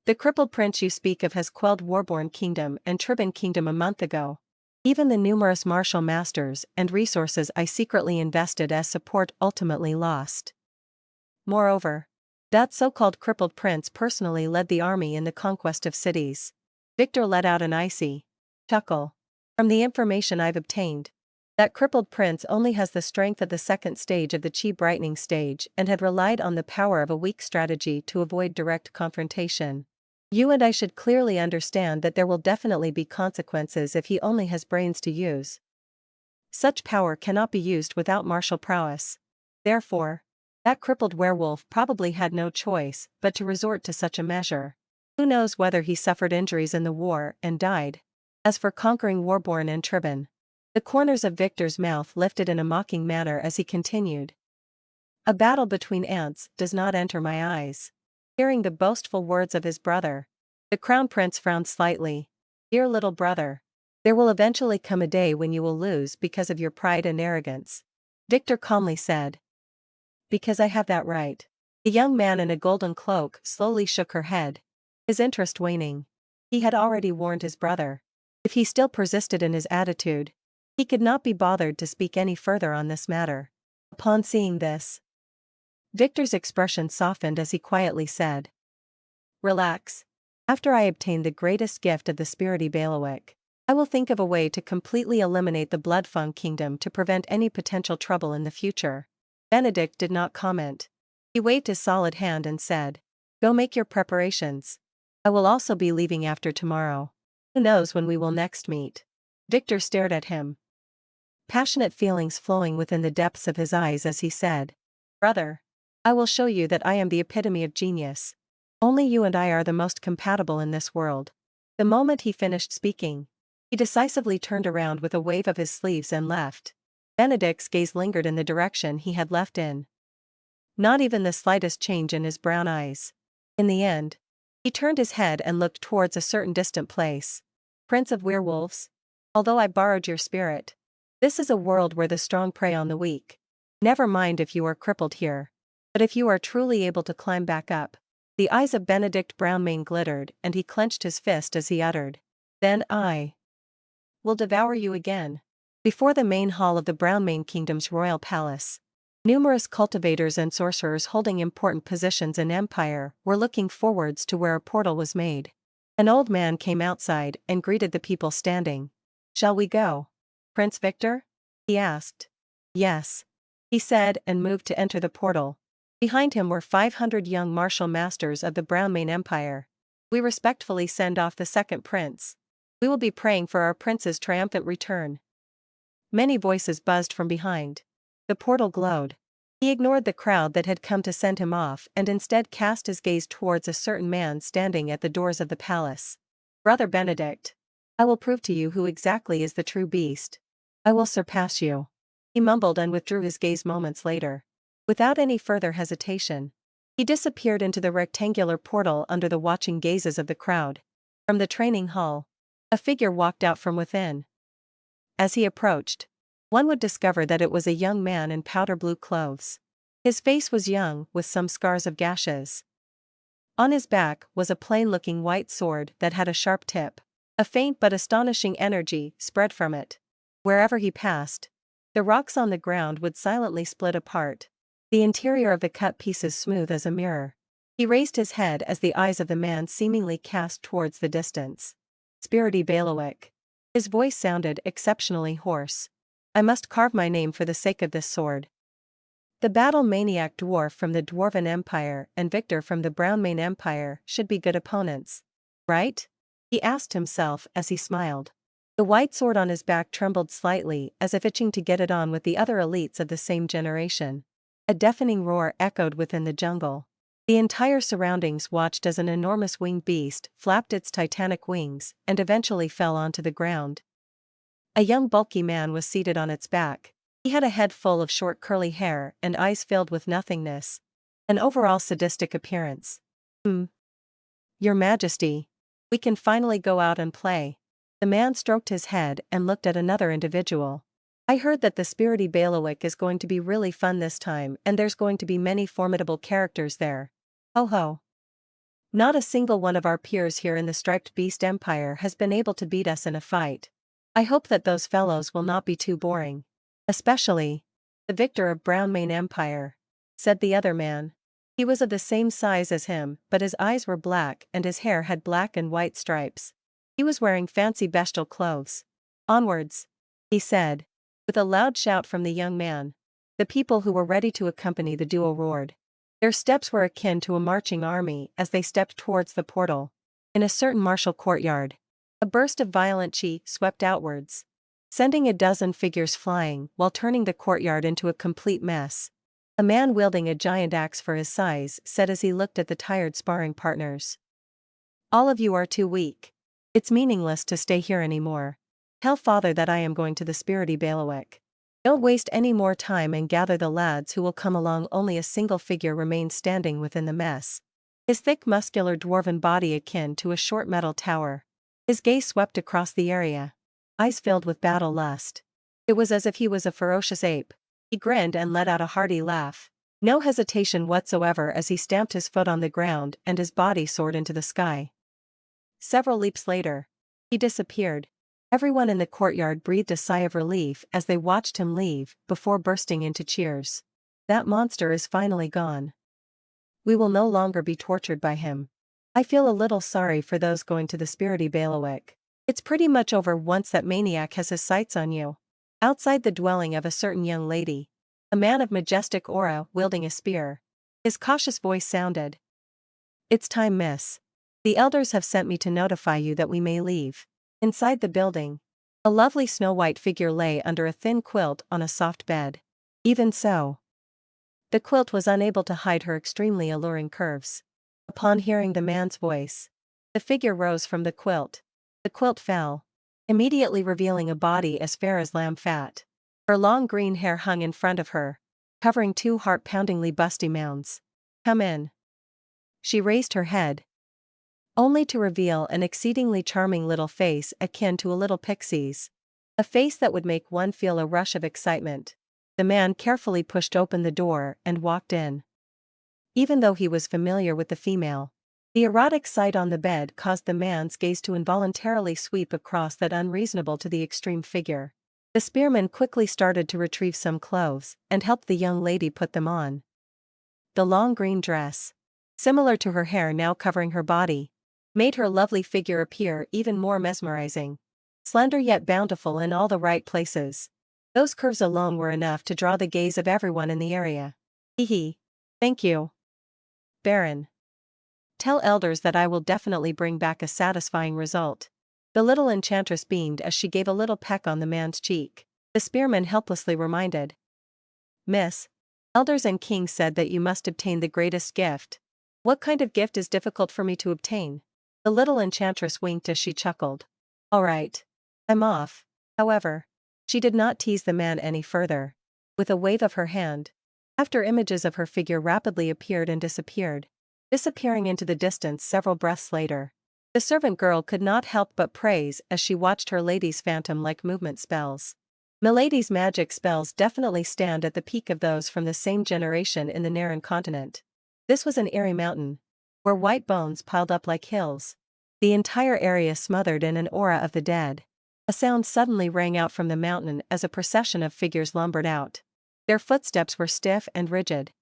"The crippled prince you speak of has quelled Warborn Kingdom and Tribban Kingdom a month ago. Even the numerous martial masters and resources I secretly invested as support ultimately lost. Moreover, that so-called crippled prince personally led the army in the conquest of cities." Victor let out an icy chuckle. "From the information I've obtained, That crippled prince only has the strength of the second stage of the chi brightening stage and had relied on the power of a weak strategy to avoid direct confrontation. You and I should clearly understand that there will definitely be consequences if he only has brains to use. Such power cannot be used without martial prowess. Therefore, that crippled werewolf probably had no choice but to resort to such a measure. Who knows whether he suffered injuries in the war and died? As for conquering Warborn and Tribon, the corners of Victor's mouth lifted in a mocking manner as he continued. A battle between ants does not enter my eyes. Hearing the boastful words of his brother, the crown prince frowned slightly. Dear little brother, there will eventually come a day when you will lose because of your pride and arrogance. Victor calmly said. Because I have that right. The young man in a golden cloak slowly shook her head, his interest waning. He had already warned his brother. If he still persisted in his attitude, he could not be bothered to speak any further on this matter. Upon seeing this, Victor's expression softened as he quietly said. Relax. After I obtain the greatest gift of the spirity bailiwick, I will think of a way to completely eliminate the Bloodfang Kingdom to prevent any potential trouble in the future. Benedict did not comment. He waved his solid hand and said, Go make your preparations. I will also be leaving after tomorrow. Who knows when we will next meet? Victor stared at him, passionate feelings flowing within the depths of his eyes as he said, Brother, I will show you that I am the epitome of genius. Only you and I are the most compatible in this world. The moment he finished speaking, he decisively turned around with a wave of his sleeves and left. Benedict's gaze lingered in the direction he had left in. Not even the slightest change in his brown eyes. In the end, he turned his head and looked towards a certain distant place. Prince of Werewolves, although I borrowed your spirit, this is a world where the strong prey on the weak. Never mind if you are crippled here. But if you are truly able to climb back up. The eyes of Benedict Brownmane glittered and he clenched his fist as he uttered. Then I will devour you again. Before the main hall of the Brownmane Kingdom's royal palace, numerous cultivators and sorcerers holding important positions in Empire were looking forwards to where a portal was made. An old man came outside and greeted the people standing. Shall we go, Prince Victor? He asked. Yes, he said and moved to enter the portal. Behind him were 500 young martial masters of the Brownmane Empire. We respectfully send off the second prince. We will be praying for our prince's triumphant return. Many voices buzzed from behind. The portal glowed. He ignored the crowd that had come to send him off and instead cast his gaze towards a certain man standing at the doors of the palace. Brother Benedict, I will prove to you who exactly is the true beast. I will surpass you. He mumbled and withdrew his gaze moments later. Without any further hesitation, he disappeared into the rectangular portal under the watching gazes of the crowd. From the training hall, a figure walked out from within. As he approached, one would discover that it was a young man in powder blue clothes. His face was young, with some scars of gashes. On his back was a plain-looking white sword that had a sharp tip. A faint but astonishing energy spread from it. Wherever he passed, the rocks on the ground would silently split apart. The interior of the cut pieces smooth as a mirror. He raised his head as the eyes of the man seemingly cast towards the distance. Spirity bailiwick. His voice sounded exceptionally hoarse. I must carve my name for the sake of this sword. The battle-maniac dwarf from the Dwarven Empire and Victor from the Brownmane Empire should be good opponents. Right? He asked himself as he smiled. The white sword on his back trembled slightly as if itching to get it on with the other elites of the same generation. A deafening roar echoed within the jungle. The entire surroundings watched as an enormous winged beast flapped its titanic wings and eventually fell onto the ground. A young bulky man was seated on its back. He had a head full of short curly hair and eyes filled with nothingness. An overall sadistic appearance. Your Majesty, we can finally go out and play. The man stroked his head and looked at another individual. I heard that the Spirity Bailiwick is going to be really fun this time and there's going to be many formidable characters there. Ho ho. Not a single one of our peers here in the Striped Beast Empire has been able to beat us in a fight. I hope that those fellows will not be too boring. Especially the victor of Brownmane Empire, said the other man. He was of the same size as him, but his eyes were black and his hair had black and white stripes. He was wearing fancy bestial clothes. Onwards, he said. With a loud shout from the young man, the people who were ready to accompany the duo roared. Their steps were akin to a marching army as they stepped towards the portal. In a certain martial courtyard, a burst of violent chi swept outwards, sending a dozen figures flying while turning the courtyard into a complete mess. A man wielding a giant axe for his size said as he looked at the tired sparring partners. "All of you are too weak. It's meaningless to stay here anymore. Tell father that I am going to the spirity bailiwick. Don't waste any more time and gather the lads who will come along." Only a single figure remained standing within the mess. His thick muscular dwarven body akin to a short metal tower. His gaze swept across the area, eyes filled with battle lust. It was as if he was a ferocious ape. He grinned and let out a hearty laugh. No hesitation whatsoever as he stamped his foot on the ground and his body soared into the sky. Several leaps later, he disappeared. Everyone in the courtyard breathed a sigh of relief as they watched him leave before bursting into cheers. That monster is finally gone. We will no longer be tortured by him. I feel a little sorry for those going to the spirity bailiwick. It's pretty much over once that maniac has his sights on you. Outside the dwelling of a certain young lady, a man of majestic aura wielding a spear, his cautious voice sounded. "It's time, miss. The elders have sent me to notify you that we may leave." Inside the building, a lovely snow-white figure lay under a thin quilt on a soft bed. Even so, the quilt was unable to hide her extremely alluring curves. Upon hearing the man's voice, the figure rose from the quilt. The quilt fell, immediately revealing a body as fair as lamb fat. Her long green hair hung in front of her, covering two heart-poundingly busty mounds. "Come in." She raised her head, only to reveal an exceedingly charming little face akin to a little pixie's. A face that would make one feel a rush of excitement. The man carefully pushed open the door and walked in. Even though he was familiar with the female, the erotic sight on the bed caused the man's gaze to involuntarily sweep across that unreasonable to the extreme figure. The spearman quickly started to retrieve some clothes and helped the young lady put them on. The long green dress, similar to her hair now covering her body, made her lovely figure appear even more mesmerizing. Slender yet bountiful in all the right places. Those curves alone were enough to draw the gaze of everyone in the area. "Hee. Thank you, Baron. Tell elders that I will definitely bring back a satisfying result." The little enchantress beamed as she gave a little peck on the man's cheek. The spearman helplessly reminded. "Miss, elders and kings said that you must obtain the greatest gift. What kind of gift is difficult for me to obtain?" The little enchantress winked as she chuckled. "All right. I'm off." However, she did not tease the man any further. With a wave of her hand, after images of her figure rapidly appeared and disappeared, disappearing into the distance several breaths later. The servant girl could not help but praise as she watched her lady's phantom-like movement spells. Milady's magic spells definitely stand at the peak of those from the same generation in the Naren continent. This was an eerie mountain, where white bones piled up like hills. The entire area smothered in an aura of the dead. A sound suddenly rang out from the mountain as a procession of figures lumbered out. Their footsteps were stiff and rigid,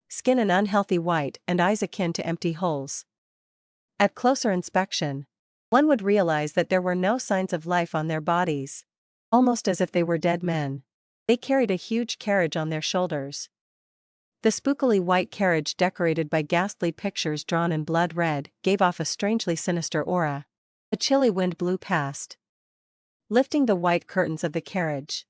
skin an unhealthy white and eyes akin to empty holes. At closer inspection, one would realize that there were no signs of life on their bodies, almost as if they were dead men. They carried a huge carriage on their shoulders. The spookily white carriage, decorated by ghastly pictures drawn in blood red, gave off a strangely sinister aura. A chilly wind blew past, lifting the white curtains of the carriage.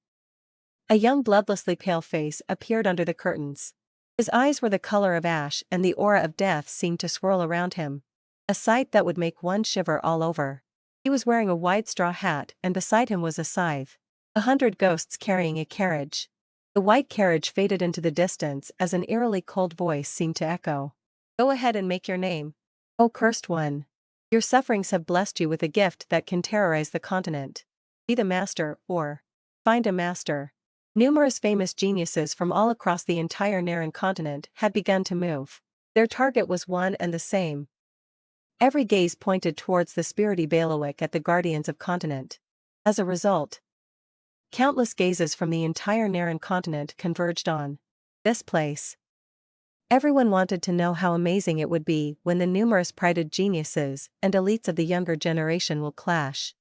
A young bloodlessly pale face appeared under the curtains. His eyes were the color of ash and the aura of death seemed to swirl around him. A sight that would make one shiver all over. He was wearing a wide straw hat and beside him was a scythe. 100 ghosts carrying a carriage. The white carriage faded into the distance as an eerily cold voice seemed to echo. "Go ahead and make your name. O cursed one. Your sufferings have blessed you with a gift that can terrorize the continent. Be the master, or find a master." Numerous famous geniuses from all across the entire Naren continent had begun to move. Their target was one and the same. Every gaze pointed towards the spirity bailiwick at the guardians of continent. As a result, countless gazes from the entire Naren continent converged on this place. Everyone wanted to know how amazing it would be when the numerous prided geniuses and elites of the younger generation will clash.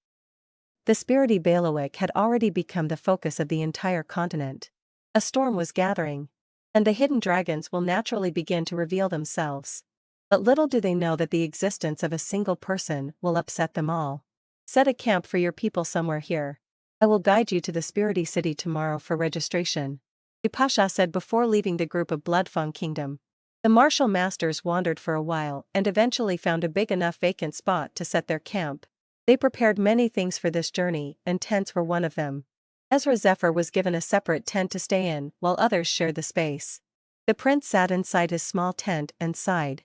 The spirity bailiwick had already become the focus of the entire continent. A storm was gathering. And the hidden dragons will naturally begin to reveal themselves. But little do they know that the existence of a single person will upset them all. Set a camp for your people somewhere here. I will guide you to the spirity city tomorrow for registration, the Pasha said before leaving the group of Bloodfang Kingdom. The martial masters wandered for a while and eventually found a big enough vacant spot to set their camp. They prepared many things for this journey, and tents were one of them. Ezra Zephyr was given a separate tent to stay in, while others shared the space. The prince sat inside his small tent and sighed.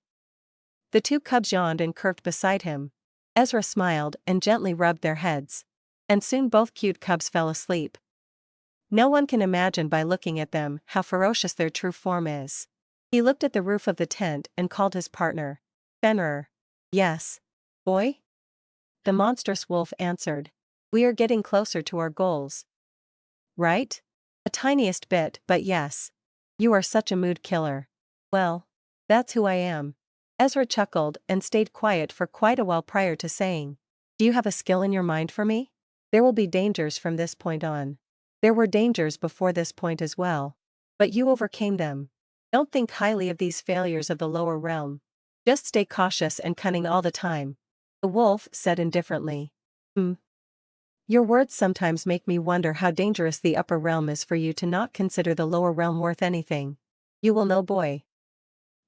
The two cubs yawned and curved beside him. Ezra smiled and gently rubbed their heads. And soon both cute cubs fell asleep. No one can imagine by looking at them how ferocious their true form is. He looked at the roof of the tent and called his partner. Fenrir. Yes. Boy? The monstrous wolf answered. We are getting closer to our goals. Right? A tiniest bit, but yes. You are such a mood killer. Well, that's who I am. Ezra chuckled and stayed quiet for quite a while prior to saying, do you have a skill in your mind for me? There will be dangers from this point on. There were dangers before this point as well. But you overcame them. Don't think highly of these failures of the lower realm. Just stay cautious and cunning all the time. The wolf said indifferently. Your words sometimes make me wonder how dangerous the upper realm is for you to not consider the lower realm worth anything. You will know, boy.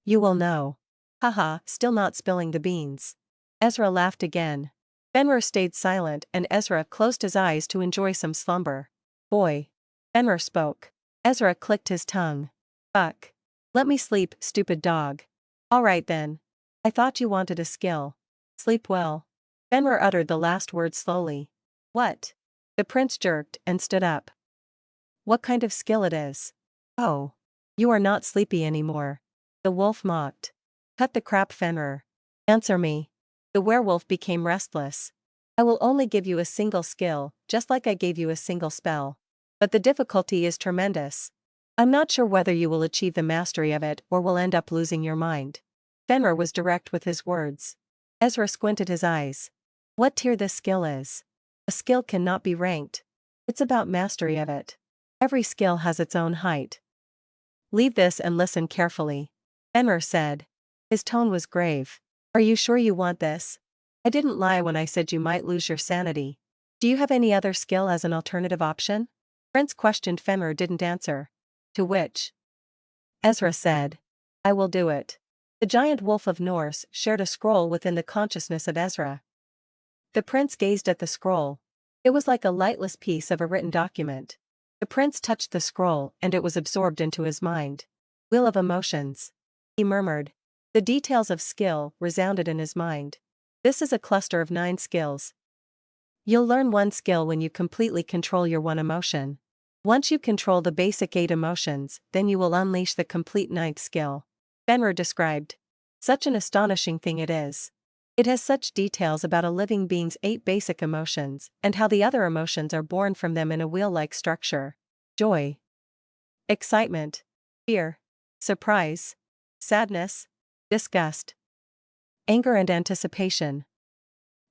You will know. Haha, still not spilling the beans. Ezra laughed again. Fenrir stayed silent and Ezra closed his eyes to enjoy some slumber. Boy. Fenrir spoke. Ezra clicked his tongue. Fuck. Let me sleep, stupid dog. All right then. I thought you wanted a skill. Sleep well. Fenrir uttered the last word slowly. What? The prince jerked and stood up. What kind of skill it is? Oh. You are not sleepy anymore. The wolf mocked. Cut the crap, Fenrir. Answer me. The werewolf became restless. I will only give you a single skill, just like I gave you a single spell. But the difficulty is tremendous. I'm not sure whether you will achieve the mastery of it or will end up losing your mind. Fenrir was direct with his words. Ezra squinted his eyes. What tier this skill is? A skill cannot be ranked. It's about mastery of it. Every skill has its own height. Leave this and listen carefully. Fenrir said. His tone was grave. Are you sure you want this? I didn't lie when I said you might lose your sanity. Do you have any other skill as an alternative option? Prince questioned. Fenrir didn't answer. To which? Ezra said. I will do it. The giant wolf of Norse shared a scroll within the consciousness of Ezra. The prince gazed at the scroll. It was like a lightless piece of a written document. The prince touched the scroll and it was absorbed into his mind. Wheel of emotions. He murmured. The details of skill resounded in his mind. This is a cluster of 9 skills. You'll learn one skill when you completely control your one emotion. Once you control the basic 8 emotions, then you will unleash the complete 9th skill. Fenrir described. Such an astonishing thing it is. It has such details about a living being's 8 basic emotions, and how the other emotions are born from them in a wheel-like structure. Joy. Excitement. Fear. Surprise. Sadness. Disgust. Anger and anticipation.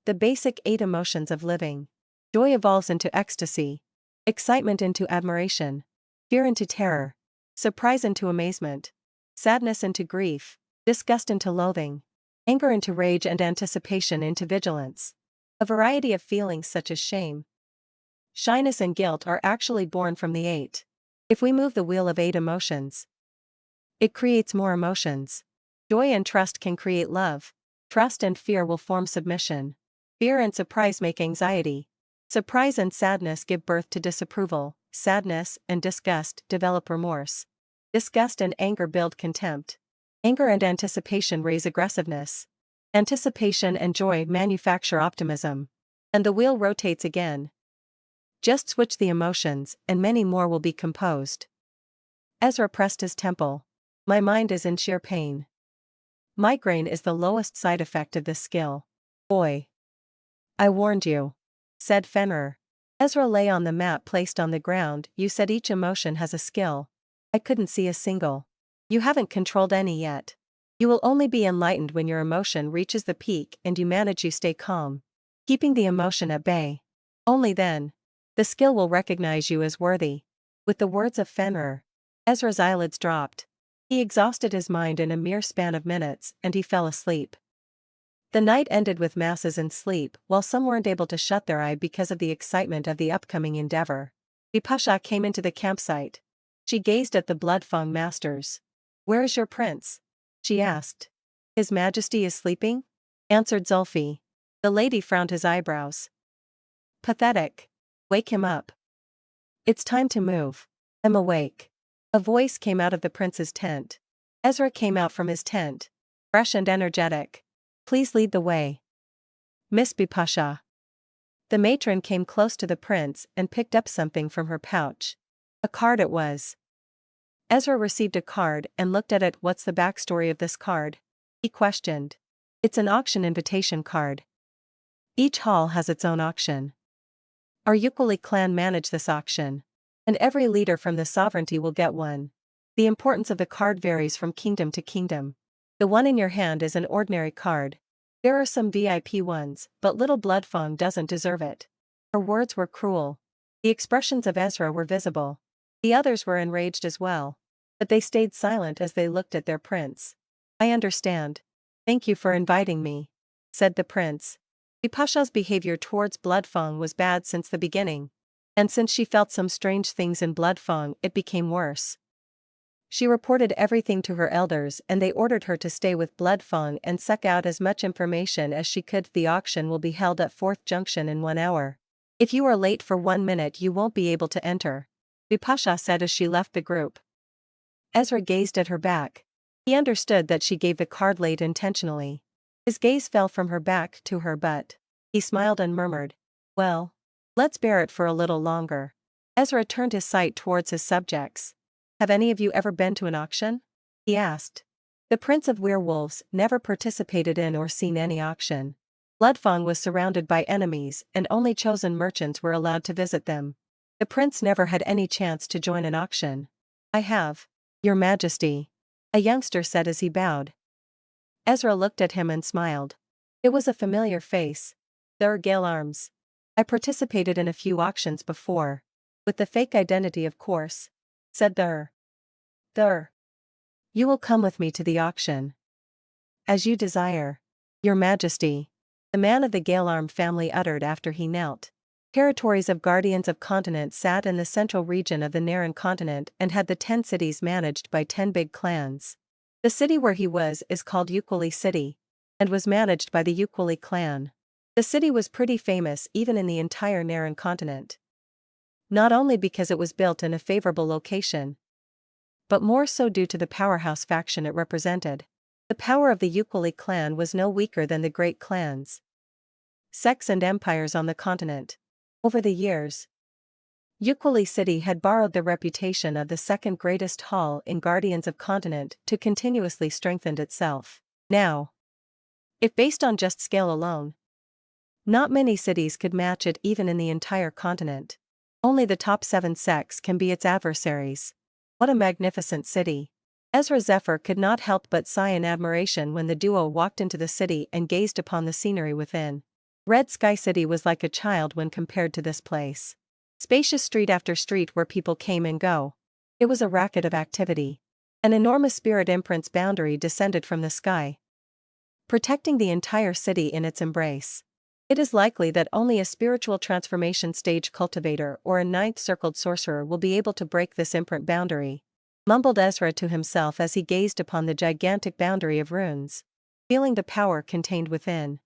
The basic 8 emotions of living. Joy evolves into ecstasy. Excitement into admiration. Fear into terror. Surprise into amazement. Sadness into grief. Disgust into loathing. Anger into rage and anticipation into vigilance. A variety of feelings such as shame, shyness and guilt are actually born from the 8. If we move the wheel of 8 emotions, it creates more emotions. Joy and trust can create love. Trust and fear will form submission. Fear and surprise make anxiety. Surprise and sadness give birth to disapproval. Sadness and disgust develop remorse. Disgust and anger build contempt. Anger and anticipation raise aggressiveness. Anticipation and joy manufacture optimism. And the wheel rotates again. Just switch the emotions, and many more will be composed. Ezra pressed his temple. My mind is in sheer pain. Migraine is the lowest side effect of this skill. Boy. I warned you. Said Fenrir. Ezra lay on the mat placed on the ground. You said each emotion has a skill. I couldn't see a single. You haven't controlled any yet. You will only be enlightened when your emotion reaches the peak and you stay calm. Keeping the emotion at bay. Only then. The skill will recognize you as worthy. With the words of Fenrir, Ezra's eyelids dropped. He exhausted his mind in a mere span of minutes, and he fell asleep. The night ended with masses and sleep, while some weren't able to shut their eye because of the excitement of the upcoming endeavor. Vipasha came into the campsite. She gazed at the Bloodfang masters. "Where is your prince?" she asked. "His Majesty is sleeping?" answered Zulfi. The lady frowned his eyebrows. "Pathetic. Wake him up. It's time to move." "I'm awake." A voice came out of the prince's tent. Ezra came out from his tent, fresh and energetic. "Please lead the way, Miss Bipasha." The matron came close to the prince and picked up something from her pouch. A card it was. Ezra received a card and looked at it. "What's the backstory of this card?" he questioned. "It's an auction invitation card. Each hall has its own auction. Our Ukuli clan manage this auction, and every leader from the sovereignty will get one. The importance of the card varies from kingdom to kingdom. The one in your hand is an ordinary card. There are some VIP ones, but little Bloodfang doesn't deserve it." Her words were cruel. The expressions of Ezra were visible. The others were enraged as well, but they stayed silent as they looked at their prince. "I understand. Thank you for inviting me," said the prince. Vipasha's behavior towards Bloodfang was bad since the beginning, and since she felt some strange things in Bloodfang, it became worse. She reported everything to her elders and they ordered her to stay with Bloodfang and suck out as much information as she could. "The auction will be held at 4th Junction in 1 hour. If you are late for 1 minute you won't be able to enter," Vipasha said as she left the group. Ezra gazed at her back. He understood that she gave the card late intentionally. His gaze fell from her back to her butt. He smiled and murmured, "Well, let's bear it for a little longer." Ezra turned his sight towards his subjects. "Have any of you ever been to an auction?" he asked. The Prince of Werewolves never participated in or seen any auction. Bloodfang was surrounded by enemies and only chosen merchants were allowed to visit them. The prince never had any chance to join an auction. "I have, Your Majesty," a youngster said as he bowed. Ezra looked at him and smiled. It was a familiar face. "There Gale Arms. I participated in a few auctions before. With the fake identity of course," said There. "You will come with me to the auction." "As you desire, Your Majesty," the man of the Gaelarm family uttered after he knelt. Territories of Guardians of Continents sat in the central region of the Naren continent and had the 10 cities managed by 10 big clans. The city where he was is called Ukuli City, and was managed by the Ukuli clan. The city was pretty famous even in the entire Naren continent. Not only because it was built in a favorable location, but more so due to the powerhouse faction it represented. The power of the Ukuli clan was no weaker than the great clans, sects and empires on the continent. Over the years, Ukuli City had borrowed the reputation of the second greatest hall in Guardians of Continent to continuously strengthen itself. Now, if based on just scale alone, not many cities could match it even in the entire continent. Only the top 7 sects can be its adversaries. What a magnificent city. Ezra Zephyr could not help but sigh in admiration when the duo walked into the city and gazed upon the scenery within. Red Sky City was like a child when compared to this place. Spacious street after street where people came and go. It was a racket of activity. An enormous spirit imprints boundary descended from the sky, protecting the entire city in its embrace. It is likely that only a spiritual transformation stage cultivator or a 9th circled sorcerer will be able to break this imprint boundary, mumbled Ezra to himself as he gazed upon the gigantic boundary of runes, feeling the power contained within.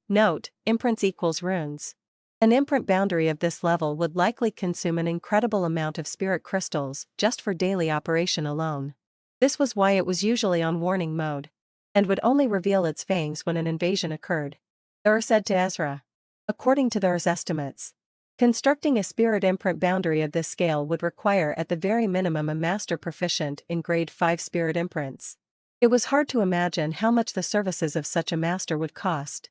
Note: imprints equals runes. An imprint boundary of this level would likely consume an incredible amount of spirit crystals just for daily operation alone. This was why it was usually on warning mode, and would only reveal its fangs when an invasion occurred. Ur said to Ezra. According to Ur's estimates, constructing a spirit imprint boundary of this scale would require at the very minimum a master proficient in grade 5 spirit imprints. It was hard to imagine how much the services of such a master would cost.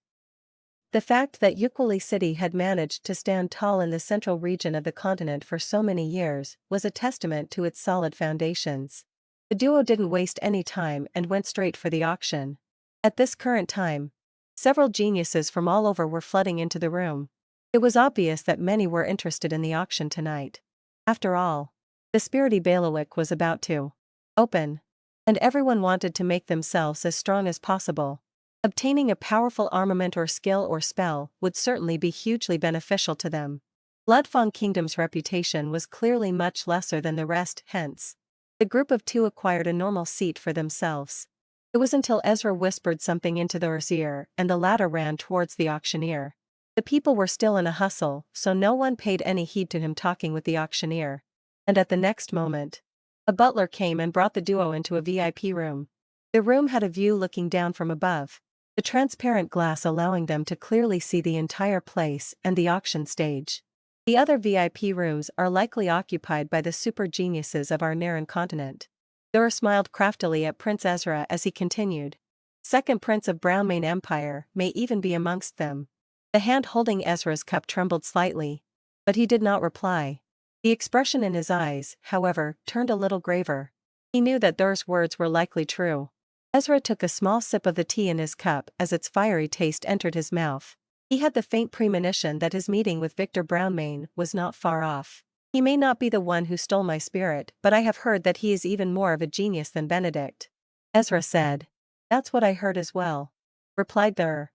The fact that Ukuli City had managed to stand tall in the central region of the continent for so many years was a testament to its solid foundations. The duo didn't waste any time and went straight for the auction. At this current time, several geniuses from all over were flooding into the room. It was obvious that many were interested in the auction tonight. After all, the spirity bailiwick was about to open, and everyone wanted to make themselves as strong as possible. Obtaining a powerful armament or skill or spell would certainly be hugely beneficial to them. Bloodfang Kingdom's reputation was clearly much lesser than the rest, hence, the group of two acquired a normal seat for themselves. It was until Ezra whispered something into their ear and the latter ran towards the auctioneer. The people were still in a hustle, so no one paid any heed to him talking with the auctioneer. And at the next moment, a butler came and brought the duo into a VIP room. The room had a view looking down from above, the transparent glass allowing them to clearly see the entire place and the auction stage. The other VIP rooms are likely occupied by the super geniuses of our Naren continent. Thur smiled craftily at Prince Ezra as he continued. Second Prince of Brownmane Empire may even be amongst them. The hand holding Ezra's cup trembled slightly, but he did not reply. The expression in his eyes, however, turned a little graver. He knew that Thur's words were likely true. Ezra took a small sip of the tea in his cup as its fiery taste entered his mouth. He had the faint premonition that his meeting with Victor Brownmane was not far off. He may not be the one who stole my spirit, but I have heard that he is even more of a genius than Benedict. Ezra said. That's what I heard as well, replied Thur.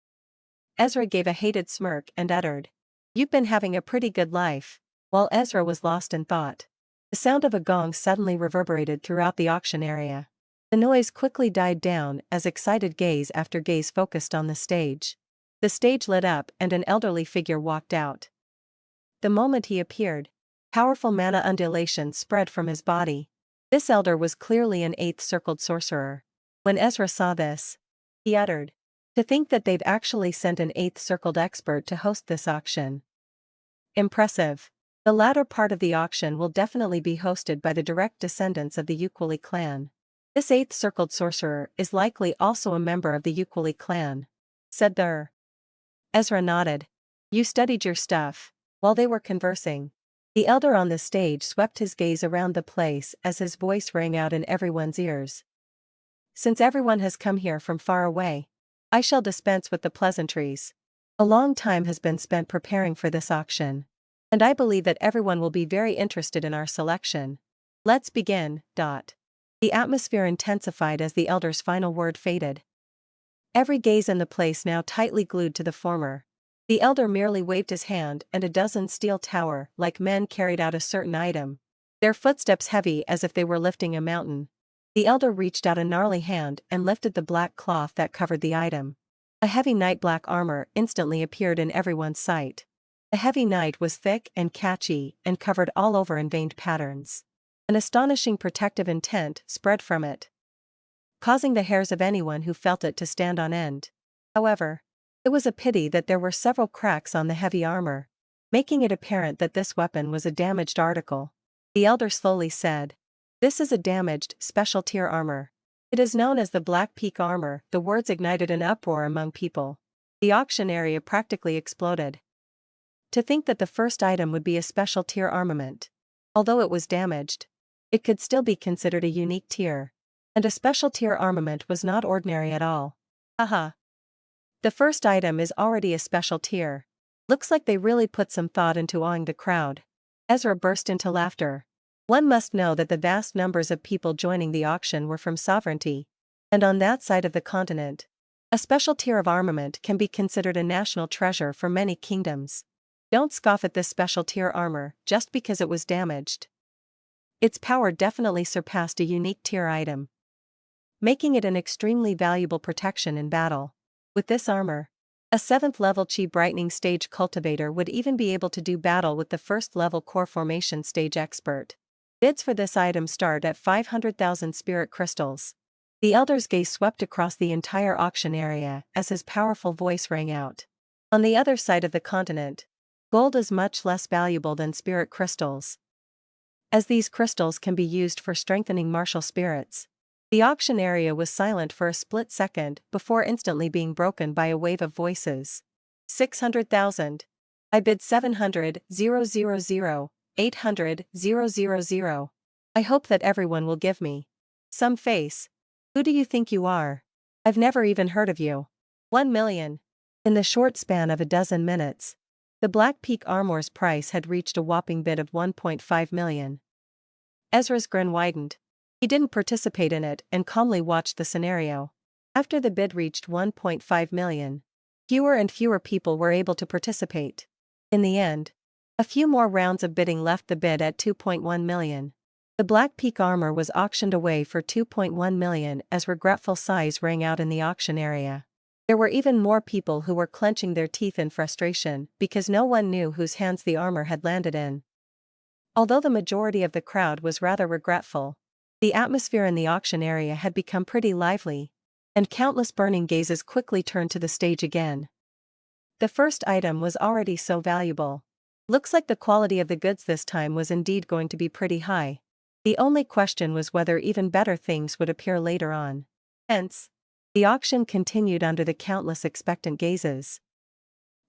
Ezra gave a hated smirk and uttered, "You've been having a pretty good life." While Ezra was lost in thought, the sound of a gong suddenly reverberated throughout the auction area. The noise quickly died down as excited gaze after gaze focused on the stage. The stage lit up and an elderly figure walked out. The moment he appeared, powerful mana undulations spread from his body. This elder was clearly an eighth-circled sorcerer. When Ezra saw this, he uttered, "To think that they've actually sent an eighth-circled expert to host this auction. Impressive. The latter part of the auction will definitely be hosted by the direct descendants of the Uquali clan. This eighth-circled sorcerer is likely also a member of the Uquali clan," said Thur. Ezra nodded. "You studied your stuff." While they were conversing, the elder on the stage swept his gaze around the place as his voice rang out in everyone's ears. "Since everyone has come here from far away, I shall dispense with the pleasantries. A long time has been spent preparing for this auction, and I believe that everyone will be very interested in our selection. Let's begin." The atmosphere intensified as the elder's final word faded. Every gaze in the place now tightly glued to the former. The elder merely waved his hand and a dozen steel tower-like men carried out a certain item, their footsteps heavy as if they were lifting a mountain. The elder reached out a gnarly hand and lifted the black cloth that covered the item. A heavy night-black armor instantly appeared in everyone's sight. The heavy night was thick and catchy and covered all over in veined patterns. An astonishing protective intent spread from it, causing the hairs of anyone who felt it to stand on end. However, it was a pity that there were several cracks on the heavy armor, making it apparent that this weapon was a damaged article. The elder slowly said, "This is a damaged, special-tier armor. It is known as the Black Peak armor." The words ignited an uproar among people. The auction area practically exploded. To think that the first item would be a special-tier armament. Although it was damaged, it could still be considered a unique tier. And a special-tier armament was not ordinary at all. Haha. The first item is already a special tier. Looks like they really put some thought into awing the crowd. Ezra burst into laughter. One must know that the vast numbers of people joining the auction were from sovereignty. And on that side of the continent, a special tier of armament can be considered a national treasure for many kingdoms. Don't scoff at this special tier armor just because it was damaged. Its power definitely surpassed a unique tier item, making it an extremely valuable protection in battle. With this armor, a 7th level chi brightening stage cultivator would even be able to do battle with the 1st level core formation stage expert. Bids for this item start at 500,000 spirit crystals. The elder's gaze swept across the entire auction area as his powerful voice rang out. On the other side of the continent, gold is much less valuable than spirit crystals, as these crystals can be used for strengthening martial spirits. The auction area was silent for a split second before instantly being broken by a wave of voices. 600,000. I bid 700,000, 800,000. I hope that everyone will give me some face. Who do you think you are? I've never even heard of you. 1 million. In the short span of a dozen minutes, The Black Peak armor's price had reached a whopping bid of 1.5 million. Ezra's grin widened. He didn't participate in it and calmly watched the scenario. After the bid reached 1.5 million, fewer and fewer people were able to participate. In the end, a few more rounds of bidding left the bid at 2.1 million. The Black Peak armor was auctioned away for 2.1 million as regretful sighs rang out in the auction area. There were even more people who were clenching their teeth in frustration because no one knew whose hands the armor had landed in. Although the majority of the crowd was rather regretful, the atmosphere in the auction area had become pretty lively, and countless burning gazes quickly turned to the stage again. The first item was already so valuable. Looks like the quality of the goods this time was indeed going to be pretty high. The only question was whether even better things would appear later on. Hence, the auction continued under the countless expectant gazes.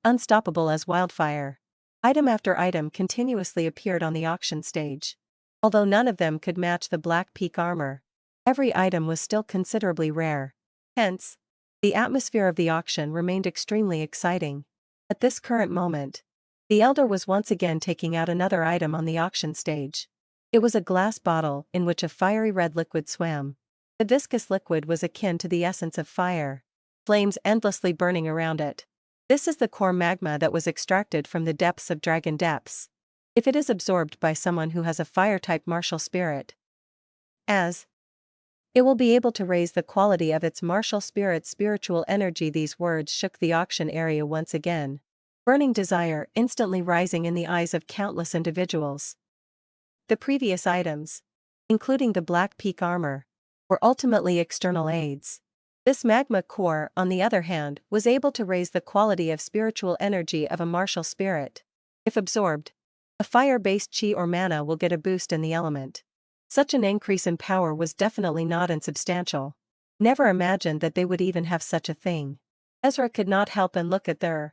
Unstoppable as wildfire, item after item continuously appeared on the auction stage. Although none of them could match the Black Peak armor, every item was still considerably rare. Hence, the atmosphere of the auction remained extremely exciting. At this current moment, the Elder was once again taking out another item on the auction stage. It was a glass bottle in which a fiery red liquid swam. The viscous liquid was akin to the essence of fire, flames endlessly burning around it. This is the core magma that was extracted from the depths of dragon depths. If it is absorbed by someone who has a fire-type martial spirit, it will be able to raise the quality of its martial spirit's spiritual energy. These words shook the auction area once again, burning desire instantly rising in the eyes of countless individuals. The previous items, including the Black Peak armor, were ultimately external aids. This magma core, on the other hand, was able to raise the quality of spiritual energy of a martial spirit. If absorbed, a fire-based chi or mana will get a boost in the element. Such an increase in power was definitely not insubstantial. Never imagined that they would even have such a thing. Ezra could not help and look at the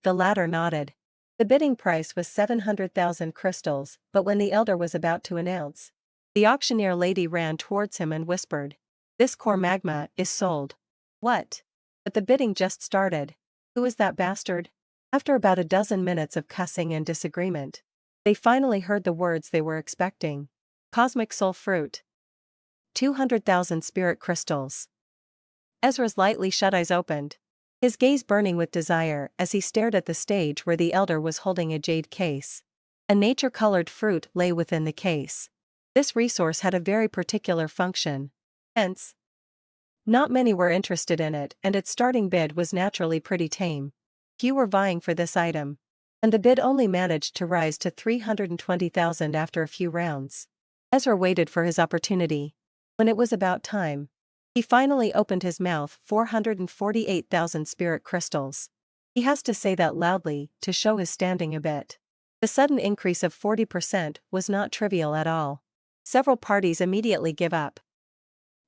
latter nodded. The bidding price was 700,000 crystals, but when the Elder was about to announce, the auctioneer lady ran towards him and whispered, "This core magma is sold." What? But the bidding just started. Who is that bastard? After about a dozen minutes of cussing and disagreement, they finally heard the words they were expecting. Cosmic soul fruit. 200,000 spirit crystals. Ezra's lightly shut eyes opened, his gaze burning with desire as he stared at the stage where the Elder was holding a jade case. A nature-colored fruit lay within the case. This resource had a very particular function. Hence, not many were interested in it, and its starting bid was naturally pretty tame. Few were vying for this item, and the bid only managed to rise to 320,000 after a few rounds. Ezra waited for his opportunity. When it was about time, he finally opened his mouth. 448,000 spirit crystals. He has to say that loudly to show his standing a bit. The sudden increase of 40% was not trivial at all. Several parties immediately give up,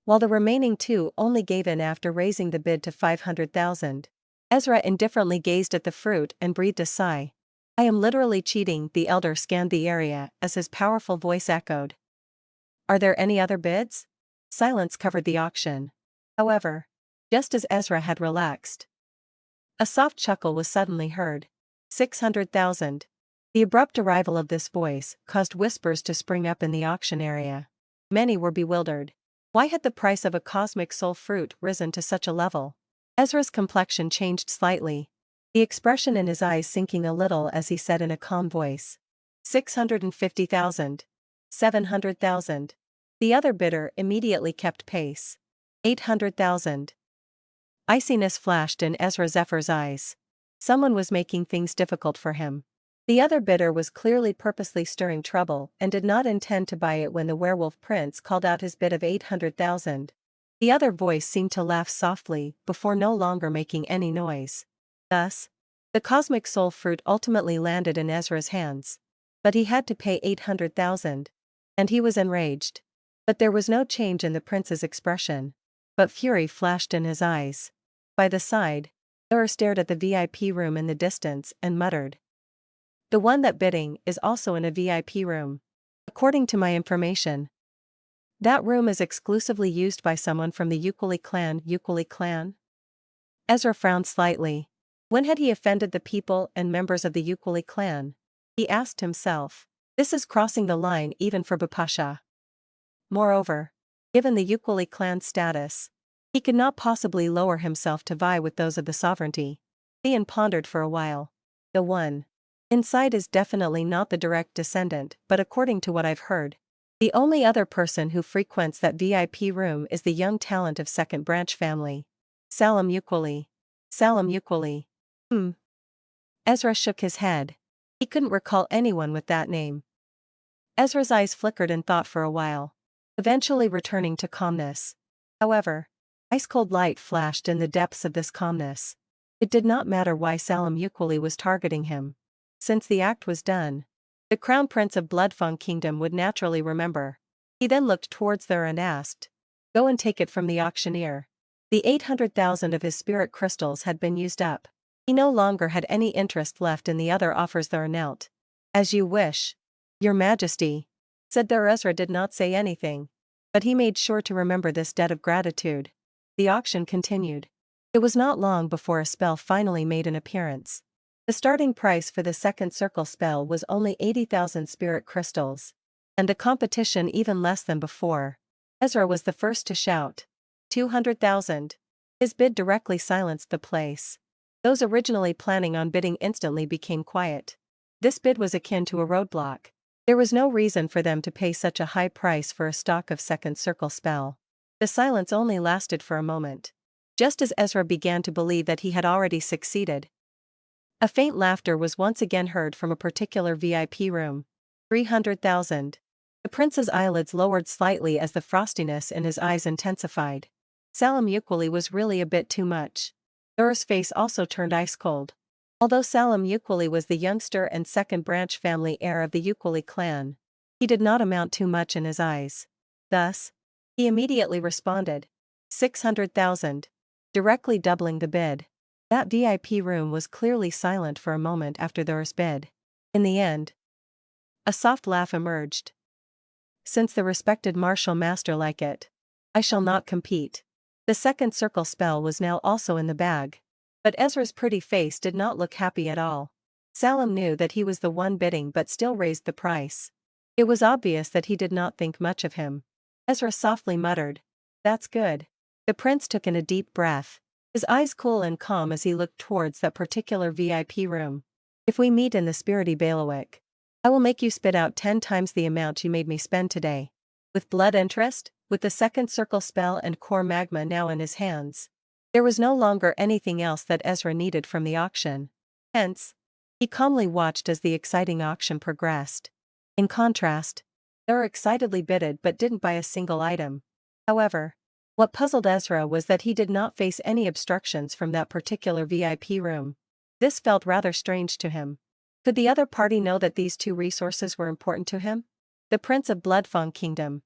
while the remaining two only gave in after raising the bid to 500,000. Ezra indifferently gazed at the fruit and breathed a sigh. "I am literally cheating." The Elder scanned the area as his powerful voice echoed. "Are there any other bids?" Silence covered the auction. However, just as Ezra had relaxed, a soft chuckle was suddenly heard. 600,000. The abrupt arrival of this voice caused whispers to spring up in the auction area. Many were bewildered. Why had the price of a cosmic soul fruit risen to such a level? Ezra's complexion changed slightly, the expression in his eyes sinking a little as he said in a calm voice, 650,000. 700,000. The other bidder immediately kept pace. 800,000. Iciness flashed in Ezra Zephyr's eyes. Someone was making things difficult for him. The other bidder was clearly purposely stirring trouble and did not intend to buy it when the Werewolf Prince called out his bid of 800,000. The other voice seemed to laugh softly before no longer making any noise. Thus, the cosmic soul fruit ultimately landed in Ezra's hands. But he had to pay 800,000. And he was enraged. But there was no change in the prince's expression, but fury flashed in his eyes. By the side, Ezra stared at the VIP room in the distance and muttered, "The one that bidding is also in a VIP room. According to my information, that room is exclusively used by someone from the Ukuli clan." Ukuli clan? Ezra frowned slightly. When had he offended the people and members of the Ukuli clan? He asked himself. This is crossing the line even for Bipasha. Moreover, given the Ukuli clan's status, he could not possibly lower himself to vie with those of the sovereignty. Theon pondered for a while. The one inside is definitely not the direct descendant, but according to what I've heard, the only other person who frequents that VIP room is the young talent of second branch family. Salam Ukuli. Salam Ukuli. Ezra shook his head. He couldn't recall anyone with that name. Ezra's eyes flickered in thought for a while, eventually returning to calmness. However, ice-cold light flashed in the depths of this calmness. It did not matter why Salam Ukuli was targeting him. Since the act was done, the Crown Prince of Bloodfang Kingdom would naturally remember. He then looked towards there and asked, "Go and take it from the auctioneer." The 800,000 of his spirit crystals had been used up. He no longer had any interest left in the other offers there knelt. "As you wish, Your Majesty," said there. Ezra did not say anything, but he made sure to remember this debt of gratitude. The auction continued. It was not long before a spell finally made an appearance. The starting price for the second circle spell was only 80,000 spirit crystals, and the competition even less than before. Ezra was the first to shout, 200,000. His bid directly silenced the place. Those originally planning on bidding instantly became quiet. This bid was akin to a roadblock. There was no reason for them to pay such a high price for a stock of second circle spell. The silence only lasted for a moment. Just as Ezra began to believe that he had already succeeded, a faint laughter was once again heard from a particular VIP room. 300,000. The prince's eyelids lowered slightly as the frostiness in his eyes intensified. Salam Ukuli was really a bit too much. Thur's face also turned ice-cold. Although Salam Ukuli was the youngster and second branch family heir of the Ukuli clan, he did not amount to much in his eyes. Thus, he immediately responded, 600,000. Directly doubling the bid. That VIP room was clearly silent for a moment after Thur's bid. In the end, a soft laugh emerged. "Since the respected martial master like it, I shall not compete." The second circle spell was now also in the bag. But Ezra's pretty face did not look happy at all. Salam knew that he was the one bidding but still raised the price. It was obvious that he did not think much of him. Ezra softly muttered, "That's good." The prince took in a deep breath, his eyes cool and calm as he looked towards that particular VIP room. "If we meet in the spirity bailiwick, I will make you spit out 10 times the amount you made me spend today." With blood interest, with the second circle spell and core magma now in his hands, there was no longer anything else that Ezra needed from the auction. Hence, he calmly watched as the exciting auction progressed. In contrast, Thur excitedly bidded but didn't buy a single item. However, what puzzled Ezra was that he did not face any obstructions from that particular VIP room. This felt rather strange to him. Could the other party know that these two resources were important to him? The Prince of Bloodfang Kingdom,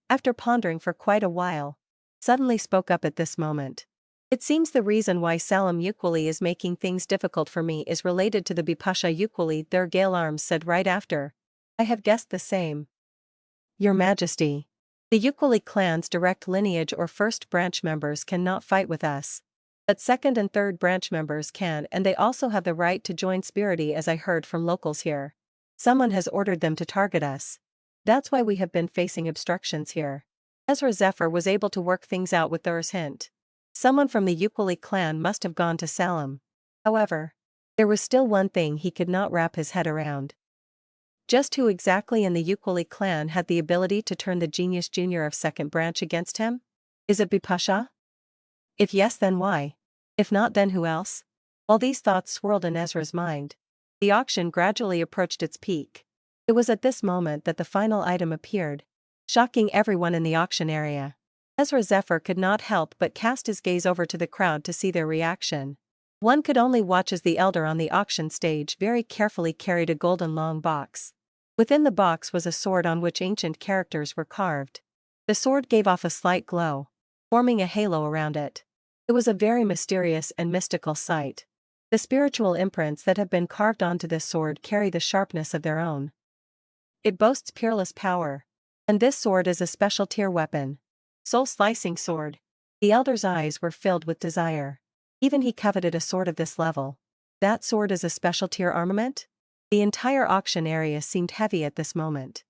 after pondering for quite a while, suddenly spoke up at this moment. "It seems the reason why Salam Ukuli is making things difficult for me is related to the Bipasha Ukuli." Their Gale Arms said right after, "I have guessed the same, Your Majesty. The Ukuli clan's direct lineage or first branch members cannot fight with us. But second and third branch members can, and they also have the right to join Spirity, as I heard from locals here. Someone has ordered them to target us. That's why we have been facing obstructions here." Ezra Zephyr was able to work things out with Thur's hint. Someone from the Ukuli clan must have gone to Salam. However, there was still one thing he could not wrap his head around. Just who exactly in the Ukuli clan had the ability to turn the Genius Junior of second branch against him? Is it Bipasha? If yes, then why? If not, then who else? While these thoughts swirled in Ezra's mind, the auction gradually approached its peak. It was at this moment that the final item appeared, shocking everyone in the auction area. Ezra Zephyr could not help but cast his gaze over to the crowd to see their reaction. One could only watch as the elder on the auction stage very carefully carried a golden long box. Within the box was a sword on which ancient characters were carved. The sword gave off a slight glow, forming a halo around it. It was a very mysterious and mystical sight. The spiritual imprints that have been carved onto this sword carry the sharpness of their own. It boasts peerless power. And this sword is a special tier weapon. Soul-slicing sword. The elder's eyes were filled with desire. Even he coveted a sword of this level. That sword is a special tier armament? The entire auction area seemed heavy at this moment.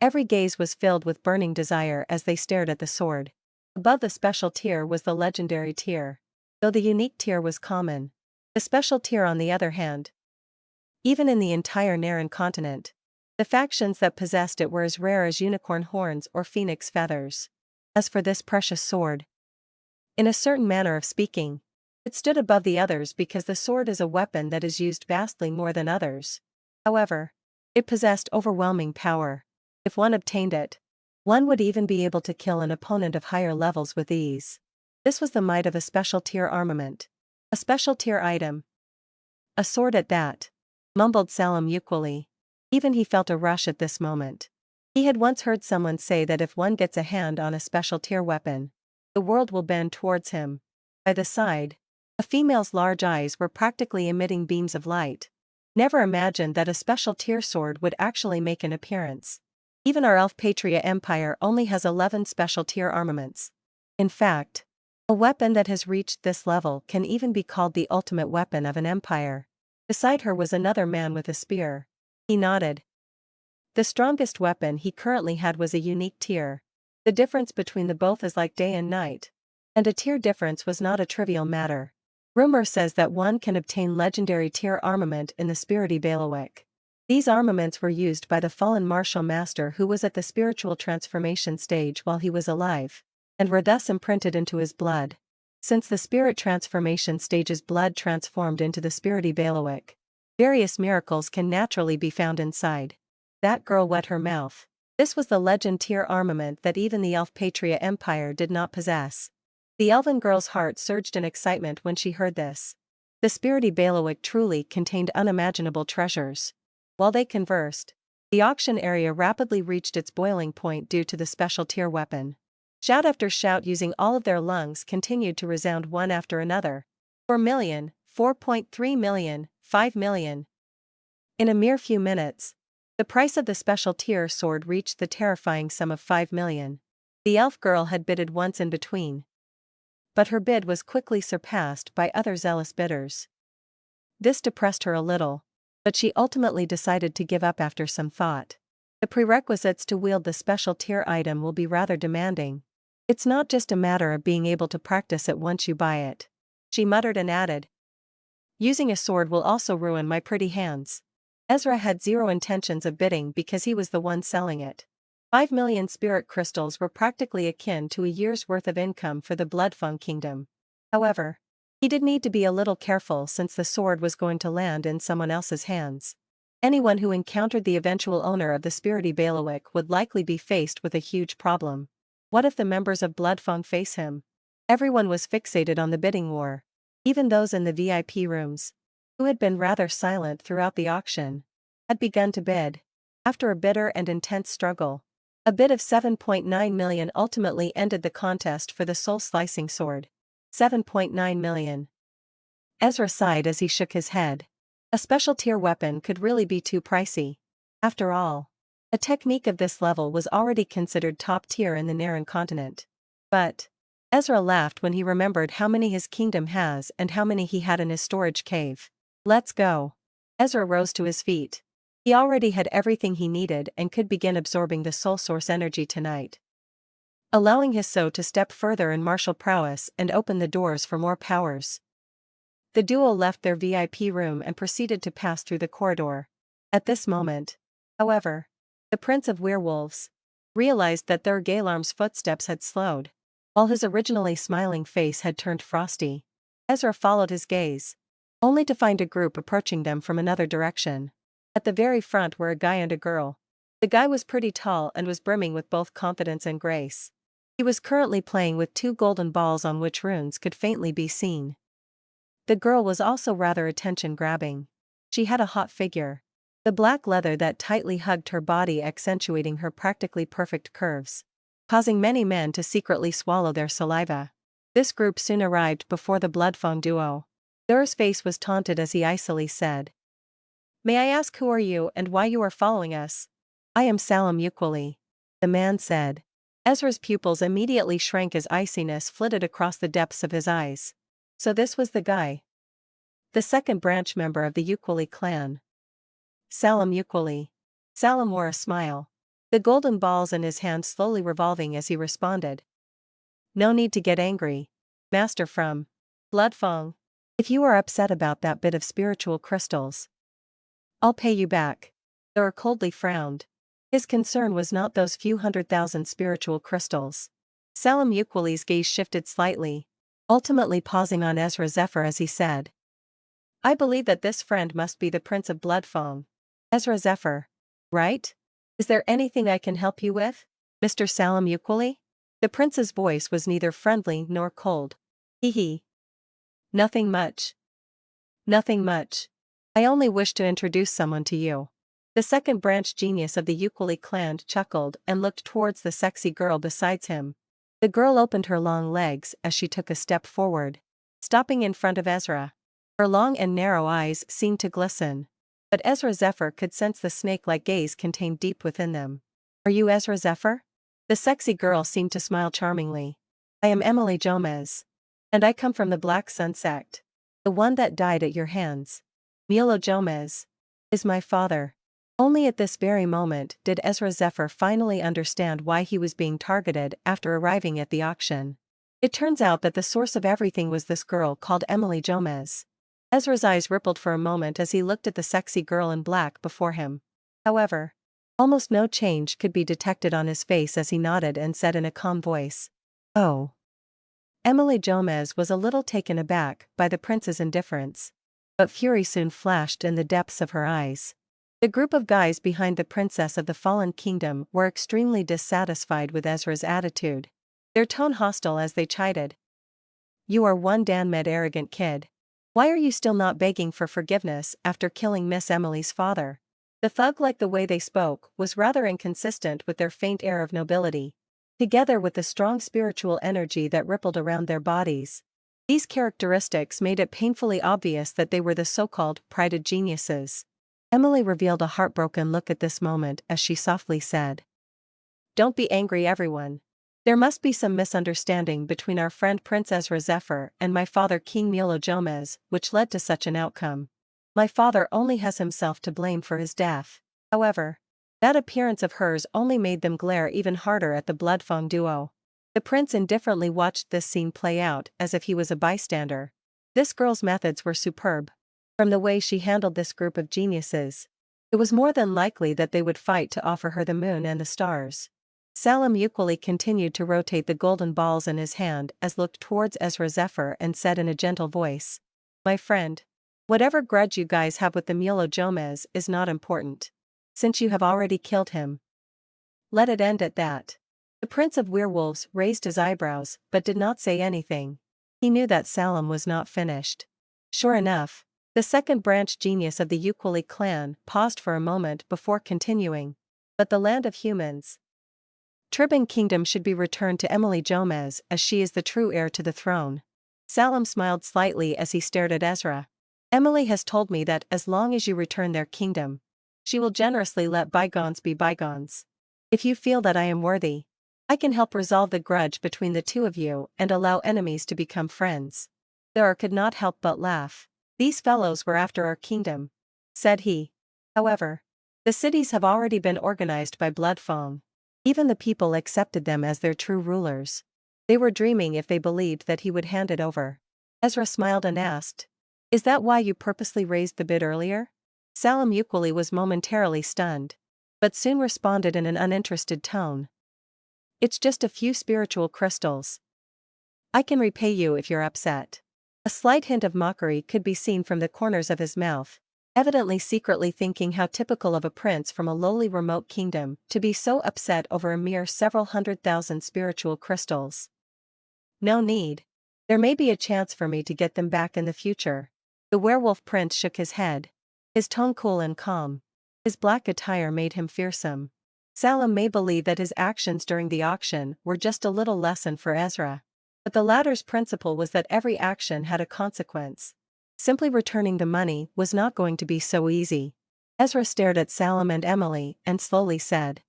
Every gaze was filled with burning desire as they stared at the sword. Above the special tier was the legendary tier. Though the unique tier was common. The special tier on the other hand. Even in the entire Naren continent, the factions that possessed it were as rare as unicorn horns or phoenix feathers. As for this precious sword, in a certain manner of speaking, it stood above the others because the sword is a weapon that is used vastly more than others. However, it possessed overwhelming power. If one obtained it, one would even be able to kill an opponent of higher levels with ease. This was the might of a special tier armament. A special tier item. A sword at that, mumbled Salam equally. Even he felt a rush at this moment. He had once heard someone say that if one gets a hand on a special tier weapon, the world will bend towards him. By the side, a female's large eyes were practically emitting beams of light. Never imagined that a special tier sword would actually make an appearance. Even our elf Patria Empire only has 11 special tier armaments. In fact, a weapon that has reached this level can even be called the ultimate weapon of an empire. Beside her was another man with a spear. He nodded. The strongest weapon he currently had was a unique tier. The difference between the both is like day and night. And a tier difference was not a trivial matter. Rumor says that one can obtain legendary tier armament in the Spirity Bailiwick. These armaments were used by the fallen martial master who was at the spiritual transformation stage while he was alive, and were thus imprinted into his blood. Since the spirit transformation stage's blood transformed into the Spirity Bailiwick, various miracles can naturally be found inside. That girl wet her mouth. This was the legend tier armament that even the elf Patria Empire did not possess. The elven girl's heart surged in excitement when she heard this. The Spirity Bailiwick truly contained unimaginable treasures. While they conversed, the auction area rapidly reached its boiling point due to the special tier weapon. Shout after shout using all of their lungs continued to resound one after another. 4 million, 4.3 million, 5 million. In a mere few minutes, the price of the special tier sword reached the terrifying sum of 5 million. The elf girl had bidded once in between, but her bid was quickly surpassed by other zealous bidders. This depressed her a little, but she ultimately decided to give up after some thought. The prerequisites to wield the special tier item will be rather demanding. It's not just a matter of being able to practice it once you buy it. She muttered and added, using a sword will also ruin my pretty hands. Ezra had zero intentions of bidding because he was the one selling it. 5 million spirit crystals were practically akin to a year's worth of income for the Bloodfang Kingdom. However, he did need to be a little careful since the sword was going to land in someone else's hands. Anyone who encountered the eventual owner of the Spirity Bailiwick would likely be faced with a huge problem. What if the members of Bloodfang face him? Everyone was fixated on the bidding war. Even those in the VIP rooms, who had been rather silent throughout the auction, had begun to bid. After a bitter and intense struggle, a bid of 7.9 million ultimately ended the contest for the soul-slicing sword. 7.9 million. Ezra sighed as he shook his head. A special tier weapon could really be too pricey. After all, a technique of this level was already considered top tier in the Naren continent. But Ezra laughed when he remembered how many his kingdom has and how many he had in his storage cave. Let's go. Ezra rose to his feet. He already had everything he needed and could begin absorbing the soul source energy tonight, allowing his soul to step further in martial prowess and open the doors for more powers. The duo left their VIP room and proceeded to pass through the corridor. At this moment, however, the Prince of Werewolves realized that their Galarm's footsteps had slowed, while his originally smiling face had turned frosty. Ezra followed his gaze, only to find a group approaching them from another direction. At the very front were a guy and a girl. The guy was pretty tall and was brimming with both confidence and grace. He was currently playing with 2 golden balls on which runes could faintly be seen. The girl was also rather attention-grabbing. She had a hot figure, the black leather that tightly hugged her body accentuating her practically perfect curves, causing many men to secretly swallow their saliva. This group soon arrived before the Bloodfang duo. Dur's face was taunted as he icily said, "May I ask who are you and why you are following us?" "I am Salam equally," the man said. Ezra's pupils immediately shrank as iciness flitted across the depths of his eyes. So this was the guy. The second branch member of the Ukulele clan. Salam Ukulele. Salam wore a smile. The golden balls in his hand slowly revolving as he responded. No need to get angry. Master from Bloodfang. If you are upset about that bit of spiritual crystals, I'll pay you back. Thor coldly frowned. His concern was not those few 100,000 spiritual crystals. Salam Ukulele's gaze shifted slightly, ultimately pausing on Ezra Zephyr as he said, I believe that this friend must be the Prince of Bloodfang. Ezra Zephyr. Right? Is there anything I can help you with, Mr. Salam Ukulele? The prince's voice was neither friendly nor cold. Hee. Nothing much. Nothing much. I only wish to introduce someone to you. The second branch genius of the Ukulele clan chuckled and looked towards the sexy girl beside him. The girl opened her long legs as she took a step forward, stopping in front of Ezra. Her long and narrow eyes seemed to glisten, but Ezra Zephyr could sense the snake-like gaze contained deep within them. Are you Ezra Zephyr? The sexy girl seemed to smile charmingly. I am Emily Jomez. And I come from the Black Sun sect. The one that died at your hands. Milo Jomez is my father. Only at this very moment did Ezra Zephyr finally understand why he was being targeted after arriving at the auction. It turns out that the source of everything was this girl called Emily Jomez. Ezra's eyes rippled for a moment as he looked at the sexy girl in black before him. However, almost no change could be detected on his face as he nodded and said in a calm voice, Oh. Emily Jomez was a little taken aback by the prince's indifference, but fury soon flashed in the depths of her eyes. The group of guys behind the princess of the fallen kingdom were extremely dissatisfied with Ezra's attitude, their tone hostile as they chided. You are one damned arrogant kid. Why are you still not begging for forgiveness after killing Miss Emily's father? The thug liked the way they spoke was rather inconsistent with their faint air of nobility, together with the strong spiritual energy that rippled around their bodies. These characteristics made it painfully obvious that they were the so-called prided geniuses. Emily revealed a heartbroken look at this moment as she softly said, Don't be angry, everyone. There must be some misunderstanding between our friend Prince Ezra Zephyr and my father King Milo Jomez, which led to such an outcome. My father only has himself to blame for his death. However, that appearance of hers only made them glare even harder at the Bloodfang duo. The prince indifferently watched this scene play out as if he was a bystander. This girl's methods were superb. From the way she handled this group of geniuses, it was more than likely that they would fight to offer her the moon and the stars. Salam Ukulele continued to rotate the golden balls in his hand as looked towards Ezra Zephyr and said in a gentle voice, My friend, whatever grudge you guys have with the Milo Jomez is not important. Since you have already killed him, let it end at that. The Prince of Werewolves raised his eyebrows but did not say anything. He knew that Salam was not finished. Sure enough, the second branch genius of the Ukulele clan paused for a moment before continuing. But the land of humans. Bloodfang Kingdom should be returned to Emily Jomez as she is the true heir to the throne. Salam smiled slightly as he stared at Ezra. Emily has told me that as long as you return their kingdom, she will generously let bygones be bygones. If you feel that I am worthy, I can help resolve the grudge between the two of you and allow enemies to become friends. Thor could not help but laugh. These fellows were after our kingdom, said he. However, the cities have already been organized by Bloodfang. Even the people accepted them as their true rulers. They were dreaming if they believed that he would hand it over. Ezra smiled and asked, Is that why you purposely raised the bid earlier? Salam Ukulele was momentarily stunned, but soon responded in an uninterested tone. It's just a few spiritual crystals. I can repay you if you're upset. A slight hint of mockery could be seen from the corners of his mouth, evidently secretly thinking how typical of a prince from a lowly remote kingdom to be so upset over a mere several 100,000 spiritual crystals. No need. There may be a chance for me to get them back in the future. The werewolf prince shook his head, his tone cool and calm. His black attire made him fearsome. Salam may believe that his actions during the auction were just a little lesson for Ezra, but the latter's principle was that every action had a consequence. Simply returning the money was not going to be so easy. Ezra stared at Salam and Emily and slowly said,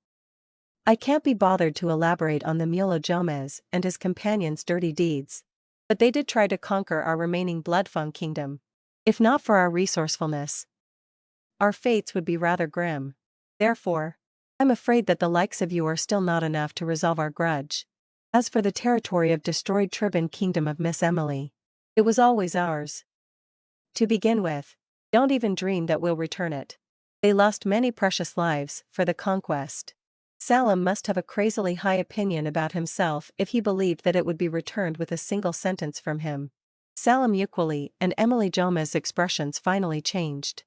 I can't be bothered to elaborate on the Milo Jomez and his companions' dirty deeds. But they did try to conquer our remaining Bloodfang Kingdom. If not for our resourcefulness, our fates would be rather grim. Therefore, I'm afraid that the likes of you are still not enough to resolve our grudge. As for the territory of destroyed Tribban Kingdom of Miss Emily, it was always ours. To begin with, don't even dream that we'll return it. They lost many precious lives for the conquest. Salim must have a crazily high opinion about himself if he believed that it would be returned with a single sentence from him. Salim Ukweli and Emily Joma's expressions finally changed.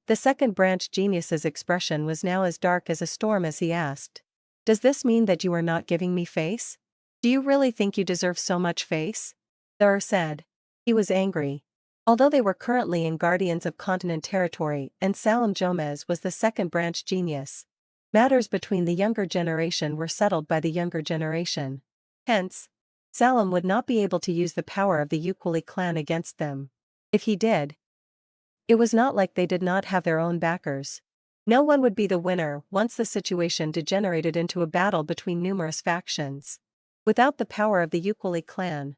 The second branch genius's expression was now as dark as a storm as he asked, "Does this mean that you are not giving me face? Do you really think you deserve so much face?" Thur said. He was angry. Although they were currently in Guardians of Continent territory and Salim Jomez was the second branch genius, matters between the younger generation were settled by the younger generation. Hence, Salim would not be able to use the power of the Ukweli clan against them. If he did, it was not like they did not have their own backers. No one would be the winner once the situation degenerated into a battle between numerous factions. Without the power of the Ukweli clan,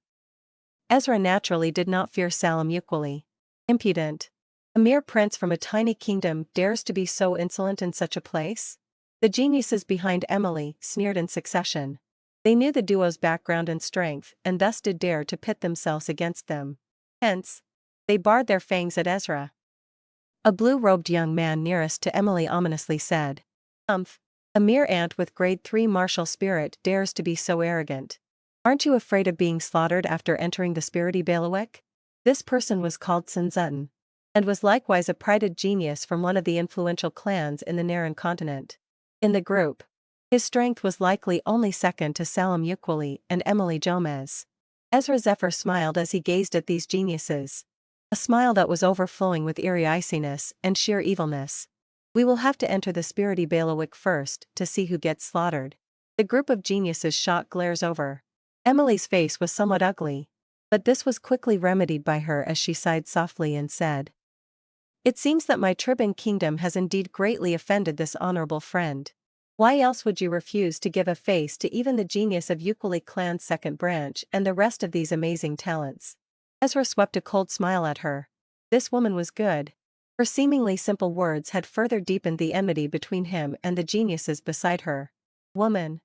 Ezra naturally did not fear Salim Ukweli. Impudent. A mere prince from a tiny kingdom dares to be so insolent in such a place? The geniuses behind Emily sneered in succession. They knew the duo's background and strength and thus did dare to pit themselves against them. Hence, they bared their fangs at Ezra. A blue-robed young man nearest to Emily ominously said, "Humph. A mere ant with grade 3 martial spirit dares to be so arrogant. Aren't you afraid of being slaughtered after entering the spirity bailiwick?" This person was called Sinzutun, and was likewise a prided genius from one of the influential clans in the Naran continent. In the group, his strength was likely only second to Salim Ukweli and Emily Jomez. Ezra Zephyr smiled as he gazed at these geniuses. A smile that was overflowing with eerie iciness and sheer evilness. "We will have to enter the spirity bailiwick first to see who gets slaughtered." The group of geniuses shot glares over. Emily's face was somewhat ugly, but this was quickly remedied by her as she sighed softly and said, "It seems that my Tribban Kingdom has indeed greatly offended this honorable friend. Why else would you refuse to give a face to even the genius of Ukweli clan's second branch and the rest of these amazing talents?" Ezra swept a cold smile at her. This woman was good. Her seemingly simple words had further deepened the enmity between him and the geniuses beside her. "Woman,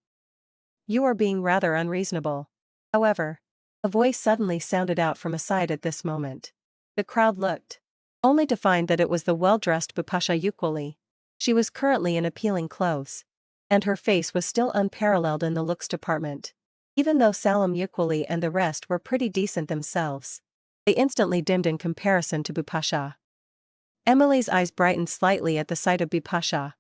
you are being rather unreasonable." However, a voice suddenly sounded out from a side at this moment. The crowd looked, only to find that it was the well-dressed Bupasha Ukweli. She was currently in appealing clothes, and her face was still unparalleled in the looks department. Even though Salim Ukweli and the rest were pretty decent themselves, they instantly dimmed in comparison to Bupasha. Emily's eyes brightened slightly at the sight of Bupasha.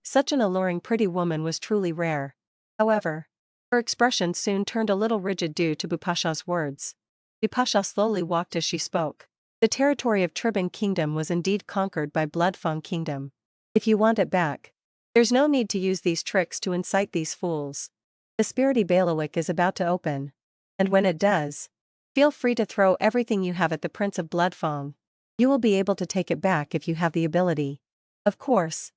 Such an alluring pretty woman was truly rare. However, her expression soon turned a little rigid due to Bupasha's words. Bupasha slowly walked as she spoke. The territory of Tribban Kingdom was indeed conquered by Bloodfang Kingdom. If you want it back, there's no need to use these tricks to incite these fools. The spirity bailiwick is about to open, and when it does, feel free to throw everything you have at the Prince of Bloodfang. You will be able to take it back if you have the ability. Of course,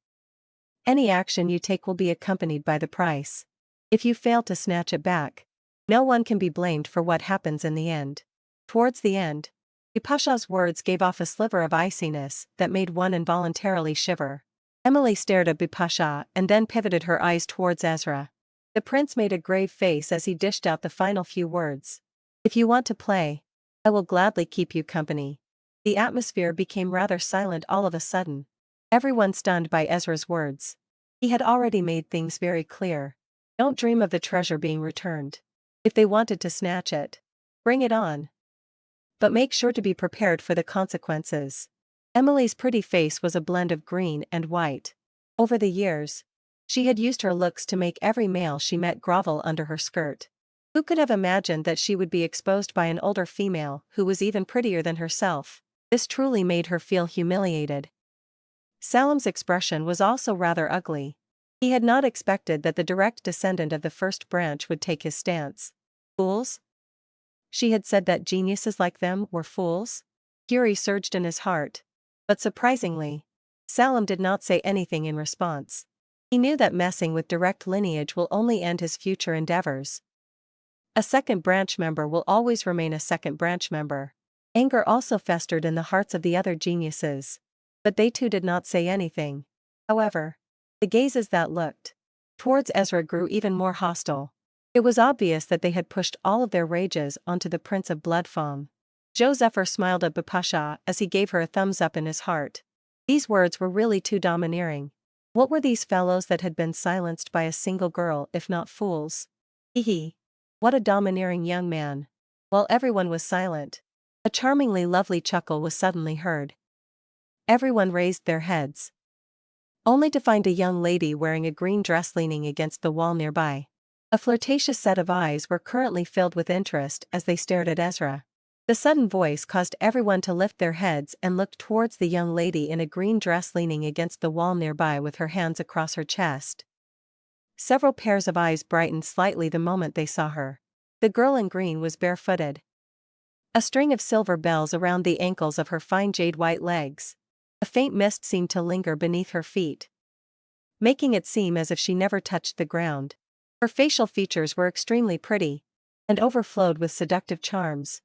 any action you take will be accompanied by the price. If you fail to snatch it back, no one can be blamed for what happens in the end. Towards the end, Bupasha's words gave off a sliver of iciness that made one involuntarily shiver. Emily stared at Bupasha and then pivoted her eyes towards Ezra. The prince made a grave face as he dished out the final few words. "If you want to play, I will gladly keep you company." The atmosphere became rather silent all of a sudden. Everyone stunned by Ezra's words. He had already made things very clear. Don't dream of the treasure being returned. If they wanted to snatch it, bring it on. But make sure to be prepared for the consequences. Emily's pretty face was a blend of green and white. Over the years, she had used her looks to make every male she met grovel under her skirt. Who could have imagined that she would be exposed by an older female who was even prettier than herself? This truly made her feel humiliated. Salim's expression was also rather ugly. He had not expected that the direct descendant of the first branch would take his stance. Fools? She had said that geniuses like them were fools? Fury surged in his heart. But surprisingly, Salim did not say anything in response. He knew that messing with direct lineage will only end his future endeavors. A second branch member will always remain a second branch member. Anger also festered in the hearts of the other geniuses. But they too did not say anything. However, the gazes that looked towards Ezra grew even more hostile. It was obvious that they had pushed all of their rages onto the Prince of Bloodfang. Joe Zephyr smiled at Bapasha as he gave her a thumbs up in his heart. These words were really too domineering. What were these fellows that had been silenced by a single girl if not fools? Hee. What a domineering young man. While everyone was silent, a charmingly lovely chuckle was suddenly heard. Everyone raised their heads, only to find a young lady wearing a green dress leaning against the wall nearby. A flirtatious set of eyes were currently filled with interest as they stared at Ezra. The sudden voice caused everyone to lift their heads and look towards the young lady in a green dress leaning against the wall nearby with her hands across her chest. Several pairs of eyes brightened slightly the moment they saw her. The girl in green was barefooted. A string of silver bells around the ankles of her fine jade-white legs. A faint mist seemed to linger beneath her feet, making it seem as if she never touched the ground. Her facial features were extremely pretty, and overflowed with seductive charms.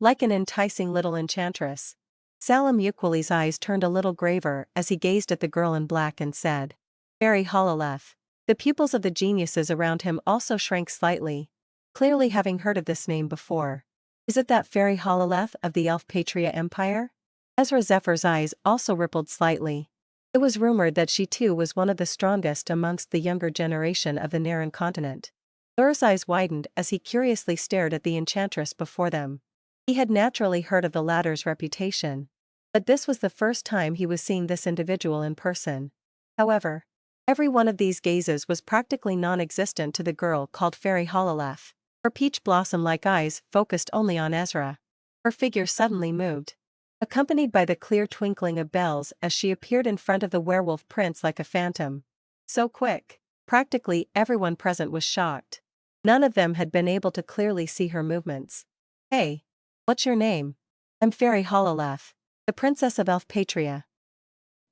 Like an enticing little enchantress. Salam Yuquali's eyes turned a little graver as he gazed at the girl in black and said, "Fairy Hololeth." The pupils of the geniuses around him also shrank slightly, clearly having heard of this name before. Is it that Fairy Hololeth of the Elf Patria Empire? Ezra Zephyr's eyes also rippled slightly. It was rumored that she too was one of the strongest amongst the younger generation of the Naren continent. Lur's eyes widened as he curiously stared at the enchantress before them. He had naturally heard of the latter's reputation, but this was the first time he was seeing this individual in person. However, every one of these gazes was practically non-existent to the girl called Fairy Hololeth. Her peach blossom-like eyes focused only on Ezra. Her figure suddenly moved, accompanied by the clear twinkling of bells as she appeared in front of the werewolf prince like a phantom. So quick, practically everyone present was shocked. None of them had been able to clearly see her movements. "Hey, what's your name?" "I'm Fairy Hololeth, the princess of Elf Patria.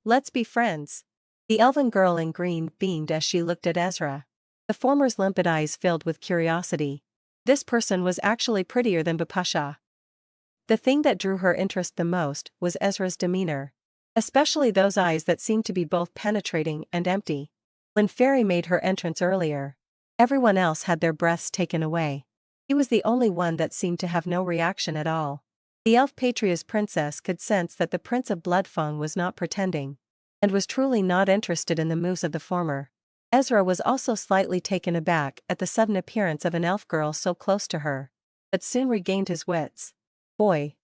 Let's be friends." The elven girl in green beamed as she looked at Ezra. The former's limpid eyes filled with curiosity. This person was actually prettier than Bapasha. The thing that drew her interest the most was Ezra's demeanor, especially those eyes that seemed to be both penetrating and empty. When Fairy made her entrance earlier, everyone else had their breaths taken away. He was the only one that seemed to have no reaction at all. The Elf Patria's princess could sense that the Prince of Bloodfang was not pretending, and was truly not interested in the moves of the former. Ezra was also slightly taken aback at the sudden appearance of an elf girl so close to her, but soon regained his wits. "Boy.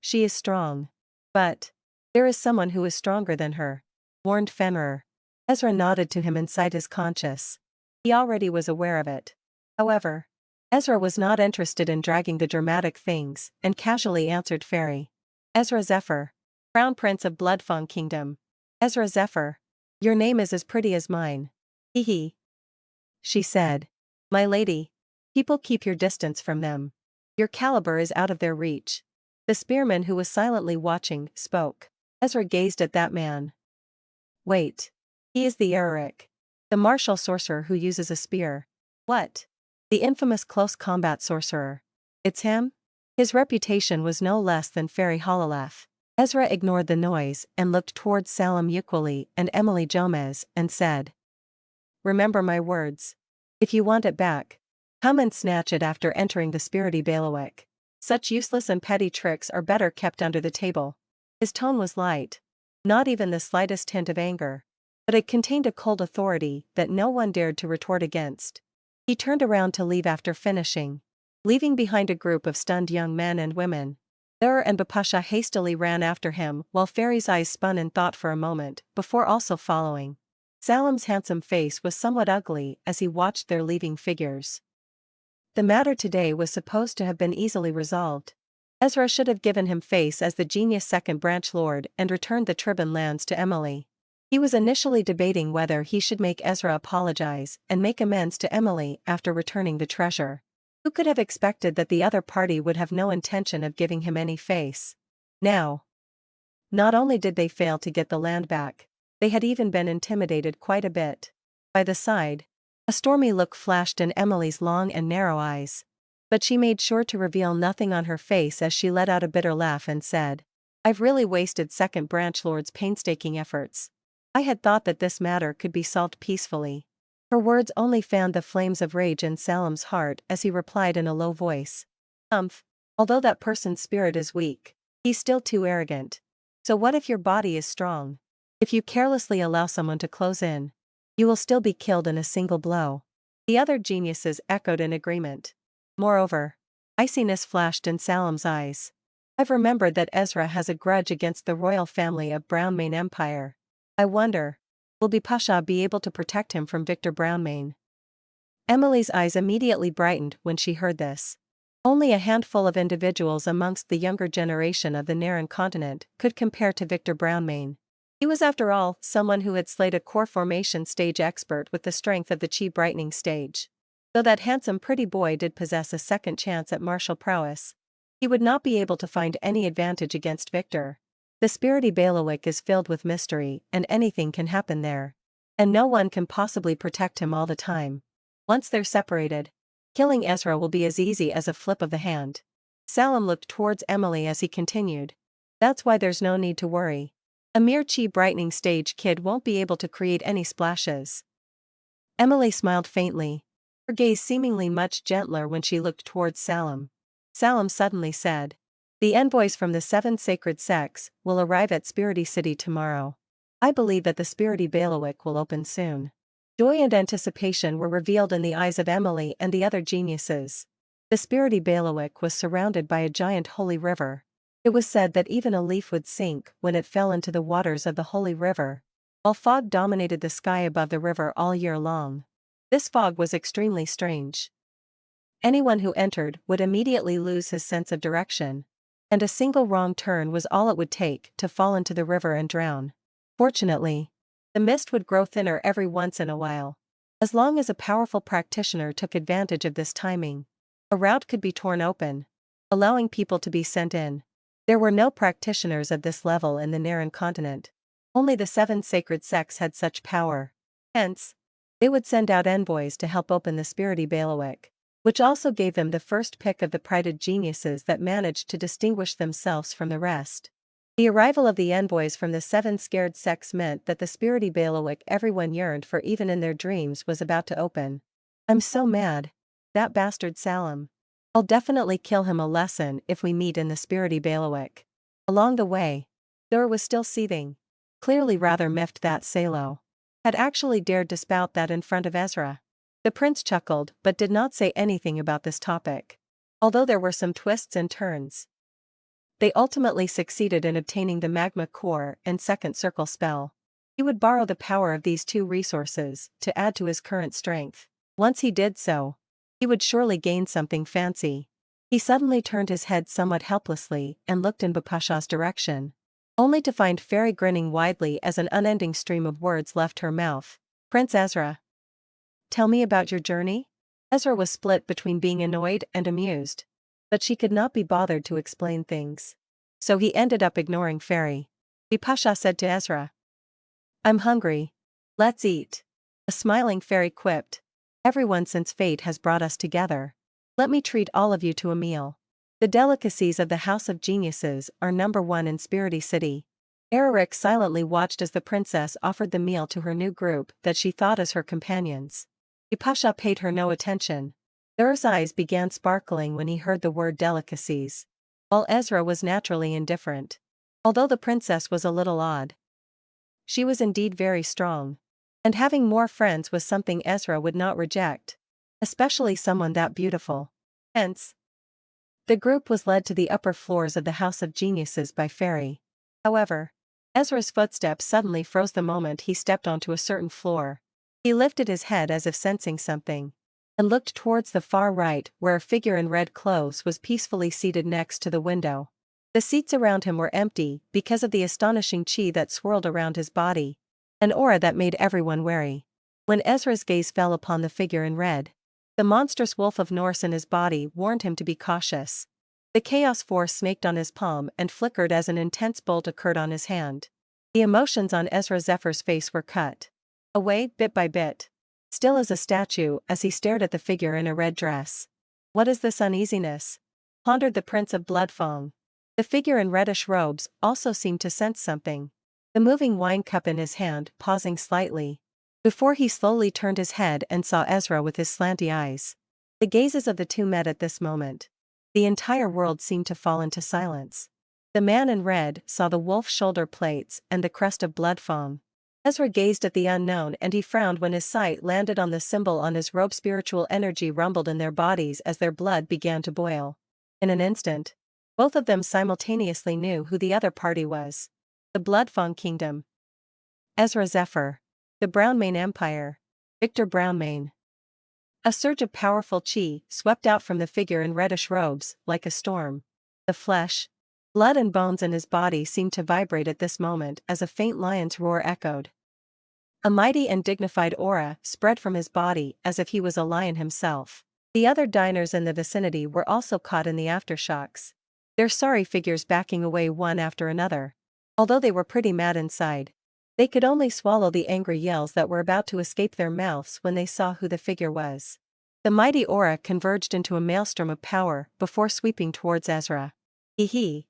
She is strong. But there is someone who is stronger than her," warned Fenrir. Ezra nodded to him inside his conscious. He already was aware of it. However, Ezra was not interested in dragging the dramatic things and casually answered Fairy. "Ezra Zephyr, Crown Prince of Bloodfang Kingdom." "Ezra Zephyr. Your name is as pretty as mine." "Hee," she said. "My lady, people keep your distance from them. Your caliber is out of their reach." The spearman who was silently watching spoke. Ezra gazed at that man. "Wait. He is the Eric, the martial sorcerer who uses a spear." "What? The infamous close combat sorcerer. It's him?" His reputation was no less than Fairy Hololeth. Ezra ignored the noise and looked towards Salam Yuquali and Emily Jomez and said, "Remember my words. If you want it back, come and snatch it after entering the spirity bailiwick. Such useless and petty tricks are better kept under the table." His tone was light, not even the slightest hint of anger, but it contained a cold authority that no one dared to retort against. He turned around to leave after finishing, leaving behind a group of stunned young men and women. Lur and Bapasha hastily ran after him while Fairy's eyes spun in thought for a moment before also following. Salam's handsome face was somewhat ugly as he watched their leaving figures. The matter today was supposed to have been easily resolved. Ezra should have given him face as the genius second branch lord and returned the Tribban lands to Emily. He was initially debating whether he should make Ezra apologize and make amends to Emily after returning the treasure. Who could have expected that the other party would have no intention of giving him any face? Now, not only did they fail to get the land back, they had even been intimidated quite a bit. By the side, A stormy look flashed in Emily's long and narrow eyes. But she made sure to reveal nothing on her face as she let out a bitter laugh and said, "I've really wasted Second Branch Lord's painstaking efforts. I had thought that this matter could be solved peacefully." Her words only fanned the flames of rage in Salem's heart as he replied in a low voice. Although that person's spirit is weak, he's still too arrogant. So what if your body is strong? If you carelessly allow someone to close in, you will still be killed in a single blow." The other geniuses echoed in agreement. Moreover, iciness flashed in Salem's eyes. "I've remembered that Ezra has a grudge against the royal family of Brownmane Empire. I wonder, will Pasha be able to protect him from Victor Brownmane?" Emily's eyes immediately brightened when she heard this. Only a handful of individuals amongst the younger generation of the Naren continent could compare to Victor Brownmane. He was, after all, someone who had slayed a core formation stage expert with the strength of the chi brightening stage. Though that handsome pretty boy did possess a second chance at martial prowess, he would not be able to find any advantage against Victor. The spirity bailiwick is filled with mystery, and anything can happen there. And no one can possibly protect him all the time. Once they're separated, killing Ezra will be as easy as a flip of the hand. Salem looked towards Emily as he continued. "That's why there's no need to worry. A mere chi brightening stage kid won't be able to create any splashes." Emily smiled faintly, her gaze seemingly much gentler when she looked towards Salem. Salem suddenly said, "The envoys from the 7 sacred sects will arrive at Spirity City tomorrow. I believe that the Spirity Bailiwick will open soon." Joy and anticipation were revealed in the eyes of Emily and the other geniuses. The Spirity Bailiwick was surrounded by a giant holy river. It was said that even a leaf would sink when it fell into the waters of the holy river, while fog dominated the sky above the river all year long. This fog was extremely strange. Anyone who entered would immediately lose his sense of direction, and a single wrong turn was all it would take to fall into the river and drown. Fortunately, the mist would grow thinner every once in a while. As long as a powerful practitioner took advantage of this timing, a route could be torn open, allowing people to be sent in. There were no practitioners of this level in the Naren continent. Only the 7 sacred sects had such power. Hence, they would send out envoys to help open the Spirity Bailiwick, which also gave them the first pick of the prided geniuses that managed to distinguish themselves from the rest. The arrival of the envoys from the 7 scared sects meant that the Spirity Bailiwick everyone yearned for even in their dreams was about to open. "I'm so mad. That bastard Salem. I'll definitely kill him a lesson if we meet in the Spirity Bailiwick." Along the way, Thur was still seething, clearly rather miffed that Salo had actually dared to spout that in front of Ezra. The prince chuckled but did not say anything about this topic. Although there were some twists and turns, they ultimately succeeded in obtaining the magma core and second circle spell. He would borrow the power of these 2 resources to add to his current strength. Once he did so, he would surely gain something fancy. He suddenly turned his head somewhat helplessly and looked in Pasha's direction, only to find Fairy grinning widely as an unending stream of words left her mouth. "Prince Ezra, tell me about your journey?" Ezra was split between being annoyed and amused, but she could not be bothered to explain things. So he ended up ignoring Fairy. Pasha said to Ezra, "I'm hungry. Let's eat." A smiling Fairy quipped, "Everyone since fate has brought us together. Let me treat all of you to a meal. The delicacies of the House of Geniuses are #1 in Spirity City." Eric silently watched as the princess offered the meal to her new group that she thought as her companions. Pasha paid her no attention. Thur's eyes began sparkling when he heard the word delicacies, while Ezra was naturally indifferent. Although the princess was a little odd, she was indeed very strong, and having more friends was something Ezra would not reject, especially someone that beautiful. Hence, the group was led to the upper floors of the House of Geniuses by Fairy. However, Ezra's footsteps suddenly froze the moment he stepped onto a certain floor. He lifted his head as if sensing something, and looked towards the far right where a figure in red clothes was peacefully seated next to the window. The seats around him were empty because of the astonishing chi that swirled around his body, an aura that made everyone wary. When Ezra's gaze fell upon the figure in red, the monstrous wolf of Norse in his body warned him to be cautious. The chaos force snaked on his palm and flickered as an intense bolt occurred on his hand. The emotions on Ezra Zephyr's face were cut away bit by bit. still as a statue as he stared at the figure in a red dress. What is this uneasiness? Pondered the Prince of Bloodfang. The figure in reddish robes also seemed to sense something. The moving wine cup in his hand, pausing slightly, before he slowly turned his head and saw Ezra with his slanty eyes. The gazes of the two met at this moment. The entire world seemed to fall into silence. The man in red saw the wolf shoulder plates and the crest of Bloodfang. Ezra gazed at the unknown and he frowned when his sight landed on the symbol on his robe. Spiritual energy rumbled in their bodies as their blood began to boil. In an instant, both of them simultaneously knew who the other party was. The Bloodfang Kingdom. Ezra Zephyr. The Brownmane Empire. Victor Brownmane. A surge of powerful chi swept out from the figure in reddish robes, like a storm. The flesh, blood and bones in his body seemed to vibrate at this moment as a faint lion's roar echoed. A mighty and dignified aura spread from his body as if he was a lion himself. The other diners in the vicinity were also caught in the aftershocks, their sorry figures backing away one after another. Although they were pretty mad inside, they could only swallow the angry yells that were about to escape their mouths when they saw who the figure was. The mighty aura converged into a maelstrom of power before sweeping towards Ezra. Hee.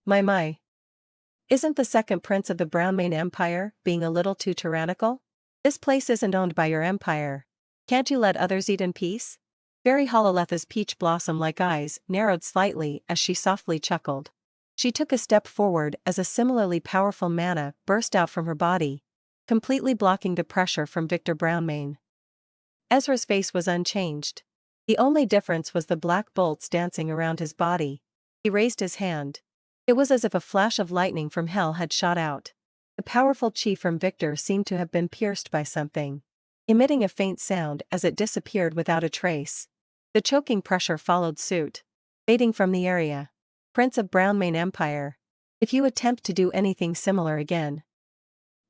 My. Isn't the second prince of the Brownmane Empire being a little too tyrannical? This place isn't owned by your empire. Can't you let others eat in peace? Fairy Hololetha's peach blossom-like eyes narrowed slightly as she softly chuckled. She took a step forward as a similarly powerful mana burst out from her body, completely blocking the pressure from Victor Brownmane. Ezra's face was unchanged. The only difference was the black bolts dancing around his body. He raised his hand. It was as if a flash of lightning from hell had shot out. The powerful chi from Victor seemed to have been pierced by something, emitting a faint sound as it disappeared without a trace. The choking pressure followed suit, fading from the area. Prince of Brownmane Empire. If you attempt to do anything similar again,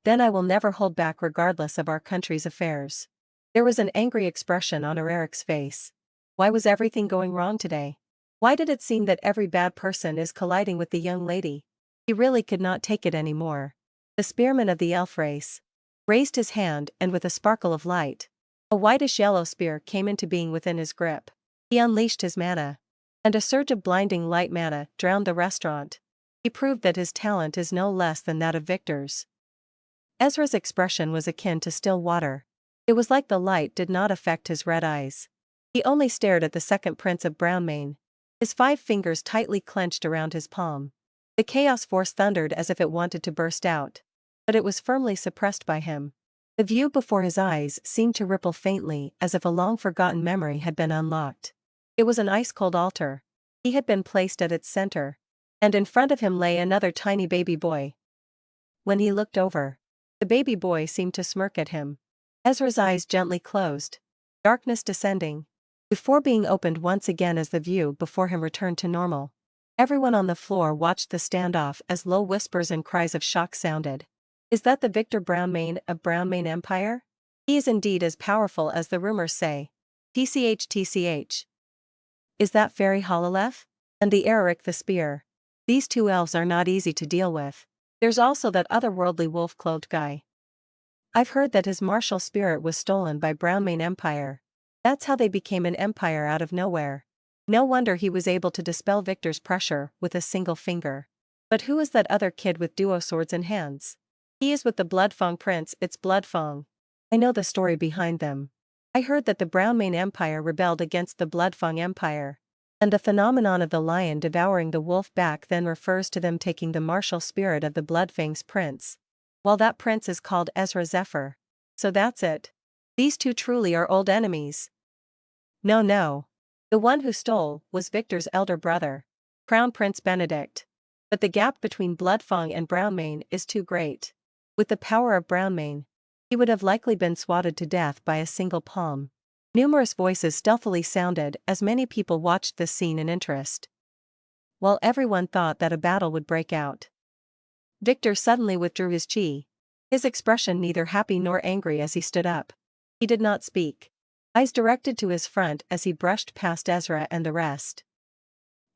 then I will never hold back regardless of our country's affairs. There was an angry expression on Eric's face. Why was everything going wrong today? Why did it seem that every bad person is colliding with the young lady? He really could not take it anymore. The spearman of the elf race raised his hand and with a sparkle of light, a whitish-yellow spear came into being within his grip. He unleashed his mana, and a surge of blinding light mana drowned the restaurant. He proved that his talent is no less than that of Victor's. Ezra's expression was akin to still water. It was like the light did not affect his red eyes. He only stared at the second prince of Brownmane, his 5 fingers tightly clenched around his palm. The chaos force thundered as if it wanted to burst out, but it was firmly suppressed by him. The view before his eyes seemed to ripple faintly as if a long-forgotten memory had been unlocked. It was an ice-cold altar. He had been placed at its center, and in front of him lay another tiny baby boy. When he looked over, the baby boy seemed to smirk at him. Ezra's eyes gently closed, darkness descending, before being opened once again as the view before him returned to normal. Everyone on the floor watched the standoff as low whispers and cries of shock sounded. Is that the Victor Brownmane of Brownmane Empire? He is indeed as powerful as the rumors say. TCH. Is that Fairy Hololeth? And the Eric the Spear. These two elves are not easy to deal with. There's also that otherworldly wolf-clothed guy. I've heard that his martial spirit was stolen by Brownmane Empire. That's how they became an empire out of nowhere. No wonder he was able to dispel Victor's pressure with a single finger. But who is that other kid with duo swords in hands? He is with the Bloodfang Prince. It's Bloodfang. I know the story behind them. I heard that the Brownmane Empire rebelled against the Bloodfang Empire, and the phenomenon of the lion devouring the wolf back then refers to them taking the martial spirit of the Bloodfang's prince. While that prince is called Ezra Zephyr. So that's it. These two truly are old enemies. No. The one who stole was Victor's elder brother, Crown Prince Benedict. But the gap between Bloodfang and Brownmane is too great. With the power of Brownmane, he would have likely been swatted to death by a single palm. Numerous voices stealthily sounded as many people watched this scene in interest, while everyone thought that a battle would break out. Victor suddenly withdrew his chi, his expression neither happy nor angry as he stood up. He did not speak, eyes directed to his front as he brushed past Ezra and the rest.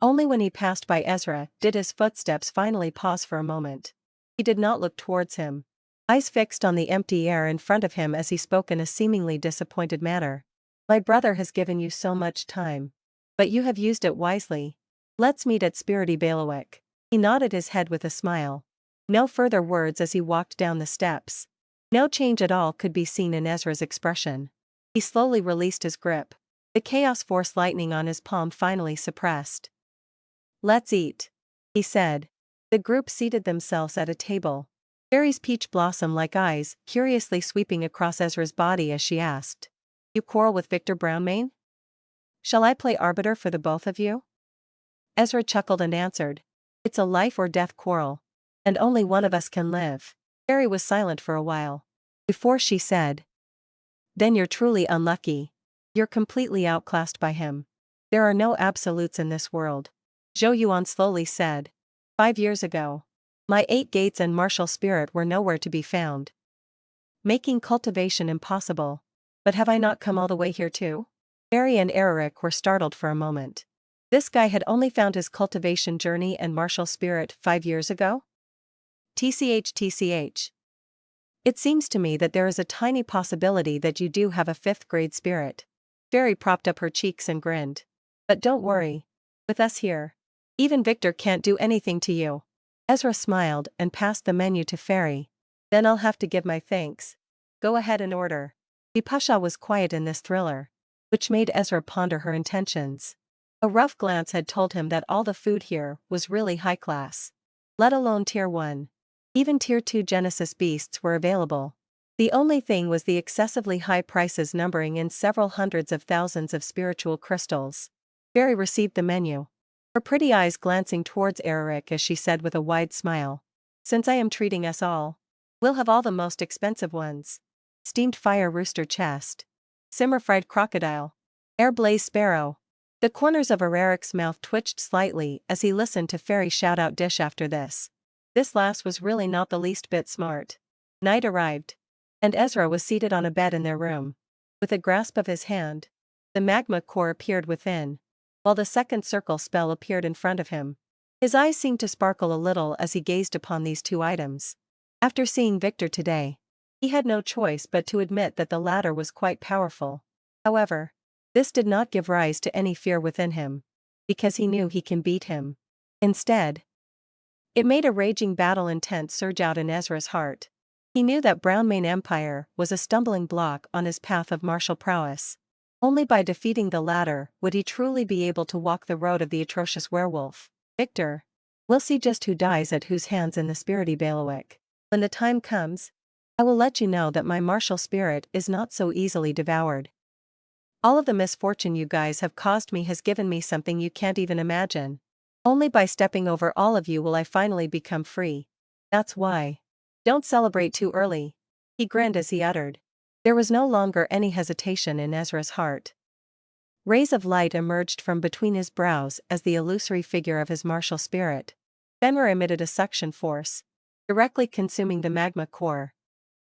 Only when he passed by Ezra did his footsteps finally pause for a moment. He did not look towards him. eyes fixed on the empty air in front of him as he spoke in a seemingly disappointed manner. My brother has given you so much time. But you have used it wisely. Let's meet at Spirity Bailiwick. He nodded his head with a smile. No further words as he walked down the steps. No change at all could be seen in Ezra's expression. He slowly released his grip. The chaos force lightning on his palm finally suppressed. Let's eat, he said. The group seated themselves at a table. Fairy's peach blossom-like eyes curiously sweeping across Ezra's body as she asked. You quarrel with Victor Brownmane? Shall I play arbiter for the both of you? Ezra chuckled and answered. It's a life-or-death quarrel. And only one of us can live. Fairy was silent for a while. Before she said. Then you're truly unlucky. You're completely outclassed by him. There are no absolutes in this world. Zhou Yuan slowly said. 5 years ago. My 8 gates and martial spirit were nowhere to be found. Making cultivation impossible. But have I not come all the way here too? Fairy and Eric were startled for a moment. This guy had only found his cultivation journey and martial spirit 5 years ago? TCH. It seems to me that there is a tiny possibility that you do have a 5th grade spirit. Fairy propped up her cheeks and grinned. But don't worry. With us here. Even Victor can't do anything to you. Ezra smiled and passed the menu to Fairy. Then I'll have to give my thanks. Go ahead and order. Vipasha was quiet in this thriller, which made Ezra ponder her intentions. A rough glance had told him that all the food here was really high class. Let alone Tier 1. Even Tier 2 Genesis beasts were available. The only thing was the excessively high prices numbering in several hundreds of thousands of spiritual crystals. Fairy received the menu. Her pretty eyes glancing towards Eric as she said with a wide smile. Since I am treating us all, we'll have all the most expensive ones. Steamed fire rooster chest. Simmer fried crocodile. Air blaze sparrow. The corners of Eric's mouth twitched slightly as he listened to Fairy shout out dish after this. This last was really not the least bit smart. Night arrived. And Ezra was seated on a bed in their room. With a grasp of his hand, the magma core appeared within, while the second circle spell appeared in front of him. His eyes seemed to sparkle a little as he gazed upon these 2 items. After seeing Victor today, he had no choice but to admit that the latter was quite powerful. However, this did not give rise to any fear within him, because he knew he can beat him. Instead, it made a raging battle intent surge out in Ezra's heart. He knew that Brownmane Empire was a stumbling block on his path of martial prowess. Only by defeating the latter would he truly be able to walk the road of the atrocious werewolf. Victor. We'll see just who dies at whose hands in the Spirity Bailiwick. When the time comes, I will let you know that my martial spirit is not so easily devoured. All of the misfortune you guys have caused me has given me something you can't even imagine. Only by stepping over all of you will I finally become free. That's why. Don't celebrate too early. He grinned as he uttered. There was no longer any hesitation in Ezra's heart. Rays of light emerged from between his brows as the illusory figure of his martial spirit. Fenrir emitted a suction force, directly consuming the magma core.